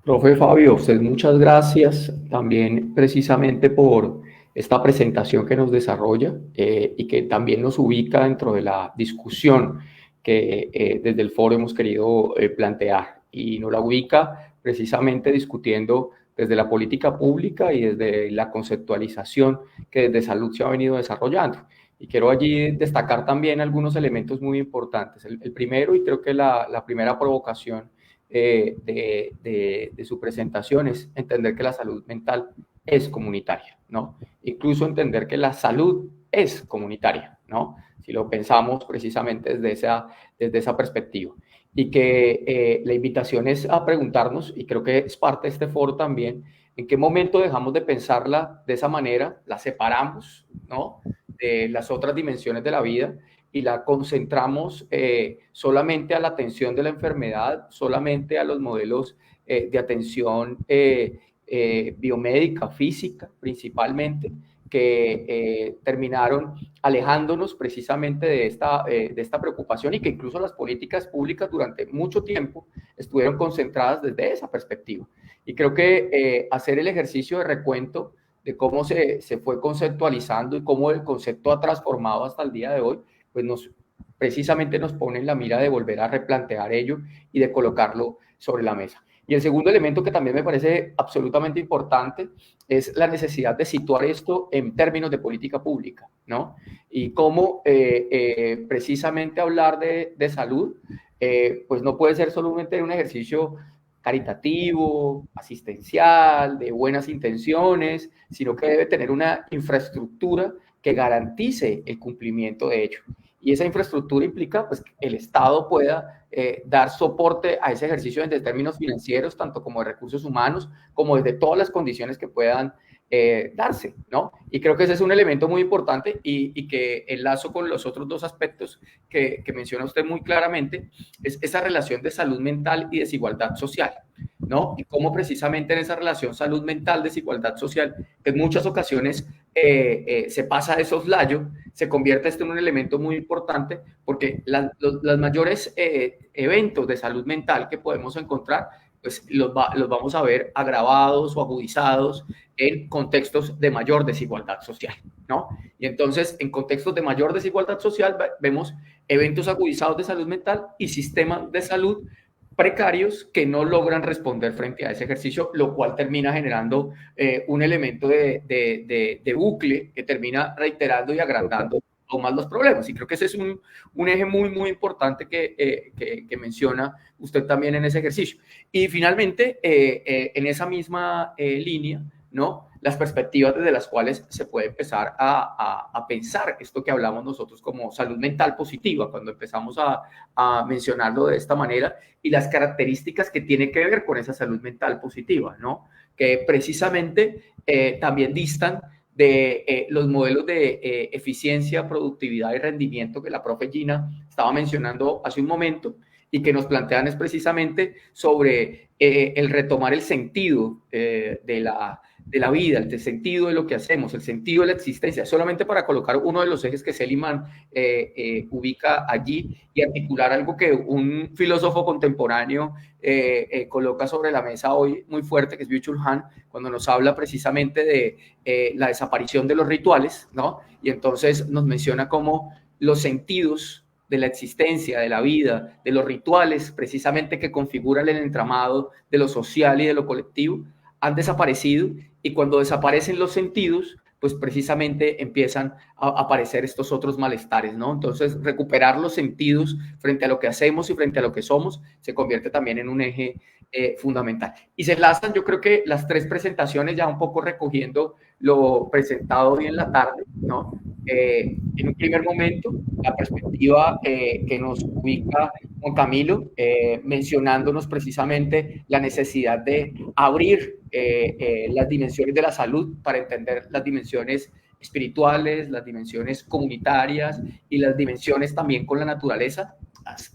Profe Fabio, usted muchas gracias también precisamente por esta presentación que nos desarrolla y que también nos ubica dentro de la discusión que desde el foro hemos querido plantear, y nos la ubica precisamente discutiendo desde la política pública y desde la conceptualización que desde salud se ha venido desarrollando. Y quiero allí destacar también algunos elementos muy importantes. El primero, y creo que la primera provocación de su presentación, es entender que la salud mental es comunitaria, ¿no? Incluso entender que la salud es comunitaria, ¿no? Si lo pensamos precisamente desde esa perspectiva. Y que la invitación es a preguntarnos, y creo que es parte de este foro también, en qué momento dejamos de pensarla de esa manera, la separamos, ¿no?, de las otras dimensiones de la vida y la concentramos solamente a la atención de la enfermedad, solamente a los modelos de atención biomédica, física principalmente, que terminaron alejándonos precisamente de esta preocupación, y que incluso las políticas públicas durante mucho tiempo estuvieron concentradas desde esa perspectiva. Y creo que hacer el ejercicio de recuento de cómo se fue conceptualizando y cómo el concepto ha transformado hasta el día de hoy, pues precisamente nos pone en la mira de volver a replantear ello y de colocarlo sobre la mesa. Y el segundo elemento que también me parece absolutamente importante es la necesidad de situar esto en términos de política pública, ¿no? Y cómo precisamente hablar de salud, pues no puede ser solamente un ejercicio caritativo, asistencial, de buenas intenciones, sino que debe tener una infraestructura que garantice el cumplimiento de ello. Y esa infraestructura implica, pues, que el Estado pueda dar soporte a ese ejercicio desde términos financieros, tanto como de recursos humanos, como desde todas las condiciones que puedan darse, ¿no? Y creo que ese es un elemento muy importante y que enlazo con los otros dos aspectos que menciona usted muy claramente, es esa relación de salud mental y desigualdad social, ¿no? Y cómo precisamente en esa relación salud mental, desigualdad social, que en muchas ocasiones se pasa de soslayo, se convierte esto en un elemento muy importante, porque los mayores eventos de salud mental que podemos encontrar, pues los vamos a ver agravados o agudizados en contextos de mayor desigualdad social, ¿no? Y entonces, en contextos de mayor desigualdad social, vemos eventos agudizados de salud mental y sistemas de salud precarios que no logran responder frente a ese ejercicio, lo cual termina generando un elemento de bucle que termina reiterando y agrandando aún más los problemas. Y creo que ese es un eje muy, muy importante que menciona usted también en ese ejercicio. Y finalmente, en esa misma línea, ¿no?, las perspectivas desde las cuales se puede empezar a pensar esto que hablamos nosotros como salud mental positiva, cuando empezamos a mencionarlo de esta manera, y las características que tiene que ver con esa salud mental positiva, ¿no?, que precisamente también distan de los modelos de eficiencia, productividad y rendimiento que la profe Gina estaba mencionando hace un momento, y que nos plantean es precisamente sobre el retomar el sentido de la vida, el sentido de lo que hacemos, el sentido de la existencia, solamente para colocar uno de los ejes que Seligman ubica allí y articular algo que un filósofo contemporáneo coloca sobre la mesa hoy muy fuerte, que es Byung-Chul Han, cuando nos habla precisamente de la desaparición de los rituales, ¿no? Y entonces nos menciona cómo los sentidos de la existencia, de la vida, de los rituales precisamente que configuran el entramado de lo social y de lo colectivo, han desaparecido, y cuando desaparecen los sentidos, pues precisamente empiezan a aparecer estos otros malestares, ¿no? Entonces, recuperar los sentidos frente a lo que hacemos y frente a lo que somos se convierte también en un eje fundamental. Y se enlazan, yo creo que las tres presentaciones, ya un poco recogiendo lo presentado hoy en la tarde, ¿no? En un primer momento, la perspectiva que nos ubica Juan Camilo, mencionándonos precisamente la necesidad de abrir las dimensiones de la salud para entender las dimensiones espirituales, las dimensiones comunitarias y las dimensiones también con la naturaleza,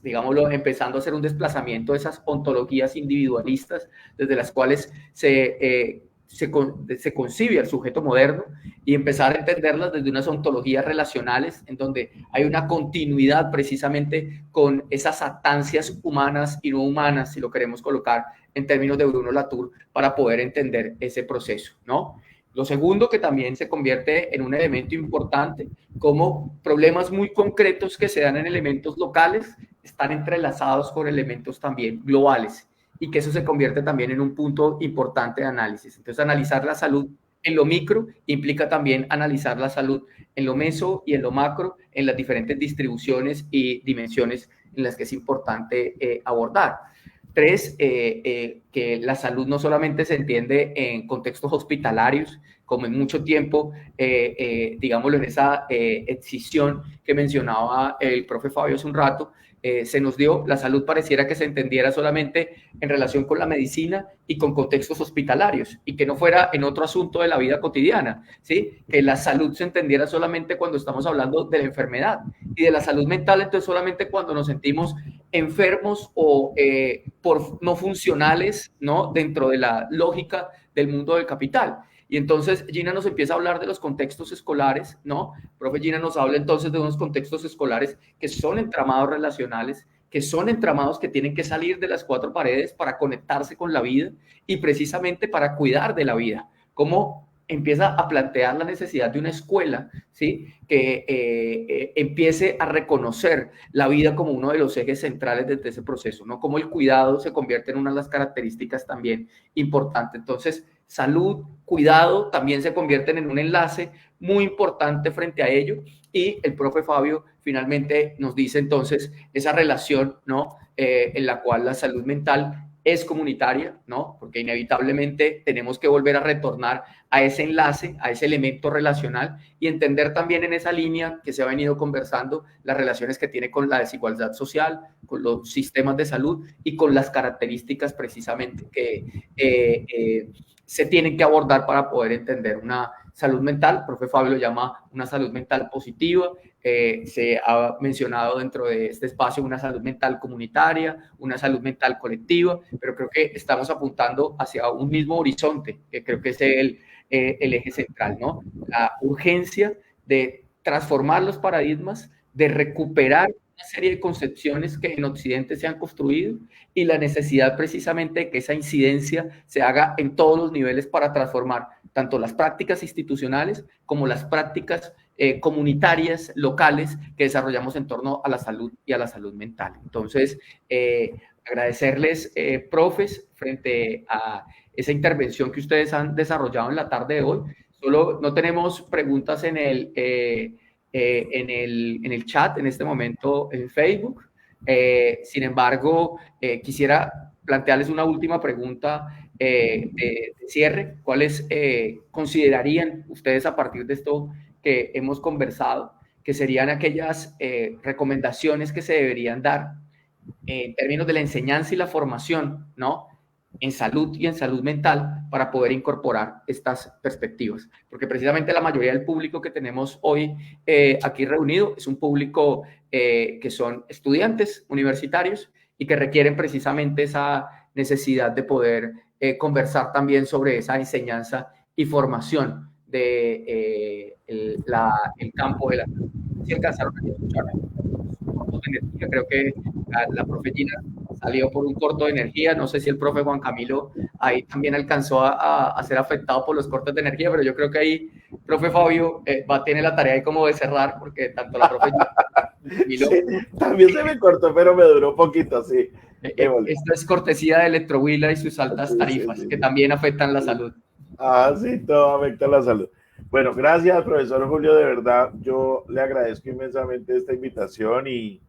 digámoslo, empezando a hacer un desplazamiento de esas ontologías individualistas desde las cuales se concibe al sujeto moderno, y empezar a entenderlas desde unas ontologías relacionales en donde hay una continuidad precisamente con esas atancias humanas y no humanas, si lo queremos colocar en términos de Bruno Latour, para poder entender ese proceso, ¿no? Lo segundo, que también se convierte en un elemento importante, como problemas muy concretos que se dan en elementos locales están entrelazados con elementos también globales, y que eso se convierte también en un punto importante de análisis. Entonces, analizar la salud en lo micro, implica también analizar la salud en lo meso y en lo macro, en las diferentes distribuciones y dimensiones en las que es importante abordar. 3, que la salud no solamente se entiende en contextos hospitalarios, como en mucho tiempo, digámoslo, en esa excisión que mencionaba el profe Fabio hace un rato, se nos dio, la salud pareciera que se entendiera solamente en relación con la medicina y con contextos hospitalarios, y que no fuera en otro asunto de la vida cotidiana, ¿sí? Que la salud se entendiera solamente cuando estamos hablando de la enfermedad, y de la salud mental entonces solamente cuando nos sentimos enfermos o por no funcionales, ¿no? Dentro de la lógica del mundo del capital. Y entonces Gina nos empieza a hablar de los contextos escolares, ¿no? Profe Gina nos habla entonces de unos contextos escolares que son entramados relacionales, que son entramados que tienen que salir de las 4 paredes para conectarse con la vida y precisamente para cuidar de la vida. Cómo empieza a plantear la necesidad de una escuela, ¿sí? Que empiece a reconocer la vida como uno de los ejes centrales de ese proceso, ¿no? Cómo el cuidado se convierte en una de las características también importantes. Entonces, salud, cuidado también se convierten en un enlace muy importante frente a ello, y el profe Fabio finalmente nos dice entonces esa relación, ¿no? En la cual la salud mental es comunitaria, ¿no? Porque inevitablemente tenemos que volver a retornar a ese enlace, a ese elemento relacional, y entender también en esa línea que se ha venido conversando las relaciones que tiene con la desigualdad social, con los sistemas de salud y con las características precisamente que se tienen que abordar para poder entender una salud mental. El profe Fabio lo llama una salud mental positiva. Se ha mencionado dentro de este espacio una salud mental comunitaria, una salud mental colectiva, pero creo que estamos apuntando hacia un mismo horizonte, que creo que es el eje central, ¿no? La urgencia de transformar los paradigmas, de recuperar una serie de concepciones que en Occidente se han construido, y la necesidad precisamente de que esa incidencia se haga en todos los niveles para transformar tanto las prácticas institucionales como las prácticas comunitarias, locales, que desarrollamos en torno a la salud y a la salud mental. Entonces, agradecerles, profes, frente a esa intervención que ustedes han desarrollado en la tarde de hoy. Solo no tenemos preguntas en el chat en este momento en Facebook. Sin embargo, quisiera plantearles una última pregunta de cierre. ¿Cuáles considerarían ustedes, a partir de esto que hemos conversado, que serían aquellas recomendaciones que se deberían dar en términos de la enseñanza y la formación, ¿no?, en salud y en salud mental, para poder incorporar estas perspectivas? Porque precisamente la mayoría del público que tenemos hoy aquí reunido es un público que son estudiantes universitarios y que requieren precisamente esa necesidad de poder conversar también sobre esa enseñanza y formación de el campo de la salud. Si alcanzaron a escuchar cortos de energía, creo que la profe Gina salió por un corto de energía. No sé si el profe Juan Camilo ahí también alcanzó a ser afectado por los cortes de energía, pero yo creo que ahí profe Fabio tiene la tarea ahí como de cerrar, porque tanto la profe Camilo, sí, también se me cortó, pero me duró un poquito, sí. Esto es cortesía de Electrohuila y sus altas tarifas, que también afectan la salud. Sí, todo afecta la salud. Bueno, gracias, profesor Julio, de verdad, yo le agradezco inmensamente esta invitación y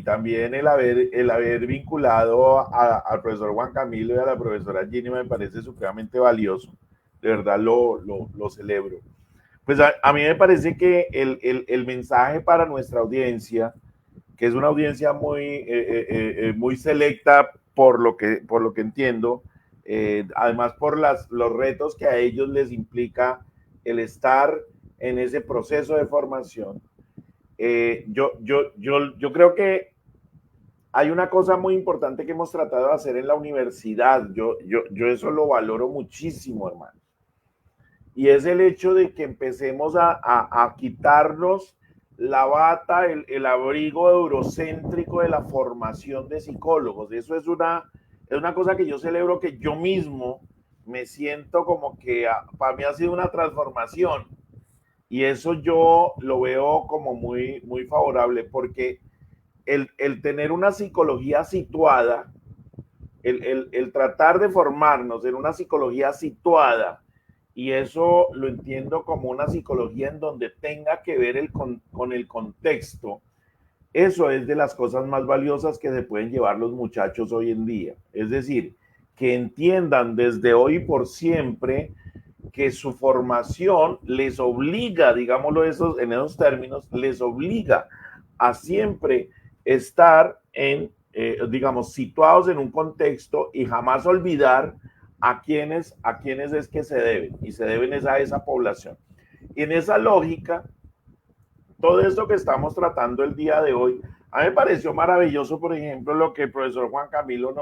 también el haber vinculado al profesor Juan Camilo y a la profesora Gini me parece supremamente valioso. De verdad lo celebro. Pues a mí me parece que el mensaje para nuestra audiencia, que es una audiencia muy selecta por lo que entiendo, además por los retos que a ellos les implica el estar en ese proceso de formación. Yo creo que hay una cosa muy importante que hemos tratado de hacer en la universidad. Yo eso lo valoro muchísimo, hermano. Y es el hecho de que empecemos a quitarnos la bata, el abrigo eurocéntrico de la formación de psicólogos. Eso es una cosa que yo celebro, que yo mismo me siento como que para mí ha sido una transformación. Y eso yo lo veo como muy, muy favorable, porque el tener una psicología situada, el tratar de formarnos en una psicología situada y eso lo entiendo como una psicología en donde tenga que ver con el contexto. Eso es de las cosas más valiosas que se pueden llevar los muchachos hoy en día. Es decir, que entiendan desde hoy por siempre que su formación les obliga, digámoslo en esos términos, les obliga a siempre estar digamos, situados en un contexto y jamás olvidar a quienes es que se deben, y se deben a esa población. Y en esa lógica, todo esto que estamos tratando el día de hoy, a mí me pareció maravilloso, por ejemplo, lo que el profesor Juan Camilo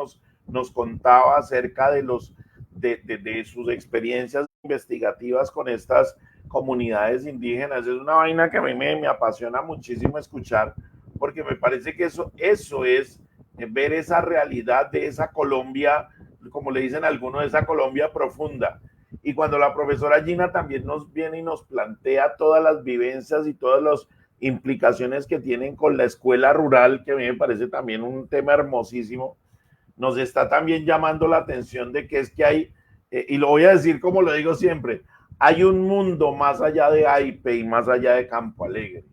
nos contaba acerca de sus experiencias investigativas con estas comunidades indígenas. Es una vaina que a mí me apasiona muchísimo escuchar, porque me parece que eso es ver esa realidad de esa Colombia, como le dicen algunos, de esa Colombia profunda. Y cuando la profesora Gina también nos viene y nos plantea todas las vivencias y todas las implicaciones que tienen con la escuela rural, que a mí me parece también un tema hermosísimo, nos está también llamando la atención de que es que hay, y lo voy a decir como lo digo siempre, hay un mundo más allá de AIPE y más allá de Campo Alegre.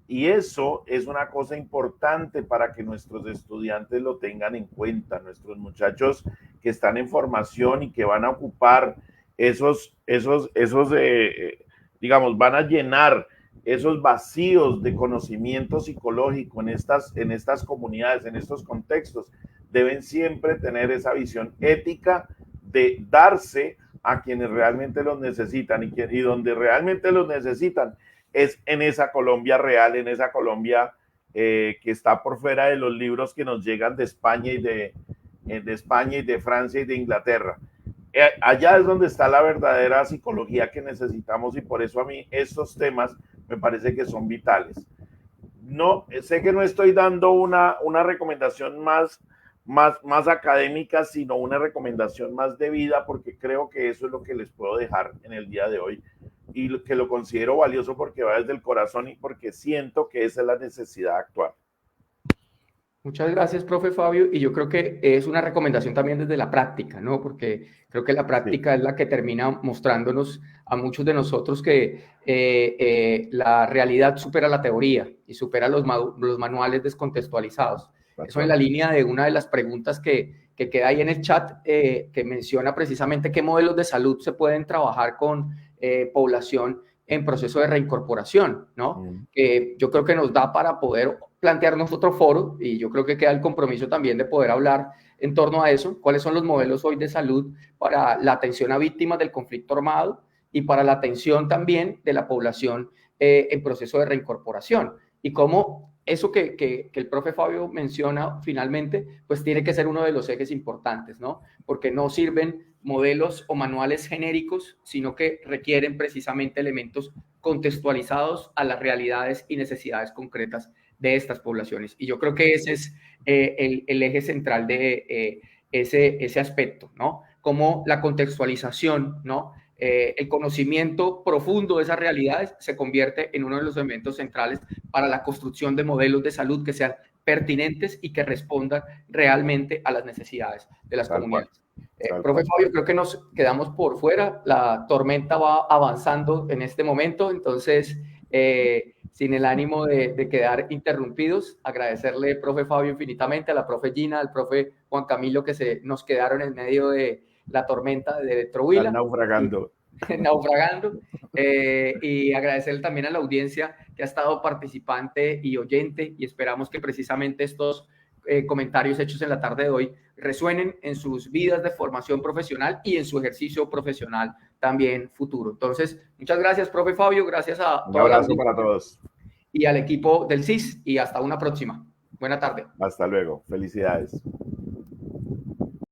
Y eso es una cosa importante para que nuestros estudiantes lo tengan en cuenta, nuestros muchachos que están en formación y que van a ocupar digamos, van a llenar esos vacíos de conocimiento psicológico en estas comunidades, en estos contextos, deben siempre tener esa visión ética de darse a quienes realmente los necesitan y donde realmente los necesitan es en esa Colombia real, en esa Colombia que está por fuera de los libros que nos llegan de España y de España y de Francia y de Inglaterra. Allá es donde está la verdadera psicología que necesitamos, y por eso a mí estos temas me parece que son vitales. No, sé que no estoy dando una recomendación más académica, sino una recomendación más de vida, porque creo que eso es lo que les puedo dejar en el día de hoy, y que lo considero valioso porque va desde el corazón y porque siento que esa es la necesidad actual. Muchas gracias, profe Fabio, y yo creo que es una recomendación también desde la práctica, ¿no? Porque creo que la práctica es la que termina mostrándonos a muchos de nosotros que la realidad supera la teoría y supera los manuales descontextualizados. Eso en la línea de una de las preguntas que queda ahí en el chat, que menciona precisamente qué modelos de salud se pueden trabajar con población en proceso de reincorporación, ¿no? Yo creo que nos da para poder plantearnos otro foro, y yo creo que queda el compromiso también de poder hablar en torno a eso, cuáles son los modelos hoy de salud para la atención a víctimas del conflicto armado y para la atención también de la población en proceso de reincorporación, y cómo eso que el profe Fabio menciona finalmente, pues tiene que ser uno de los ejes importantes, ¿no? Porque no sirven modelos o manuales genéricos, sino que requieren precisamente elementos contextualizados a las realidades y necesidades concretas de estas poblaciones. Y yo creo que ese es el eje central de ese aspecto, ¿no? Como la contextualización, ¿no? El conocimiento profundo de esas realidades se convierte en uno de los elementos centrales para la construcción de modelos de salud que sean pertinentes y que respondan realmente a las necesidades de las comunidades. Profe Fabio, creo que nos quedamos por fuera, la tormenta va avanzando en este momento, entonces sin el ánimo de quedar interrumpidos, agradecerle, profe Fabio, infinitamente, a la profe Gina, al profe Juan Camilo, que nos quedaron en medio de la tormenta de Electrohuila. Naufragando. Y agradecerle también a la audiencia que ha estado participante y oyente, y esperamos que precisamente estos comentarios hechos en la tarde de hoy resuenen en sus vidas de formación profesional y en su ejercicio profesional también futuro. Entonces, muchas gracias, profe Fabio, gracias a un abrazo para todos y al equipo del CIS, y hasta una próxima. Buena tarde. Hasta luego, felicidades.